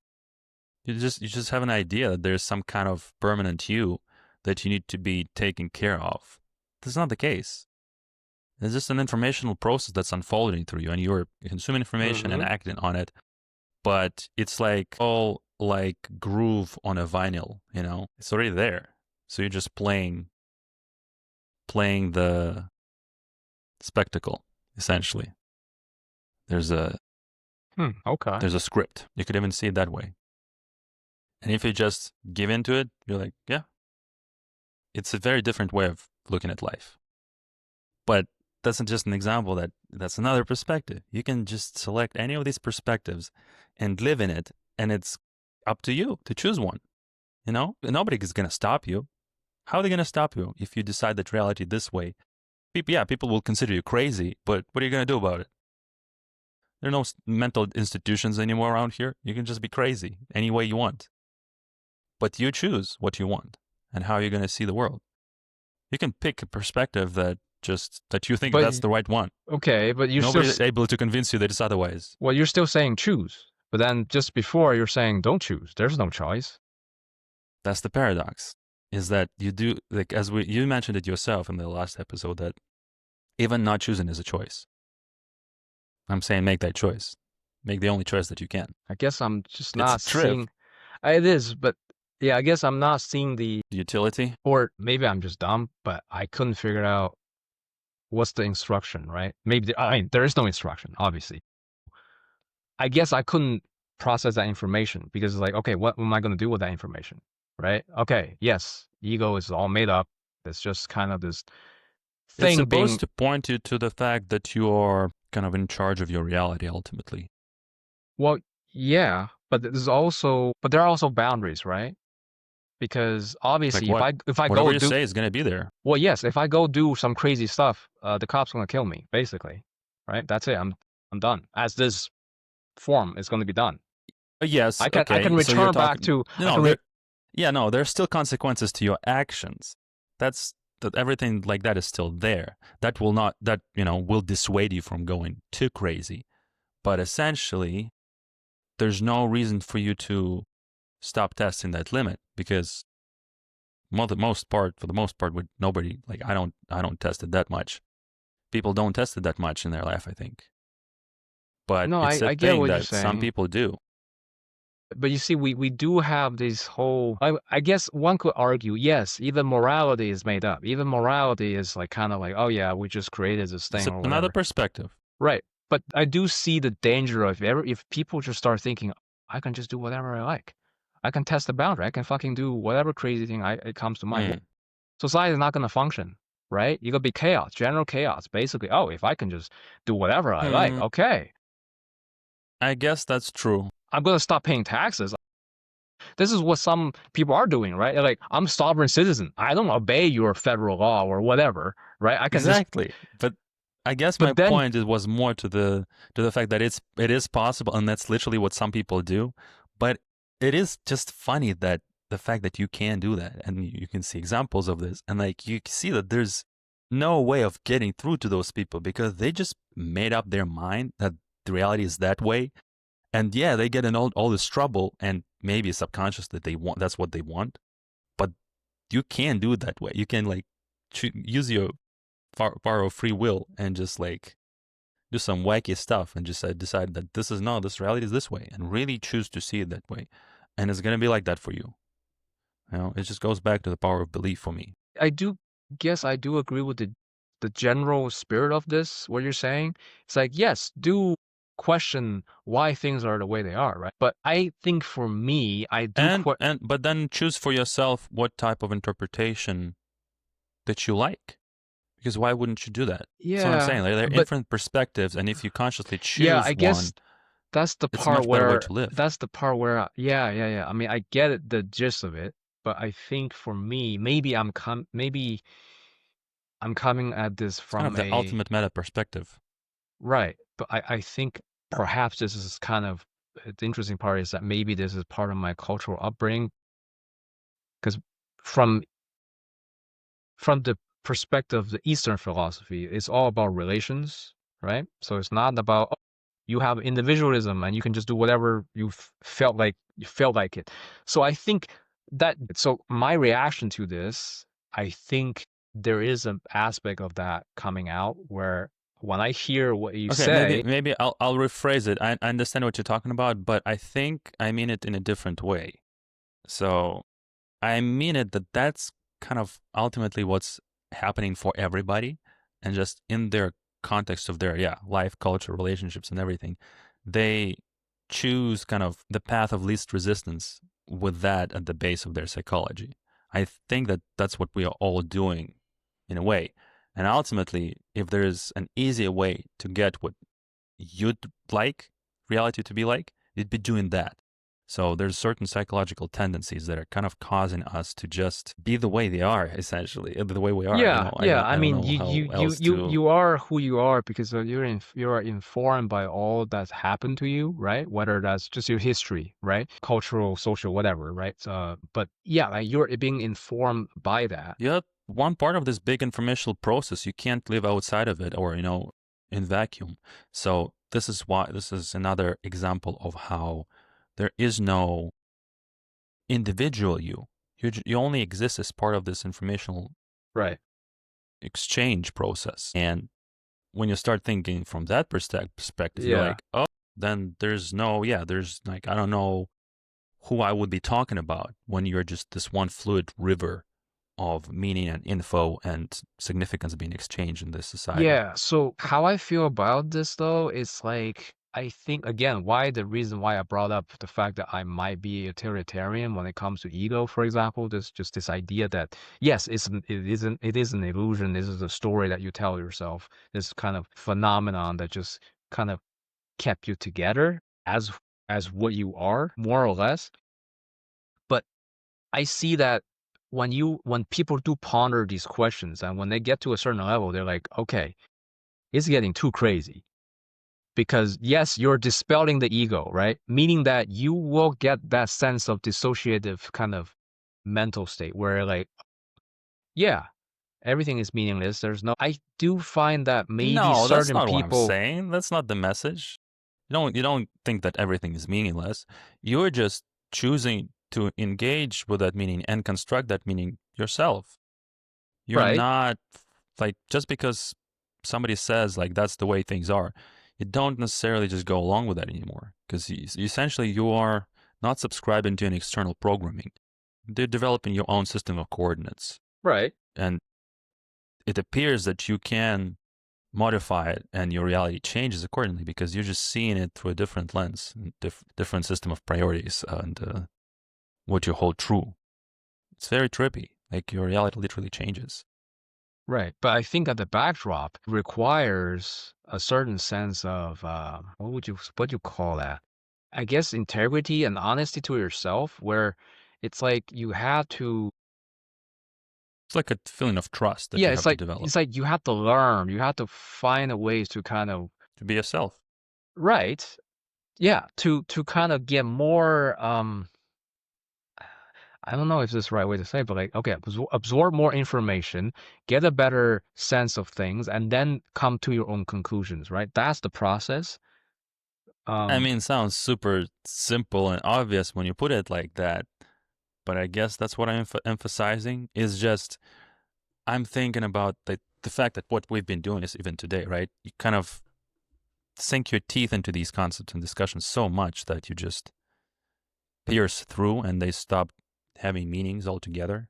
You just have an idea that there's some kind of permanent you that you need to be taken care of. That's not the case. It's just an informational process that's unfolding through you, and you're consuming information and Mm-hmm. acting on it. But it's like all like groove on a vinyl, It's already there. So you're just playing the spectacle, essentially. There's a Okay. there's a script. You could even see it that way. And if you just give into it, you're like, yeah, it's a very different way of looking at life. But that's not just an example. That's another perspective. You can just select any of these perspectives and live in it, and it's up to you to choose one. Nobody is gonna stop you. How are they gonna stop you if you decide that reality this way? People will consider you crazy, but what are you gonna do about it? There are no mental institutions anymore around here. You can just be crazy any way you want. But you choose what you want and how you're gonna see the world. You can pick a perspective that you think But that's the right one. okay, but Nobody's able to convince you that it's otherwise. well, you're still saying choose. But then just before you're saying don't choose. There's no choice. That's the paradox. Is that you do, like, you mentioned it yourself in the last episode, that even not choosing is a choice. I'm saying make that choice. Make the only choice that you can. I guess I'm just It's a not trip. seeing. It is, but yeah, I guess I'm not seeing The utility. or maybe I'm just dumb, but I couldn't figure out what's the instruction, right? Maybe I mean there is no instruction, obviously. I guess I couldn't process that information because it's like, okay, what am I going to do with that information, right? Okay, yes, ego is all made up. It's just kind of this It's thing supposed being. to point you to the fact that you are kind of in charge of your reality ultimately. Well, yeah, but there are also boundaries, right? Because Like obviously, what? if I Whatever go you do say is going to be there. well, yes, if I go do some crazy stuff, the cops gonna kill me, basically, right? That's it. I'm done. As this form is going to be done. Yes, I can okay. So you're return back talking. to I No, can re- no, there's still consequences to your actions. That everything like that is still there. That will not, will dissuade you from going too crazy. But essentially, there's no reason for you to stop testing that limit because for the most part, with nobody, like I don't test it that much. People don't test it that much in their life, I think. But no, it's a I get thing what you're that some saying. people do. But you see, we do have this whole. I guess one could argue, yes, even morality is made up. Even morality is like kind of like, oh yeah, we just created this It's thing or another whatever. perspective. Right. But I do see the danger of if people just start thinking, I can just do whatever I like. I can test the boundary. I can fucking do whatever crazy thing it comes to mind. Mm. Society is not going to function. right? You could be chaos, general chaos. Basically, oh, if I can just do whatever I like, Hmm, okay, I guess that's true. I'm gonna stop paying taxes. This is what some people are doing, right? Like, I'm sovereign citizen. I don't obey your federal law or whatever, right? I can just, Exactly. But I guess my but then, point it was more to the fact that it is possible, and that's literally what some people do. But it is just funny that the fact that you can do that, and you can see examples of this, and like you see that there's no way of getting through to those people because they just made up their mind that the reality is that way. And yeah, they get in all this trouble, and maybe subconscious that they want that's what they want. But you can do it that way. You can like use your power of free will and just like do some wacky stuff and just decide that this is no, this reality is this way, and really choose to see it that way. And it's gonna be like that for you. You know, it just goes back to the power of belief for me. I do guess I do agree with the general spirit of this, what you're saying. It's like, yes, do question why things are the way they are, right? But I think for me, I do And but then choose for yourself what type of interpretation that you like. Because why wouldn't you do that? That's what I'm yeah, saying. Like, there are but infinite perspectives, and if you consciously yeah, choose I guess one, it's a much better way to live. that's the part where yeah, yeah, yeah. I mean, I get it, the gist of it, but I think for me, maybe I'm coming at this It's kind from of the a ultimate meta perspective. right, but I think perhaps this is kind of the interesting part is that maybe this is part of my cultural upbringing because from the perspective of the Eastern philosophy, it's all about relations, right? So it's not about oh, you have individualism and you can just do whatever you felt like it. So I think that so my reaction to this, I think there is an aspect of that coming out where when I hear what you Okay, maybe say, maybe I'll rephrase it. I understand what you're talking about, but I think I mean it in a different way. So I mean it that that's kind of ultimately what's happening for everybody, and just in their context of their life, culture, relationships, and everything, they choose kind of the path of least resistance with that at the base of their psychology. I think that that's what we are all doing in a way. And ultimately, if there's an easier way to get what you'd like reality to be like, you'd be doing that. So there's certain psychological tendencies that are kind of causing us to just be the way they are, essentially, the way we are. You yeah, know, yeah. I I don't mean, know how else to. you are who you are because you are informed by all that's happened to you, right? Whether that's just your history, right? Cultural, social, whatever, right? But yeah, like you're being informed by that. You're one part of this big informational process. You can't live outside of it, or in vacuum. So this is another example of how there is no individual you. You only exist as part of this informational Right. exchange process. And when you start thinking from that perspective, you're Yeah. like, oh, then there's like, I don't know who I would be talking about when you're just this one fluid river of meaning and info and significance being exchanged in this society. Yeah, so how I feel about this though is like I think again why the reason why I brought up the fact that I might be a utilitarian when it comes to ego, for example, there's just this idea that yes, it is an illusion, this is a story that you tell yourself, this kind of phenomenon that just kind of kept you together as what you are, more or less. But I see that when people do ponder these questions and when they get to a certain level, they're like, okay, it's getting too crazy because yes, you're dispelling the ego, right? Meaning that you will get that sense of dissociative kind of mental state where like, yeah, everything is meaningless. There's no, I do find that maybe No, that's certain not what I'm people, saying. That's not the message. You don't think that everything is meaningless. You're just choosing to engage with that meaning and construct that meaning yourself. You're right? not like just because somebody says like that's the way things are, you don't necessarily just go along with that anymore because essentially you are not subscribing to an external programming. They're developing your own system of coordinates, Right. and it appears that you can modify it and your reality changes accordingly because you're just seeing it through a different lens, different system of priorities, and what you hold true. It's very trippy. Like your reality literally changes. Right. But I think that the backdrop requires a certain sense of what do you call that? I guess integrity and honesty to yourself, where it's like you have to, It's like a feeling of trust that yeah, you have to develop it's like you have to learn, you have to find a ways to kind of, to be yourself. right. Yeah, to kind of get more I don't know if this is the right way to say it, but like, okay, absorb more information, get a better sense of things, and then come to your own conclusions, right? That's the process. I Um, mean, it sounds super simple and obvious when you put it like that, but I guess that's what I'm emphasizing is just I'm thinking about the fact that what we've been doing is even today, right? You kind of sink your teeth into these concepts and discussions so much that you just pierce through and they stop having meanings altogether.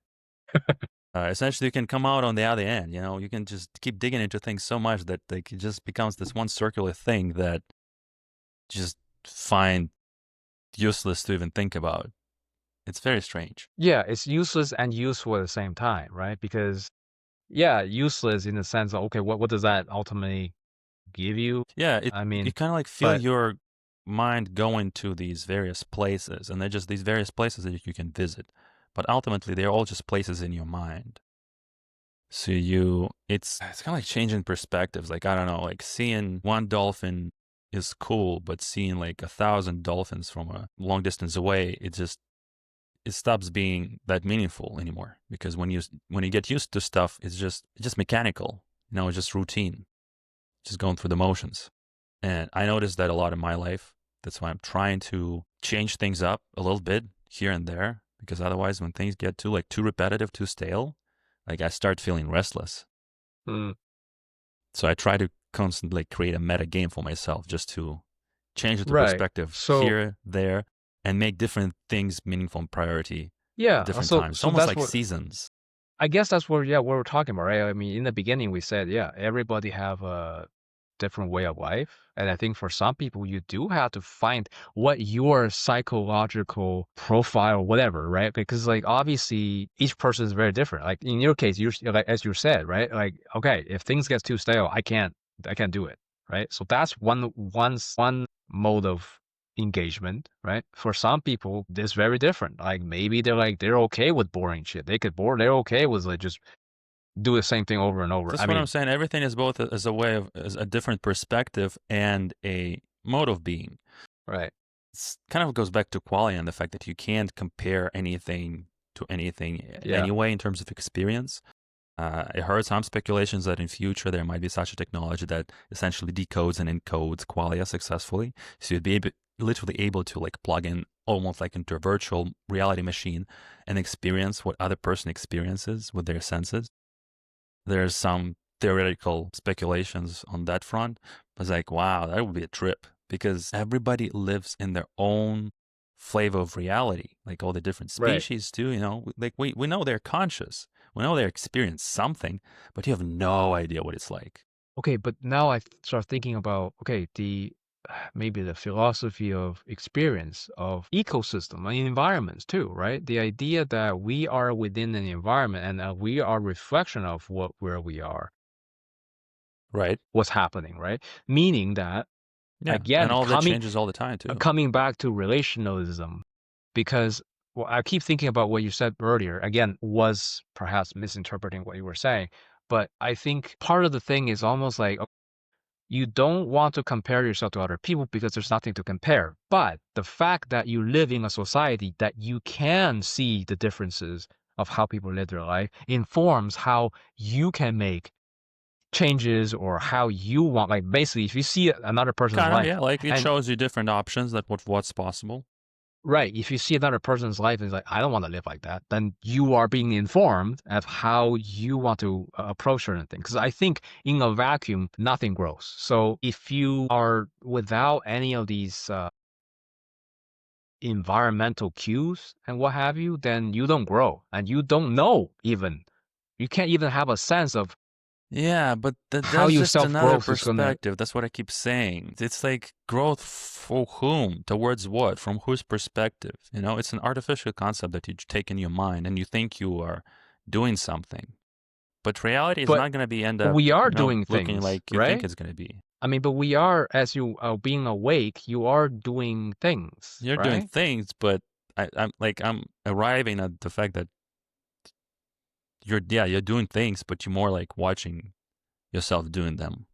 Essentially, you can come out on the other end. You know, you can just keep digging into things so much that like, it just becomes this one circular thing that just find useless to even think about. It's very strange. yeah, it's useless and useful at the same time, right? Because yeah, useless in the sense of okay, what does that ultimately give you? Yeah, I you mean, kind of like feel but your mind going to these various places, and they're just these various places that you can visit. But ultimately, they're all just places in your mind. So it's kind of like changing perspectives. Like I don't know, like seeing one dolphin is cool, but seeing like 1,000 dolphins from a long distance away, it stops being that meaningful anymore. Because when you get used to stuff, it's just mechanical. You know, it's just routine, just going through the motions. And I noticed that a lot in my life. That's why I'm trying to change things up a little bit here and there. Because otherwise, when things get too repetitive, too stale, like I start feeling restless. mm, So I try to constantly create a meta game for myself just to change the right. perspective So here, there, and make different things meaningful and priority at yeah, different so times. It's so almost that's like what seasons. I guess that's what yeah, what we're talking about, right? I mean, in the beginning we said, yeah, everybody have a different way of life. And I think for some people you do have to find what your psychological profile, whatever, right? Because like obviously each person is very different. Like in your case, you like as you said, right? Like, okay, if things get too stale, I can't do it. Right. So that's one mode of engagement, right? For some people, it's very different. Like maybe they're okay with boring shit. They're okay with like just do the same thing over and over. I That's what I'm mean, saying. Everything is both as a way of as a different perspective and a mode of being. right. It's kind of goes back to qualia and the fact that you can't compare anything to anything Yeah. anyway in terms of experience. I heard some speculations that in future there might be such a technology that essentially decodes and encodes qualia successfully. So you'd be literally able to like plug in almost like into a virtual reality machine and experience what other person experiences with their senses. There's some theoretical speculations on that front. I was like, wow, that would be a trip because everybody lives in their own flavor of reality, like all the different Right. species too. You know, like we know they're conscious, we know they experience something, but you have no idea what it's like. Okay, but now I start thinking about okay, the maybe the philosophy of experience of ecosystem and environments too, right? The idea that we are within an environment and we are reflection of what where we are, Right. what's happening, right? Meaning that Yeah, and again, all of that changes all the time too. coming back to relationalism, because well, I keep thinking about what you said earlier. Again, was perhaps misinterpreting what you were saying, but I think part of the thing is almost like you don't want to compare yourself to other people because there's nothing to compare. But the fact that you live in a society that you can see the differences of how people live their life informs how you can make changes or how you want. Like basically, if you see another person's Kind of, life, yeah, like it and shows you different options that what's possible. right, if you see another person's life and it's like, I don't want to live like that, then you are being informed of how you want to approach certain things. Because I think in a vacuum, nothing grows. So if you are without any of these environmental cues and what have you, then you don't grow and you don't know even. You can't even have a sense of Yeah, but how that's your just self another growth is going to. perspective. That's what I keep saying. It's like growth for whom? Towards what? From whose perspective? You know, it's an artificial concept that you take in your mind and you think you are doing something. But reality is But not going to be end but up, we are you know, doing looking things, like you think right? it's going to be. I mean, but we are, as you are being awake, you are doing things, You're doing right? things, but I'm arriving at the fact that you're doing things, but you're more like watching yourself doing them.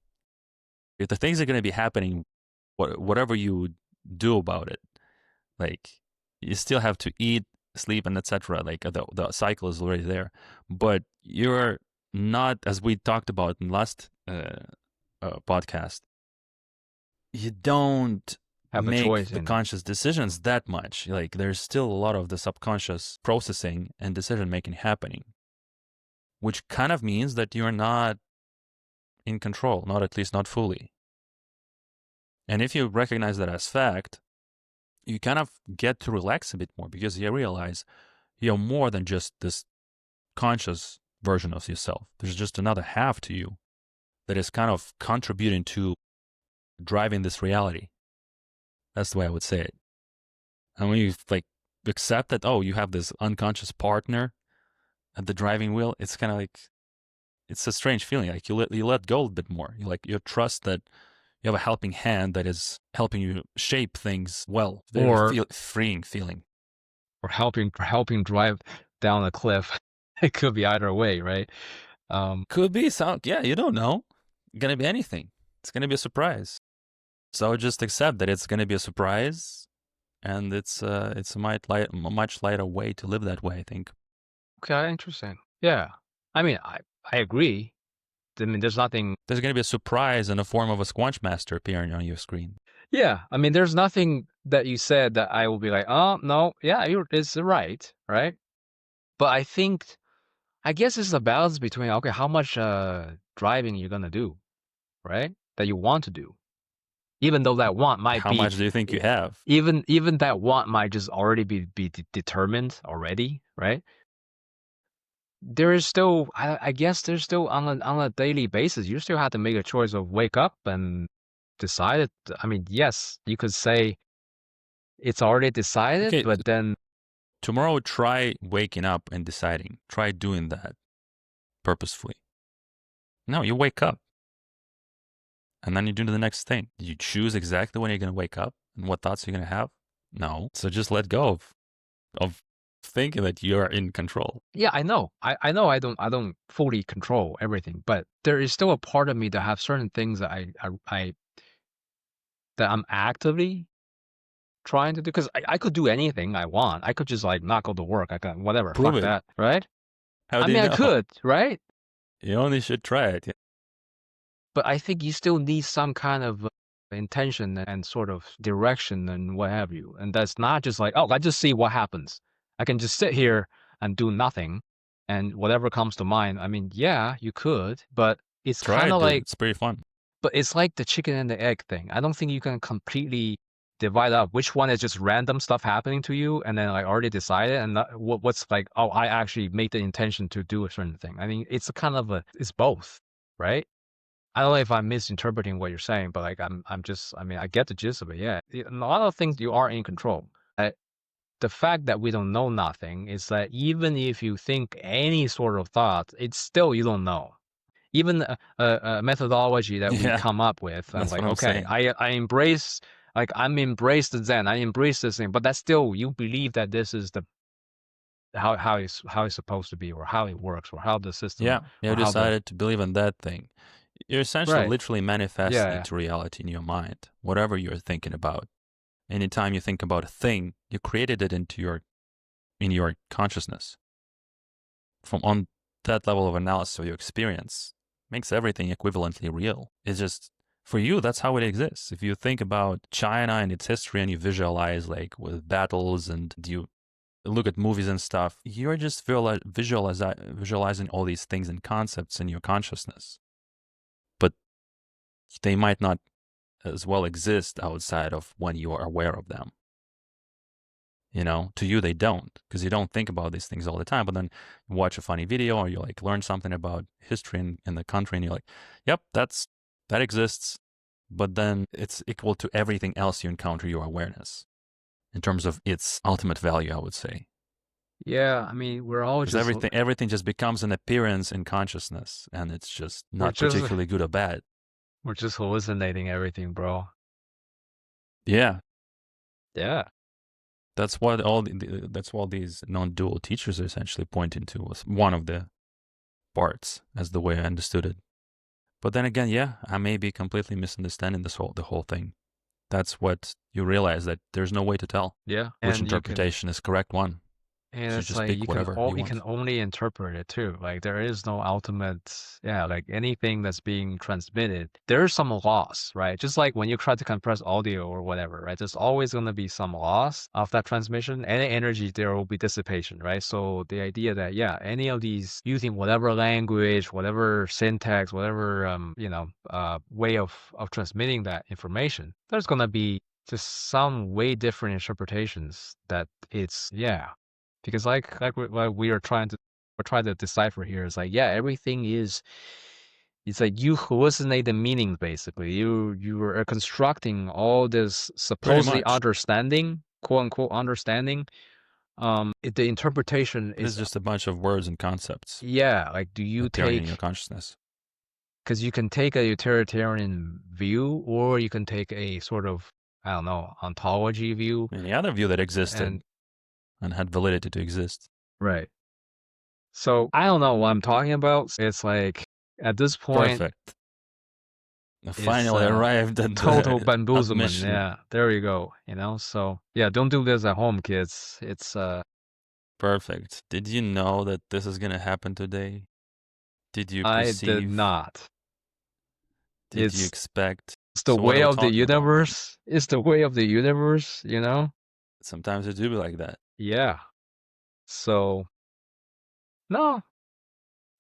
If the things are going to be happening, whatever you do about it, like you still have to eat, sleep, and etc. Like the cycle is already there, but you're not, as we talked about in last podcast, you don't Have a make choice the in. conscious decisions that much. Like there's still a lot of the subconscious processing and decision making happening, which kind of means that you're not in control, not at least not fully. And if you recognize that as fact, you kind of get to relax a bit more because you realize you're more than just this conscious version of yourself. There's just another half to you that is kind of contributing to driving this reality. That's the way I would say it. And when you like accept that, oh, you have this unconscious partner at the driving wheel, it's kind of like it's a strange feeling. Like you let go a bit more. You trust that you have a helping hand that is helping you shape things well. Very Or freeing feeling. helping drive down a cliff. It could be either way, right? Um, Could be some, yeah, you don't know. Gonna be anything. It's gonna be a surprise. So just accept that it's gonna be a surprise, and it's a much lighter way to live that way. I think. okay, interesting. Yeah. I mean, I agree. I mean, there's nothing. There's gonna be a surprise in the form of a Squanch master appearing on your screen. Yeah, I mean, there's nothing that you said that I will be like, oh no, yeah, it's right, right? But I guess it's a balance between okay, how much driving you're gonna do, right? That you want to do, even though that want might How be, much do you think e- you have? even that want might just already be determined already, right? There is still, I guess there's still on a daily basis, you still have to make a choice of wake up and decide it. I mean, yes, you could say it's already decided, Okay, but then tomorrow try waking up and deciding. Try doing that purposefully. No, you wake up and then you do the next thing. You choose exactly when you're gonna wake up and what thoughts you're gonna have. No, so just let go of thinking that you're in control. yeah, I know. I know I don't fully control everything, but there is still a part of me that have certain things that I that I'm actively trying to do because I could do anything I want. I could just like not go to work. I can whatever, Prove fuck it. that, right? How I do you mean I know? could, right? You only should try it. But I think you still need some kind of intention and sort of direction and what have you. And that's not just like, oh, let's just see what happens. I can just sit here and do nothing and whatever comes to mind. I mean, yeah, you could, but it's Try kind it, of dude. like, It's pretty fun. but it's like the chicken and the egg thing. I don't think you can completely divide up which one is just random stuff happening to you and then like already decided and what's like, oh, I actually made the intention to do a certain thing. I mean, it's a kind of it's both, right? I don't know if I'm misinterpreting what you're saying, but like I'm just I mean I get the gist of it. Yeah, a lot of things you are in control. The fact that we don't know nothing is that even if you think any sort of thought, it's still you don't know. Even a methodology that we Yeah, come up with, I'm that's what like, I'm okay, saying. I embrace like I'm embrace the Zen, I embrace this thing, but that's still you believe that this is the how it's supposed to be, or how it works, or how the system, Yeah, you or how the decided to believe in that thing. You're essentially right, literally manifesting yeah. into reality in your mind, whatever you're thinking about. Anytime you think about a thing, you created it in your consciousness. From on that level of analysis of your experience, makes everything equivalently real. It's just for you, that's how it exists. If you think about China and its history and you visualize like with battles and you look at movies and stuff, you're just visualizing all these things and concepts in your consciousness. But they might not as well exist outside of when you are aware of them. You know, to you they don't, because you don't think about these things all the time. But then you watch a funny video or you like learn something about history in the country, and you're like, "Yep, that exists." But then it's equal to everything else you encounter your awareness in terms of its ultimate value, I would say. Yeah, I mean, Because everything just becomes an appearance in consciousness, and it's just we're not just particularly good or bad. we're just hallucinating everything, bro. Yeah, Yeah. that's what that's what these non-dual teachers are essentially pointing to, was one of the parts, as the way I understood it. But then again, yeah, I may be completely misunderstanding the whole thing. That's what you realize, that there's no way to tell Yeah. which interpretation is correct one. And So you it's just like pick whatever you you can want. only interpret it too. Like there is no ultimate, yeah, like anything that's being transmitted, there's some loss, right? Just like when you try to compress audio or whatever, right? There's always going to be some loss of that transmission. Any energy, there will be dissipation, right? So the idea that, yeah, any of these using whatever language, whatever syntax, whatever, way of transmitting that information, there's going to be just some way different interpretations that it's, yeah, because like we are trying to decipher here is like, yeah, everything is, it's like you hallucinate the meaning basically. You are constructing all this Pretty supposedly much. understanding, quote unquote understanding. The interpretation But it's is, just a bunch of words and concepts yeah, like do you appearing in your take, consciousness. because you can take a utilitarian view or you can take a sort of, I don't know, ontology view. Any other view that And existed and had validity to exist. right. So I don't know what I'm talking about. It's like at this point, Perfect. I it's finally arrived at total the bamboozlement. admission. Yeah, there you go. So yeah, don't do this at home, kids. It's Perfect. Did you know that this is going to happen today? Did you I did perceive? not. Did you It's expect? it's the So what are way we of the talking about then? universe. It's the way of the universe. Sometimes it do be like that. Yeah. So no,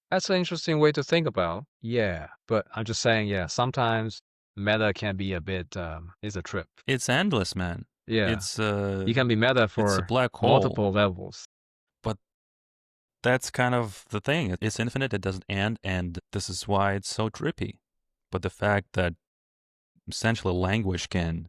that's an interesting way to think about. Yeah, but I'm just saying, yeah, sometimes meta can be a bit is a trip. It's endless, man. Yeah. It's You can be meta it's a for black hole. multiple levels. But that's kind of the thing. It's infinite, it doesn't end, and this is why it's so trippy. But the fact that essentially language can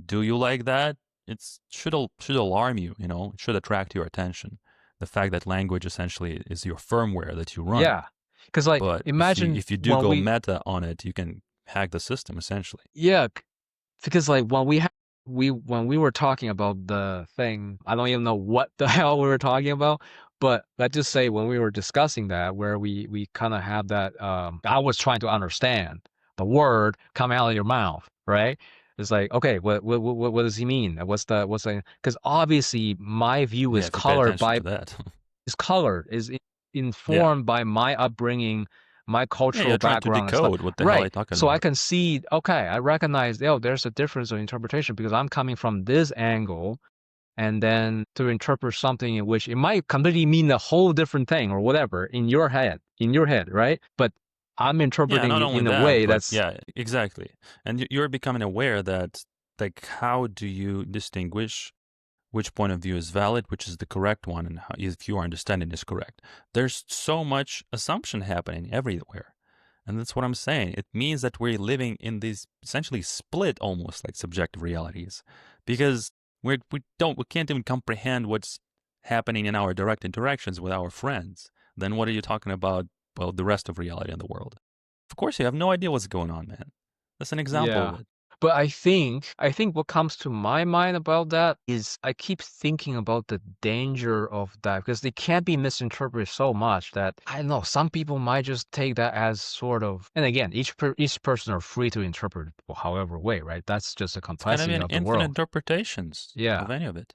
do you like that, it should alarm you, it should attract your attention. The fact that language essentially is your firmware that you run. Yeah. Because like But imagine if you do when go we, meta on it, you can hack the system essentially. yeah, because like when when we were talking about the thing, I don't even know what the hell we were talking about, but let's just say when we were discussing that, where we kind of have that, I was trying to understand the word coming out of your mouth, right? It's like, okay, what does he mean? What's the, because obviously my view Yeah, is if you pay colored attention by, to that. Yeah. informed by my upbringing, my Yeah, cultural you're trying to background and stuff. decode what the hell Right. I talking So I about. can see, okay, I recognize, oh, there's a difference of interpretation because I'm coming from this angle. And then to interpret something in which it might completely mean a whole different thing or whatever in your head, right? But I'm Yeah, interpreting not it only in a that, way but that's, yeah, exactly. And you're becoming aware that, like, how do you distinguish which point of view is valid, which is the correct one, and how, if your understanding is correct. There's so much assumption happening everywhere. And that's what I'm saying. It means that we're living in these essentially split, almost like subjective realities, because we can't even comprehend what's happening in our direct interactions with our friends. Then what are you talking about? Well, the rest of reality in the world. Of course, you have no idea what's going on, man. That's an example yeah. of it. But I think what comes to my mind about that is I keep thinking about the danger of that because they can't be misinterpreted so much that I don't know, some people might just take that as sort of, and again, each person are free to interpret it however way, right? That's just the It's gonna be complexity an of the infinite world. interpretations of Yeah. any of it.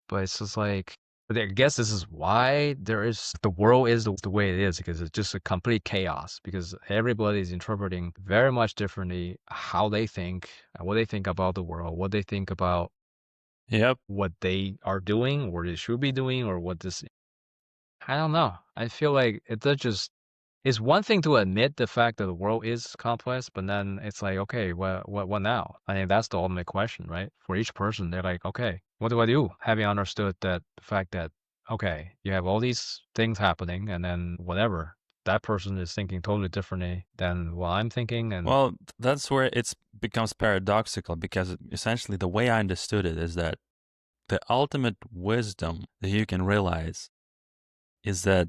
But it's just like, but I guess this is why the world is the way it is because it's just a complete chaos because everybody is interpreting very much differently how they think, what they think about the world, what they think about Yep. what they are doing or they should be doing or what this, I don't know. I feel like it does just, it's one thing to admit the fact that the world is complex, but then it's like, okay, what now? I think that's the ultimate question, right? For each person, they're like, okay, what do I do? Having understood that the fact that, okay, you have all these things happening, and then whatever, that person is thinking totally differently than what I'm thinking, and Well, that's where it becomes paradoxical because essentially the way I understood it is that the ultimate wisdom that you can realize is that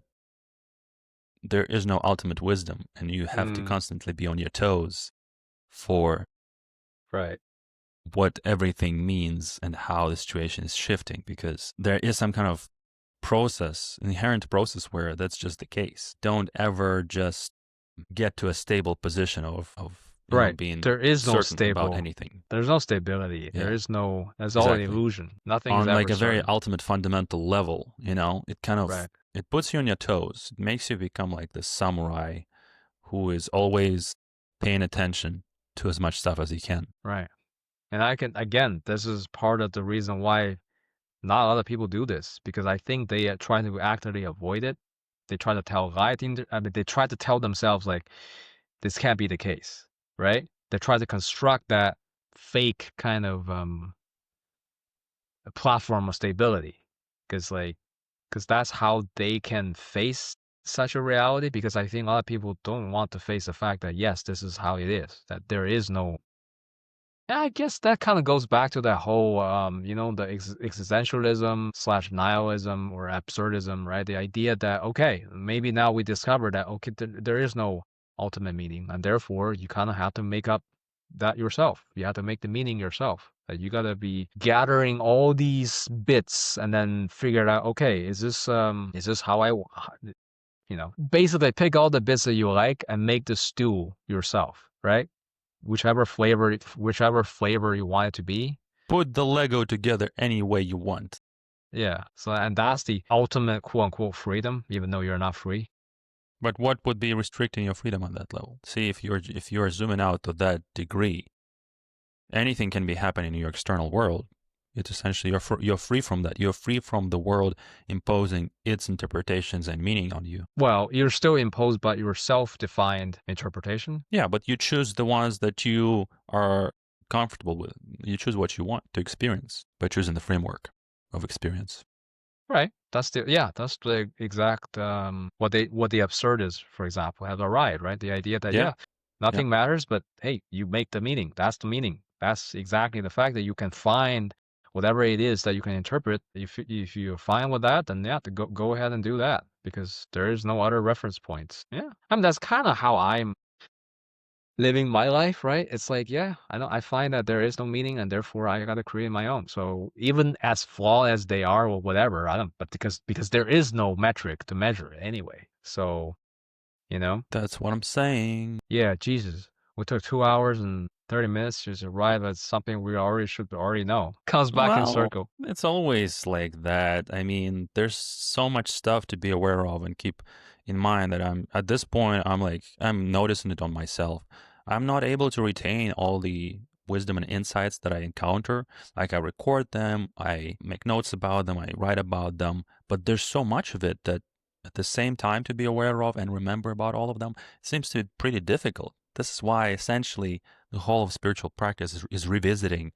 there is no ultimate wisdom, and you have to Mm, constantly be on your toes for right. what everything means and how the situation is shifting, because there is some kind of process, inherent process, where that's just the case. Don't ever just get to a stable position of Right. being There is no certain about stable. anything. There's no stability. There Yeah, is no. That's all an exactly. illusion. Nothing is On like ever a very certain. ultimate fundamental level, it kind of Right. it puts you on your toes. It makes you become like the samurai who is always paying attention to as much stuff as he can. Right. And I can again. This is part of the reason why not a lot of people do this because I think they are trying to actively avoid it. They try to tell lie. I mean, they try to tell themselves like this can't be the case, right? They try to construct that fake kind of platform of stability, because that's how they can face such a reality. Because I think a lot of people don't want to face the fact that yes, this is how it is. That there is no. Yeah, I guess that kind of goes back to that whole, the existentialism slash nihilism or absurdism, right? The idea that, okay, maybe now we discover that, okay, there is no ultimate meaning. And therefore, you kind of have to make up that yourself. You have to make the meaning yourself. That you got to be gathering all these bits and then figure out, okay, is this how basically pick all the bits that you like and make the stew yourself, right? Whichever flavor you want it to be. Put the Lego together any way you want. Yeah. So and that's the ultimate quote unquote freedom, even though you're not free. But what would be restricting your freedom on that level? See, if you're zooming out to that degree, anything can be happening in your external world. It's essentially you're free from that. You're free from the world imposing its interpretations and meaning on you. Well, you're still imposed by your self-defined interpretation. Yeah, but you choose the ones that you are comfortable with. You choose what you want to experience by choosing the framework of experience. Right. That's the exact what the absurdists, for example, have arrived, right? The idea that Yeah, yeah. nothing matters, but hey, you make the meaning. That's the meaning. That's exactly the fact that you can find whatever it is that you can interpret. If you're fine with that, then yeah, to go ahead and do that because there is no other reference points. Yeah. I mean that's kind of how I'm living my life, right? It's like, yeah, I know I find that there is no meaning and therefore I gotta create my own. So even as flawed as they are or whatever, I don't but because there is no metric to measure it anyway. So, you know? That's what I'm saying. Yeah, Jesus. We took 2 hours and 30 minutes to just arrive at something we already should already know. Comes back in Well, circle. it's always like that. I mean, there's so much stuff to be aware of and keep in mind that I'm at this point, I'm noticing it on myself. I'm not able to retain all the wisdom and insights that I encounter. Like I record them, I make notes about them, I write about them, but there's so much of it that at the same time to be aware of and remember about all of them seems to be pretty difficult. This is why essentially the whole of spiritual practice is revisiting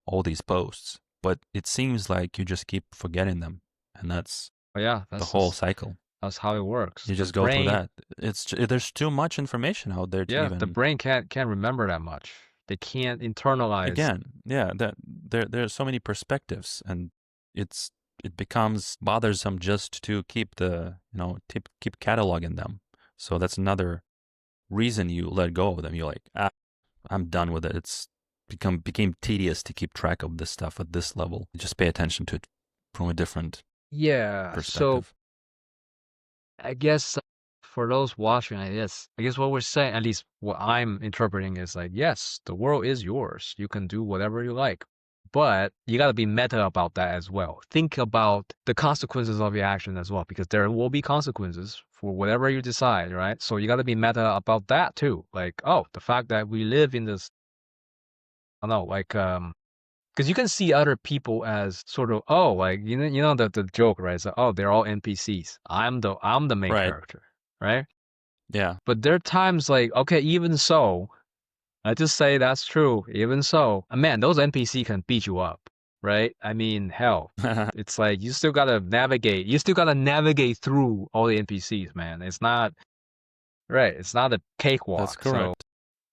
all these posts, but it seems like you just keep forgetting them, and that's But yeah, the whole cycle. that's how it works. You The just go through brain, that. There's too much information out there to yeah, the even brain can't remember that much. They can't internalize. again, yeah, that there's so many perspectives, and it's it becomes bothersome just to keep keep cataloging them. So that's another reason you let go of them. You're like, I'm done with it. It's became tedious to keep track of this stuff at this level. Just pay attention to it from a different Yeah, so perspective. I guess for those watching, I guess what we're saying, at least what I'm interpreting is like, yes, the world is yours. You can do whatever you like, but you got to be meta about that as well. Think about the consequences of your action as well, because there will be consequences for whatever you decide, right? So you got to be meta about that too. Like, oh, the fact that we live in this, I don't know, like, because you can see other people as sort of like the joke, right? So they're all NPCs. I'm the main Right. character, right? Yeah. But there are times like okay, even so, I just say that's true. Even so, man, those NPC can beat you up, right? I mean, hell, it's like you still gotta navigate. You still gotta navigate through all the NPCs, man. It's not right. It's not a That's cakewalk. So, correct.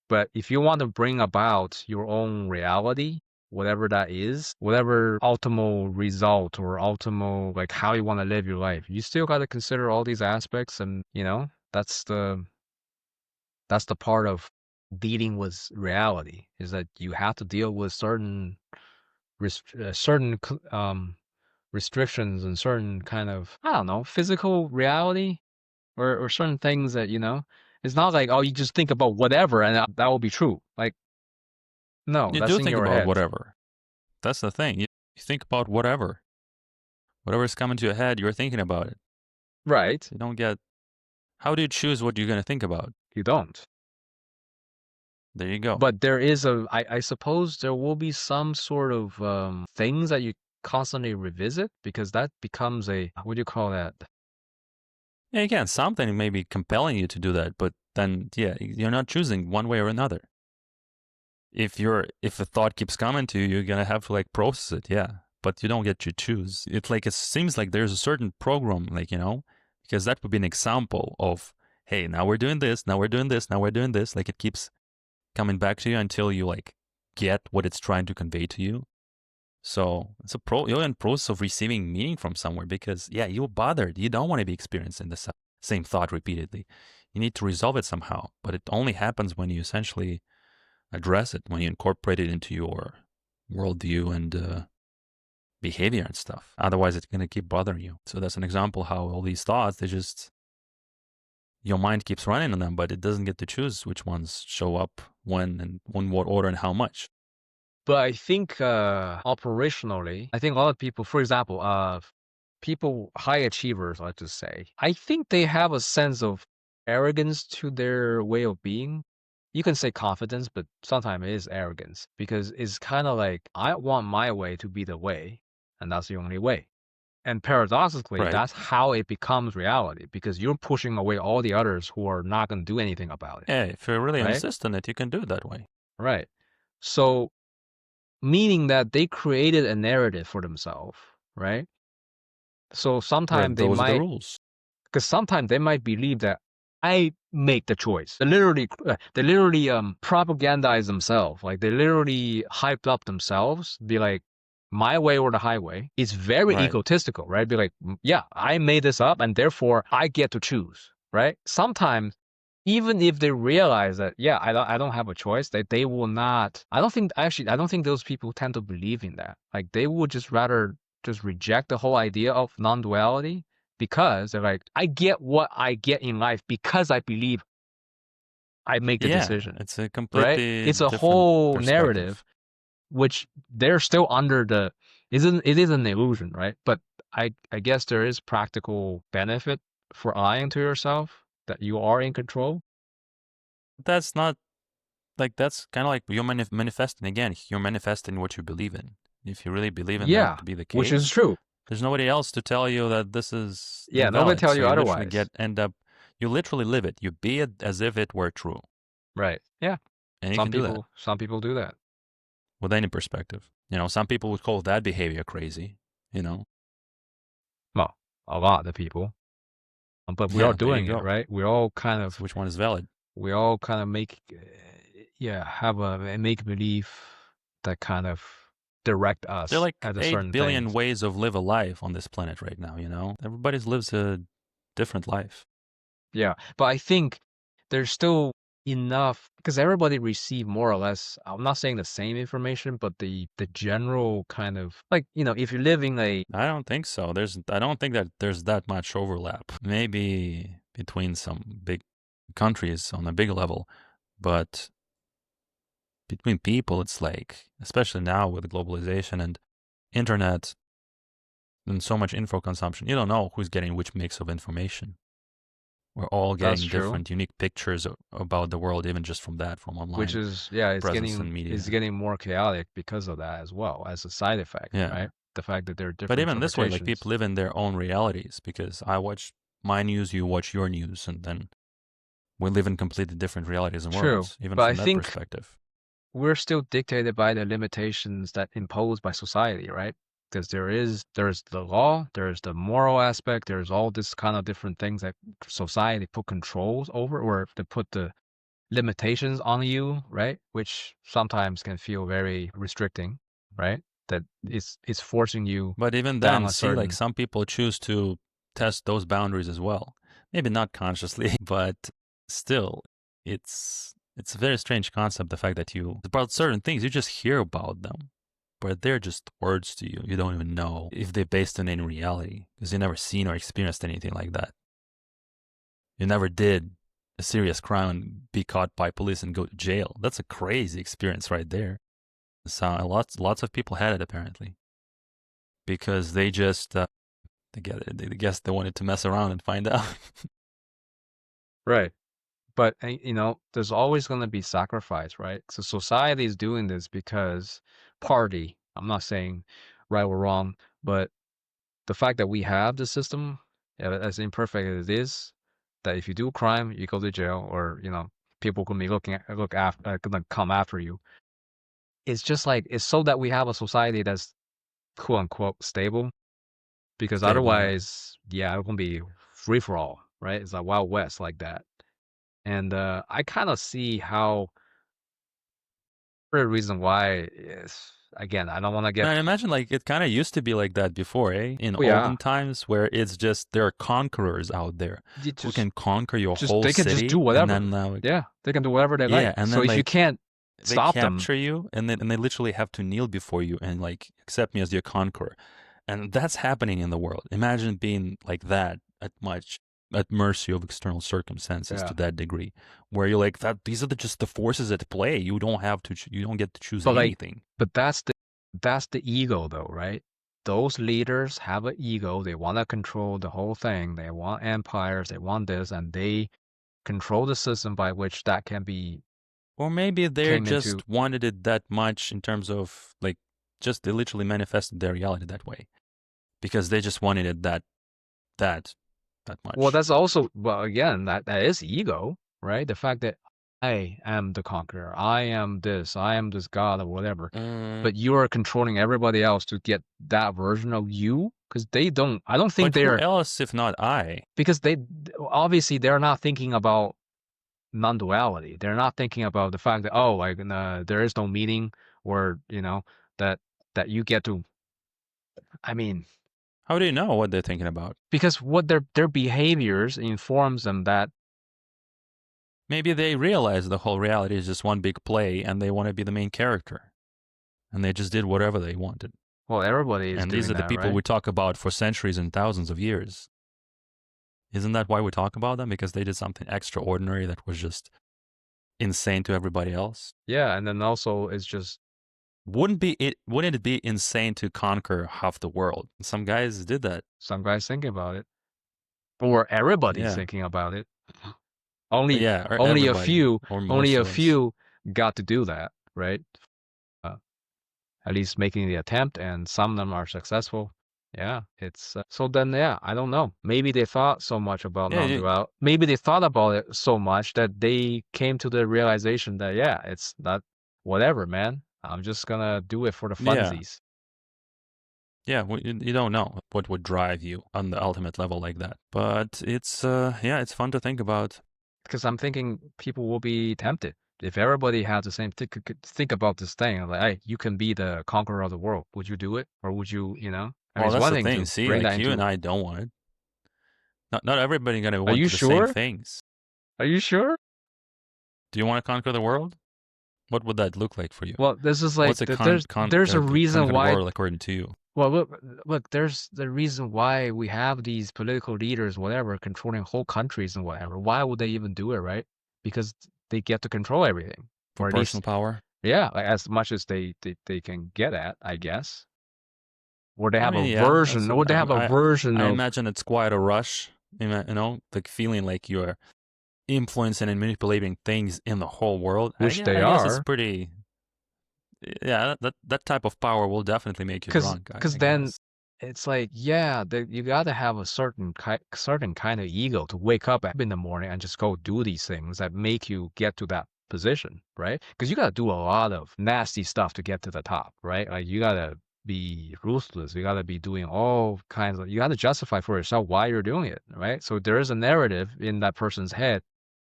but if you want to bring about your own reality, whatever that is, whatever ultimate result or ultimate like how you want to live your life, you still got to consider all these aspects, and that's the part of dealing with reality, is that you have to deal with certain restrictions and certain kind of, I don't know, physical reality, or certain things that, it's not like, oh, you just think about whatever and that will be true. Like, no, You that's do in think your about head. whatever. That's the thing. You think about whatever. Whatever's coming to your head, you're thinking about it. Right. You don't get. How do you choose what you're going to think about? You don't. There you go. But there is I suppose there will be some sort of things that you constantly revisit, because that becomes a, what do you call that? Yeah, again, something may be compelling you to do that, but then, yeah, you're not choosing one way or another. If a thought keeps coming to you, you're gonna have to like process it, yeah. But you don't get to choose. It's like it seems like there's a certain program, like because that would be an example of, hey, now we're doing this, now we're doing this, now we're doing this. Like it keeps coming back to you until you like get what it's trying to convey to you. So it's you're in process of receiving meaning from somewhere because yeah, you're bothered. You don't want to be experiencing the same thought repeatedly. You need to resolve it somehow, but it only happens when you essentially address it, when you incorporate it into your worldview and behavior and stuff. Otherwise, it's gonna keep bothering you. So that's an example how all these thoughts, they just your mind keeps running on them, but it doesn't get to choose which ones show up when and in what order and how much. But I think operationally, I think a lot of people, for example, people, high achievers, I just say, I think they have a sense of arrogance to their way of being. You can say confidence, but sometimes it is arrogance, because it's kind of like, I want my way to be the way, and that's the only way. And paradoxically, Right. that's how it becomes reality, because you're pushing away all the others who are not going to do anything about it, Yeah, if you really right? insist on it, you can do it that way. Right. So, meaning that they created a narrative for themselves, right? So Where sometimes they those are the might, rules. because sometimes they might believe that I make the choice. They literally propagandize themselves. Like they literally hyped up themselves, be like, my way or the highway. It's very Right. egotistical, right? Be like, yeah, I made this up and therefore I get to choose, right? Sometimes even if they realize that, yeah, I don't have a choice, that they will not, I don't think those people tend to believe in that. Like they would just rather just reject the whole idea of non-duality, because they're like, I get what I get in life because I believe I make the Yeah, decision, it's a right? completely It's a different whole narrative, perspective. which they're still under the, it is an illusion, right? But I guess there is practical benefit for lying to yourself that you are in control. That's not like that's kind of like you're manifesting again. You're manifesting what you believe in. If you really believe in that Yeah, to be the which is case, true. there's nobody else to tell you that this is Yeah, nobody invalid. tell So you you literally otherwise. you literally live it. You be it as if it were true, Right. Yeah. and you Some can do that people some people do that. with any perspective. Some people would call that behavior crazy. You know, Well, a lot of people. But we are yeah, there you doing it, go. right? We all kind So of which one is valid? make yeah, have a make believe that kind of direct There are us like at a 8 certain billion things. ways of live a life on this planet right now. Everybody lives a different life. Yeah. But I think there's still enough, because everybody receive more or less, I'm not saying the same information, but the general kind of, like, if you live in a, I don't think so. I don't think that there's that much overlap. Maybe between some big countries on a big level, but between people, it's like, especially now with globalization and internet and so much info consumption, you don't know who's getting which mix of information. We're all that's getting true, different, unique pictures about the world, even just from which online is, yeah, presence and it's media. getting more chaotic because of that as well, as a side effect, Yeah. right? The fact that there are But different even this way, like interpretations. people live in their own realities because I watch my news, you watch your news, and then we live in completely different realities and True. worlds, even But I from that think perspective. we're still dictated by the limitations that imposed by society, right? Because there's the law, there's the moral aspect, there's all this kind of different things that society put controls over, or they put the limitations on you, right? Which sometimes can feel very restricting. right? That it's forcing you But even down then, a see, like certain. some people choose to test those boundaries as well. Maybe not consciously, but still, it's a very strange concept. The fact that you about certain things, you just hear about them, but they're just words to you. You don't even know if they're based on any reality because you never seen or experienced anything like that. You never did a serious crime and be caught by police and go to jail. That's a crazy experience right there. So lots of people had it apparently because they just they guess they wanted to mess around and find out. Right. But there's always going to be sacrifice, right? So society is doing this because party. I'm not saying right or wrong, but the fact that we have the system, as imperfect as it is, that if you do a crime, you go to jail, or people can be gonna come after you. It's just like it's so that we have a society that's quote unquote stable, because Stable, yeah. otherwise, yeah, it's gonna be free for all, right? It's like Wild West like that. And I kind of see how the reason why is, again, I don't want to get. I imagine like it kind of used to be like that before, eh? In Oh yeah, olden times, where it's just there are conquerors out there you who can conquer your just whole they can just do city, and whatever. then like Yeah, they can do whatever they like. yeah, and So then if you like can't they stop them, capture you, and they literally have to kneel before you and like accept me as your conqueror, and that's happening in the world. Imagine being like that at mercy of external circumstances yeah. to that degree, where you're like that. These are just the forces at play. You don't have to. You don't get to choose But like, anything. but that's the ego though, right? Those leaders have an ego. They want to control the whole thing. They want empires. They want this, and they control the system by which that can be Or maybe they came into. just wanted it that much in terms of like just they literally manifested their reality that way because they just wanted it that that Well, much. that's also, well, again, that is ego, right? The fact that I am the conqueror, I am this god or whatever, Mm, but you are controlling everybody else to get that version of you, because I don't think but who they're, else if not I? because they obviously they're not thinking about non-duality. They're not thinking about the fact that, oh, like there is no meaning, or that you get to. I mean, How do you know what they're thinking about? because what their behaviors informs them that, Maybe they realize the whole reality is just one big play and they want to be the main character and they just did whatever they wanted. well, everybody is And these doing are the that, people right? we talk about for centuries and thousands of years. Isn't that why we talk about them? Because they did something extraordinary that was just insane to everybody else? Yeah, and then also it's just Wouldn't it be insane to conquer half the world? Some guys did that. some guys thinking about it, or everybody's Yeah. thinking about it. Only Yeah, or only a everybody few or only most a of us. few got to do that, right? Uh, at least making the attempt, and some of them are successful. Yeah, it's so then, yeah, I don't know. Maybe they thought so much about Yeah, non-dual. Maybe they thought about it so much that they came to the realization that, yeah, it's not whatever, man. I'm just gonna do it for the yeah. funsies. Yeah, you don't know what would drive you on the ultimate level like that. But it's yeah, it's fun to think about. Because I'm thinking people will be tempted. If everybody has the same could think about this thing, like, hey, you can be the conqueror of the world. Would you do it, or would you, I mean, Well, it's that's one the thing thing. to See, bring that like you and into. I don't want it. Not everybody gonna Are want you the same sure? things. Are you sure? Do you want to conquer the world? What would that look like for you? Well, this is like What's a there's a reason conquered why. world according to you? Well, look, there's the reason why we have these political leaders, whatever, controlling whole countries and whatever. Why would they even do it, right? Because they get to control everything, For or at least, personal power? yeah, like as much as they can get at, I guess. Or they I have a mean, yeah, that's version, or they have a version I of imagine it's quite a rush. The feeling like you're influencing and manipulating things in the whole world. which they I guess it's are, pretty. Yeah, that type of power will definitely make you because drunk. I then guess. it's like, yeah, you got to have a certain kind of ego to wake up in the morning and just go do these things that make you get to that position, right? Because you got to do a lot of nasty stuff to get to the top, right? Like you got to be ruthless. You got to be doing all kinds of. You got to justify for yourself why you're doing it, right? So there is a narrative in that person's head.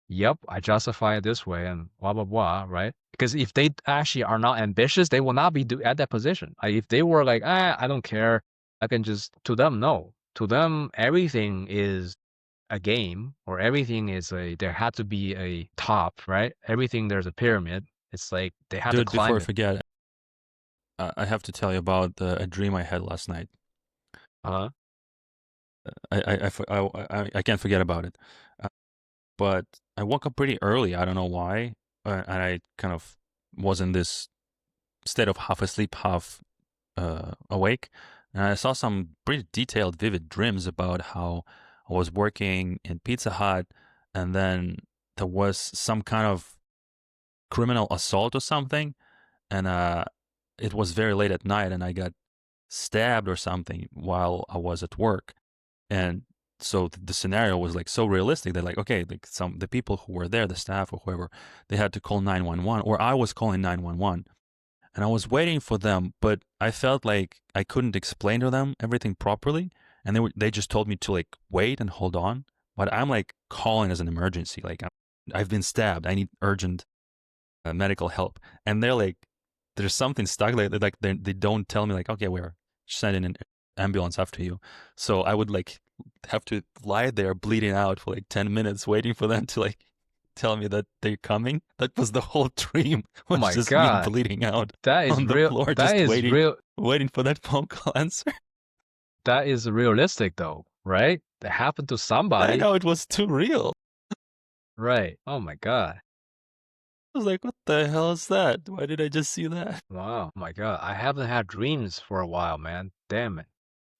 Yep, I justify it this way and blah blah blah, right? Because if they actually are not ambitious, they will not be at that position. Like if they were like, I don't care, I can just, to them, no. To them, everything is a game, or everything is there had to be a top, right? Everything, there's a pyramid. It's like they had to Dude, before climb I it. forget, I have to tell you about a dream I had last night. Uh-huh. I can't forget about it. Uh, but I woke up pretty early. I don't know why. And I kind of was in this state of half asleep, half awake. And I saw some pretty detailed, vivid dreams about how I was working in Pizza Hut, and then there was some kind of criminal assault or something, and it was very late at night, and I got stabbed or something while I was at work. And so the scenario was like so realistic that like, okay, like the people who were there, the staff or whoever, they had to call 911, or I was calling 911, and I was waiting for them, but I felt like I couldn't explain to them everything properly, and they just told me to like wait and hold on. But I'm like calling as an emergency, like I've been stabbed, I need urgent medical help, and they're like, there's something stuck, like they don't tell me like, okay, we're sending an ambulance after you. So I would like have to lie there bleeding out for like 10 minutes waiting for them to like tell me that they're coming. That was the whole dream, Oh was my just me God. bleeding out That is on the real. floor, That just is real. waiting for that phone call answer. That is realistic though, right? That happened to I somebody. know, it was too real. Right. Oh my God. I was like, what the hell is that? Why did I just see that? Wow. Oh my God. I haven't had dreams for a while, man. Damn it.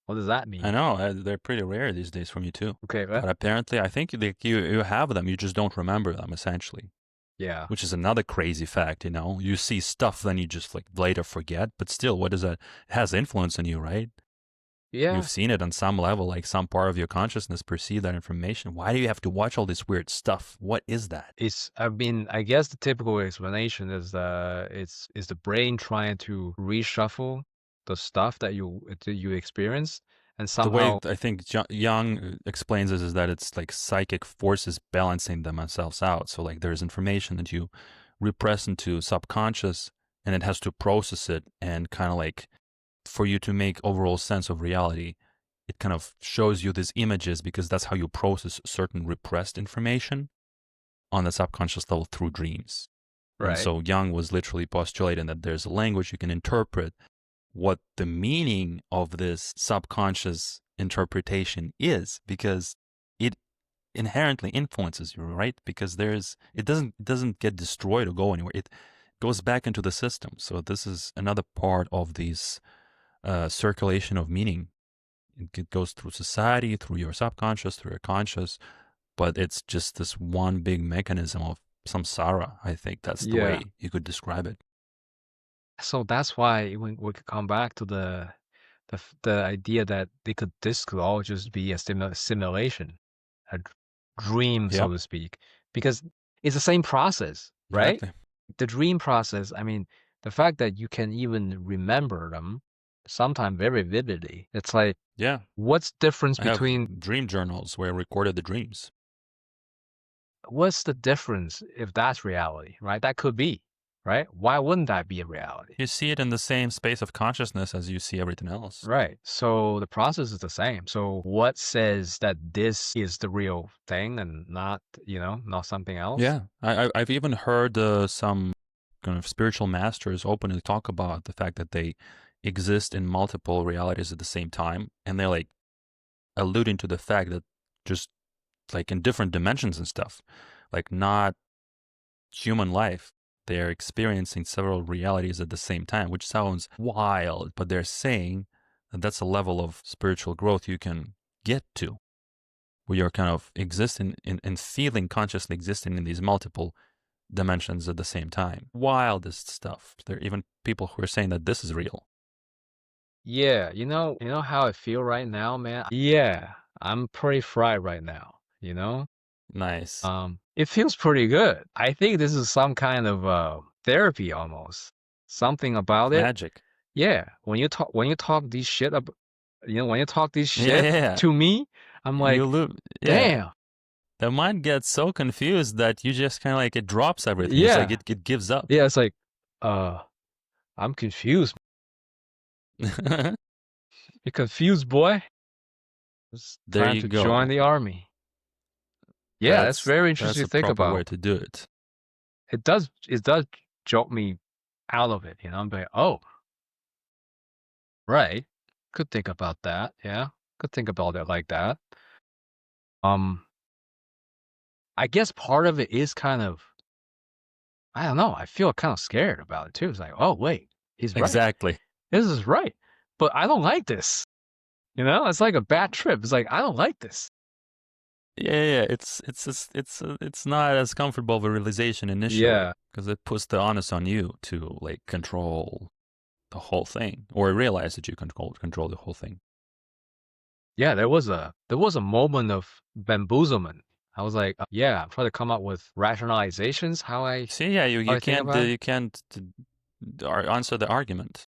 What does that I mean? know, they're pretty rare these days for me too. Okay, what? But apparently, I think like you have them, you just don't remember them essentially, Yeah. which is another crazy fact. You know, you see stuff, then you just like later forget. But still, what is that? It has influence on you, right? Yeah. You've seen it on some level, like some part of your consciousness perceive that information. Why do you have to watch all this weird stuff? What is that? I mean, I guess the typical explanation is it's the brain trying to reshuffle the stuff that you experience, and The way somehow. I think Young explains this is that it's like psychic forces balancing themselves out. So like there's information that you repress into subconscious, and it has to process it, and kind of like for you to make overall sense of reality, it kind of shows you these images because that's how you process certain repressed information on the subconscious level through dreams. And Right. so Young was literally postulating that there's a language you can interpret what the meaning of this subconscious interpretation is, because it inherently influences you, right? Because it doesn't get destroyed or go anywhere. It goes back into the system. So this is another part of this circulation of meaning. It goes through society, through your subconscious, through your conscious, but it's just this one big mechanism of samsara. I think that's the Yeah. way you could describe it. So that's why when we could come back to the idea that this could all just be a simulation, a dream, so Yep, to speak, because it's the same process, right? exactly. The dream process, I mean, the fact that you can even remember them, sometimes very vividly, it's like, Yeah, what's difference I have between, dream journals where I recorded the dreams. what's the difference if that's reality, right? That could be, right? Why wouldn't that be a reality? You see it in the same space of consciousness as you see everything else. Right. So the process is the same. So what says that this is the real thing and not, not something else? Yeah, I've even heard some kind of spiritual masters openly talk about the fact that they exist in multiple realities at the same time, and they're like alluding to the fact that just like in different dimensions and stuff, like not human life, they're experiencing several realities at the same time, which sounds wild, but they're saying that that's a level of spiritual growth you can get to, where you're kind of existing and feeling consciously existing in these multiple dimensions at the same time. Wildest stuff. There are even people who are saying that this is real. Yeah, you know how I feel right now, man? Yeah, I'm pretty fried right now. Nice. It feels pretty good. I think this is some kind of therapy almost. Something about It's it. magic. Yeah, when you talk these shit when you talk this Yeah, shit yeah, yeah. to me, I'm You like, loop. Yeah. damn. the mind gets so confused that you just kind of like it drops everything. It's like Yeah. it gives up. Yeah, it's like, I'm confused. You confused, boy? It's There time you to join go. the army. Yeah, that's That's very that's interesting to a think proper way about. to do it. It does jolt me out of it, I'm like, oh, right. Could think about that, yeah. Could think about it like that. Um, I guess part of it is kind of, I don't know, I feel kind of scared about it too. It's like, oh wait, he's right. Exactly. This is right. But I don't like this. It's like a bad trip. It's like, I don't like this. Yeah. It's not as comfortable of a realization initially Yeah. because it puts the onus on you to like control the whole thing or realize that you control the whole thing. Yeah, there was a moment of bamboozlement. I was like, yeah, I'm trying to come up with rationalizations, See, yeah, how you I think can't about it. answer the argument.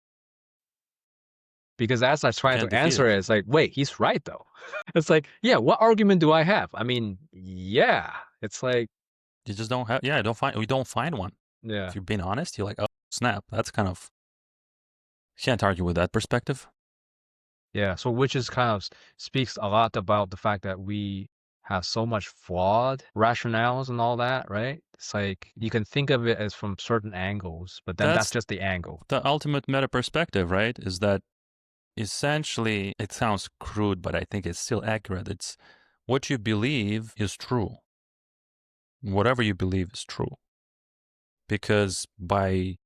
Because as I You trying can't to defeat answer it. it, it's like, wait, he's right though. It's like, yeah, what argument do I have? I mean, yeah. It's like, You just don't have. Yeah, don't find. We don't find one. yeah. If you're being honest, you're like, oh snap, that's kind of. You can't argue with that perspective. Yeah. So which is kind of speaks a lot about the fact that we have so much flawed rationales and all that, right? It's like you can think of it as from certain angles, but then that's That's just the angle. the ultimate meta perspective, right? Is that essentially it sounds crude, but I think it's still accurate. It's what you believe is true. Whatever you believe is true. Because by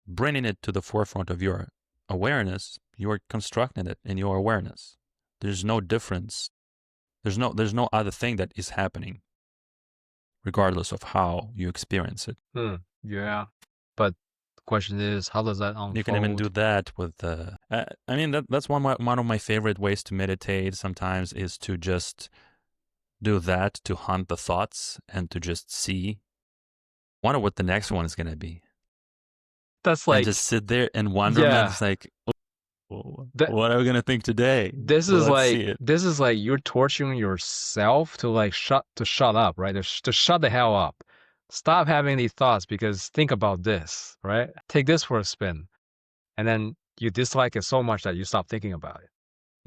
bringing it to the forefront of your awareness, you're constructing it in your awareness. There's no difference. There's no other thing that is happening, regardless of how you experience it. Yeah. But the question is, how does that You can even do unfold? that with I mean that's one of my favorite ways to meditate sometimes is to just do that, to hunt the thoughts and to just see. Wonder what the next one is gonna be. That's And just like, sit there in wonderment. yeah. It's like, oh, That what are we gonna think today? this Well, is let's like see it. this is like you're torturing yourself to like shut up, right? To shut the hell up. Stop having these thoughts because think about this, right? Take this for a spin. And then you dislike it so much that you stop thinking about it.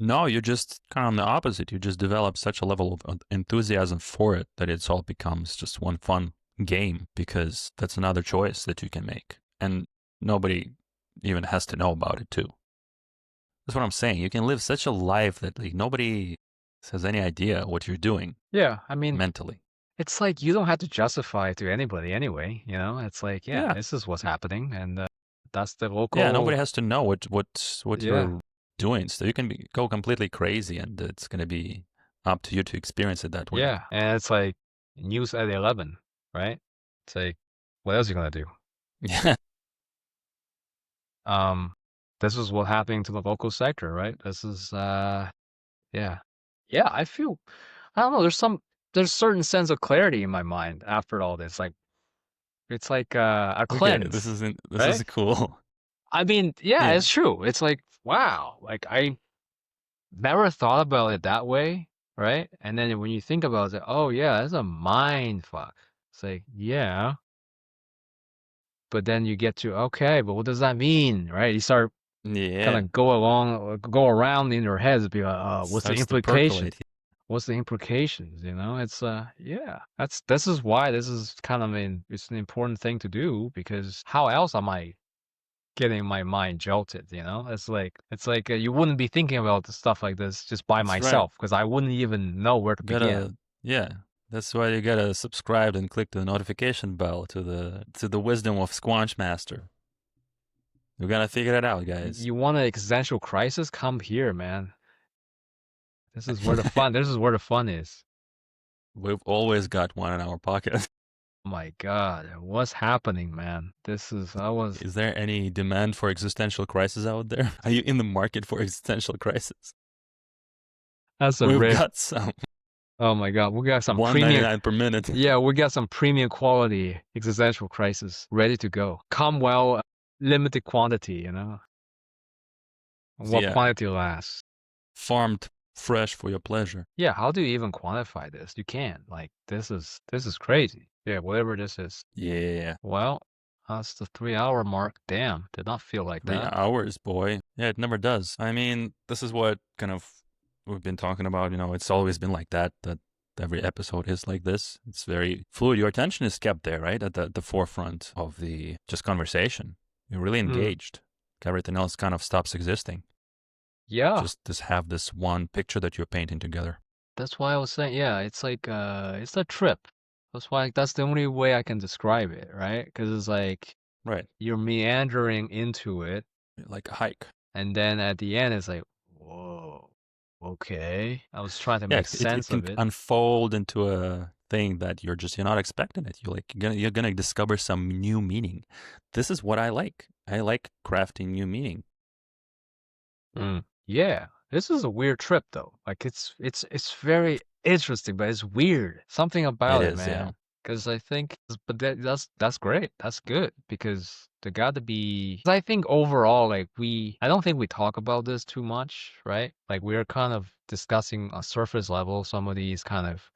No, you just kind of on the opposite. You just develop such a level of enthusiasm for it that it's all becomes just one fun game because that's another choice that you can make. And nobody even has to know about it too. That's what I'm saying. You can live such a life that like nobody has any idea what you're doing Yeah, I mean, mentally. it's like you don't have to justify it to anybody anyway, It's like, yeah, Yeah. this is what's happening and that's the Yeah, local. nobody has to know what Yeah. you're doing. So you can go completely crazy and it's going to be up to you to experience it that way. Yeah, and it's like news at 11, right? It's like, what else are you gonna do? Yeah. Um, this is what happening to the local sector, right? This is yeah. Yeah, I don't know, there's certain sense of clarity in my mind after all this. Like it's like a Okay, cleanse, this right? is cool. I mean, yeah, Yeah. it's true. It's like, wow, like I never thought about it that way, right? And then when you think about it, oh yeah, that's a mind fuck. It's like, yeah. But then you get to, okay, but what does that mean, right? You start kind Yeah. of go around in your heads, be like, what's the Starts to implication? percolate. What's the implications? It's yeah. This is why this is kind of it's an important thing to do because how else am I getting my mind jolted? It's like you wouldn't be thinking about the stuff like this just by That's right. myself because I wouldn't even know where to begin. Gotta yeah. That's why you gotta subscribe and click the notification bell to the wisdom of Squanch Master. We gotta figure it out, guys. You want an existential crisis? Come here, man. This is where the fun is. We've always got one in our pocket. Oh my God, what's happening, man? Is there any demand for existential crisis out there? Are you in the market for existential crisis? That's a We've rare. got some Oh my God, we got some premium. 1.99 per minute. Yeah, we got some premium quality existential crisis ready to go. Come well, limited quantity, what Yeah, quantity lasts? farmed fresh for your pleasure. Yeah, how do you even quantify this? You can't. Like this is crazy. Yeah, whatever this is. Yeah, Well, that's the 3 hour mark. Damn, did not feel like 3 that. hours, boy. Yeah, it never does. I mean, this is what kind of we've been talking about. It's always been like that. That every episode is like this. It's very fluid. Your attention is kept there, right, at the forefront of the just conversation. You're really Mm. engaged. Everything else kind of stops existing. Yeah, Just have this one picture that you're painting together. that's why I was saying, yeah, it's like it's a trip. That's the only way I can describe it, right? Because it's like Right. you're meandering into it, Like a hike. and then at the end it's like, whoa, okay. I was trying to Yeah, make it sense can of it. unfold into a thing that you're not expecting it. You're gonna discover some new meaning. This is what I like. I like crafting new meaning. Mm. Yeah, this is a weird trip though. Like it's very interesting, but it's weird. Something It about it, is, yeah. man. Because I think, but that's great. That's good because there got to be. 'Cause I think overall, like I don't think we talk about this too much, right? Like we're kind of discussing on surface level some of these kind of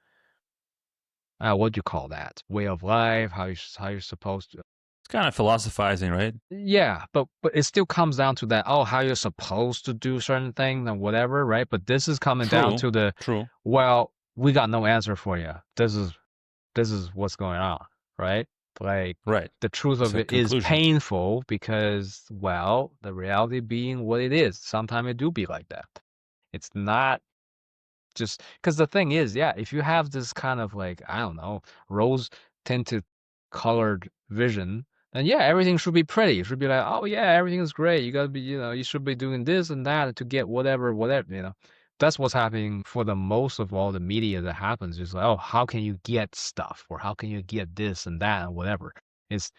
what do you call that? Way of life, how you're supposed to. It's kind of philosophizing, right? Yeah, but it still comes down to that, oh, how you're supposed to do certain things and whatever, right? But this is coming down True, to the, true. well, we got no answer for you. This is what's going on, right? Like Right. the truth It's of a it is conclusion. painful because, well, the reality being what it is. Sometimes it do be like that. It's not just because the thing is, yeah, if you have this kind of like, I don't know, rose tinted colored vision, then yeah, everything should be pretty. It should be like, oh yeah, everything is great. You gotta be, you should be doing this and that to get whatever. That's what's happening for the most of all the media that happens. Is like, oh, how can you get stuff or how can you get this and that and whatever? It's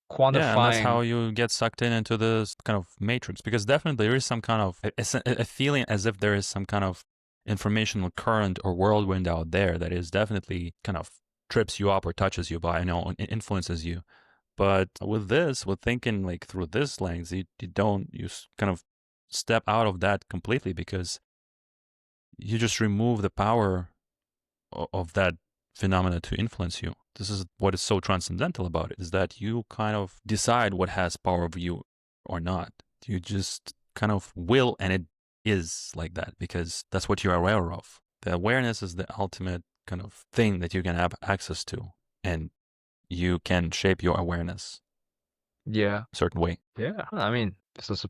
Yeah, and that's how quantifying. you get sucked into this kind of matrix. Because definitely there is some kind of a feeling as if there is some kind of informational current or whirlwind out there that is definitely kind of trips you up or touches you by, and influences you. But with thinking like through this lens, you don't, kind of step out of that completely because you just remove the power of that phenomena to influence you. This is what is so transcendental about it, is that you kind of decide what has power over you or not. You just kind of will, and it is like that because that's what you're aware of. The awareness is the ultimate kind of thing that you can have access to, and you can shape your awareness Yeah, a certain way. yeah. I mean, it's an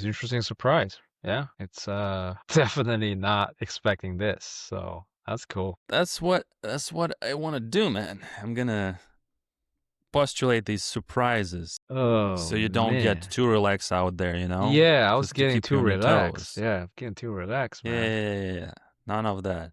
interesting surprise. Yeah, it's definitely not expecting this, so that's cool. That's what I want to do, man. I'm gonna postulate these surprises Oh so you don't get man. too relaxed out there, Yeah, I was just to getting keep you too on your relaxed. toes. Yeah, I'm getting too relaxed, man. Yeah, none of that.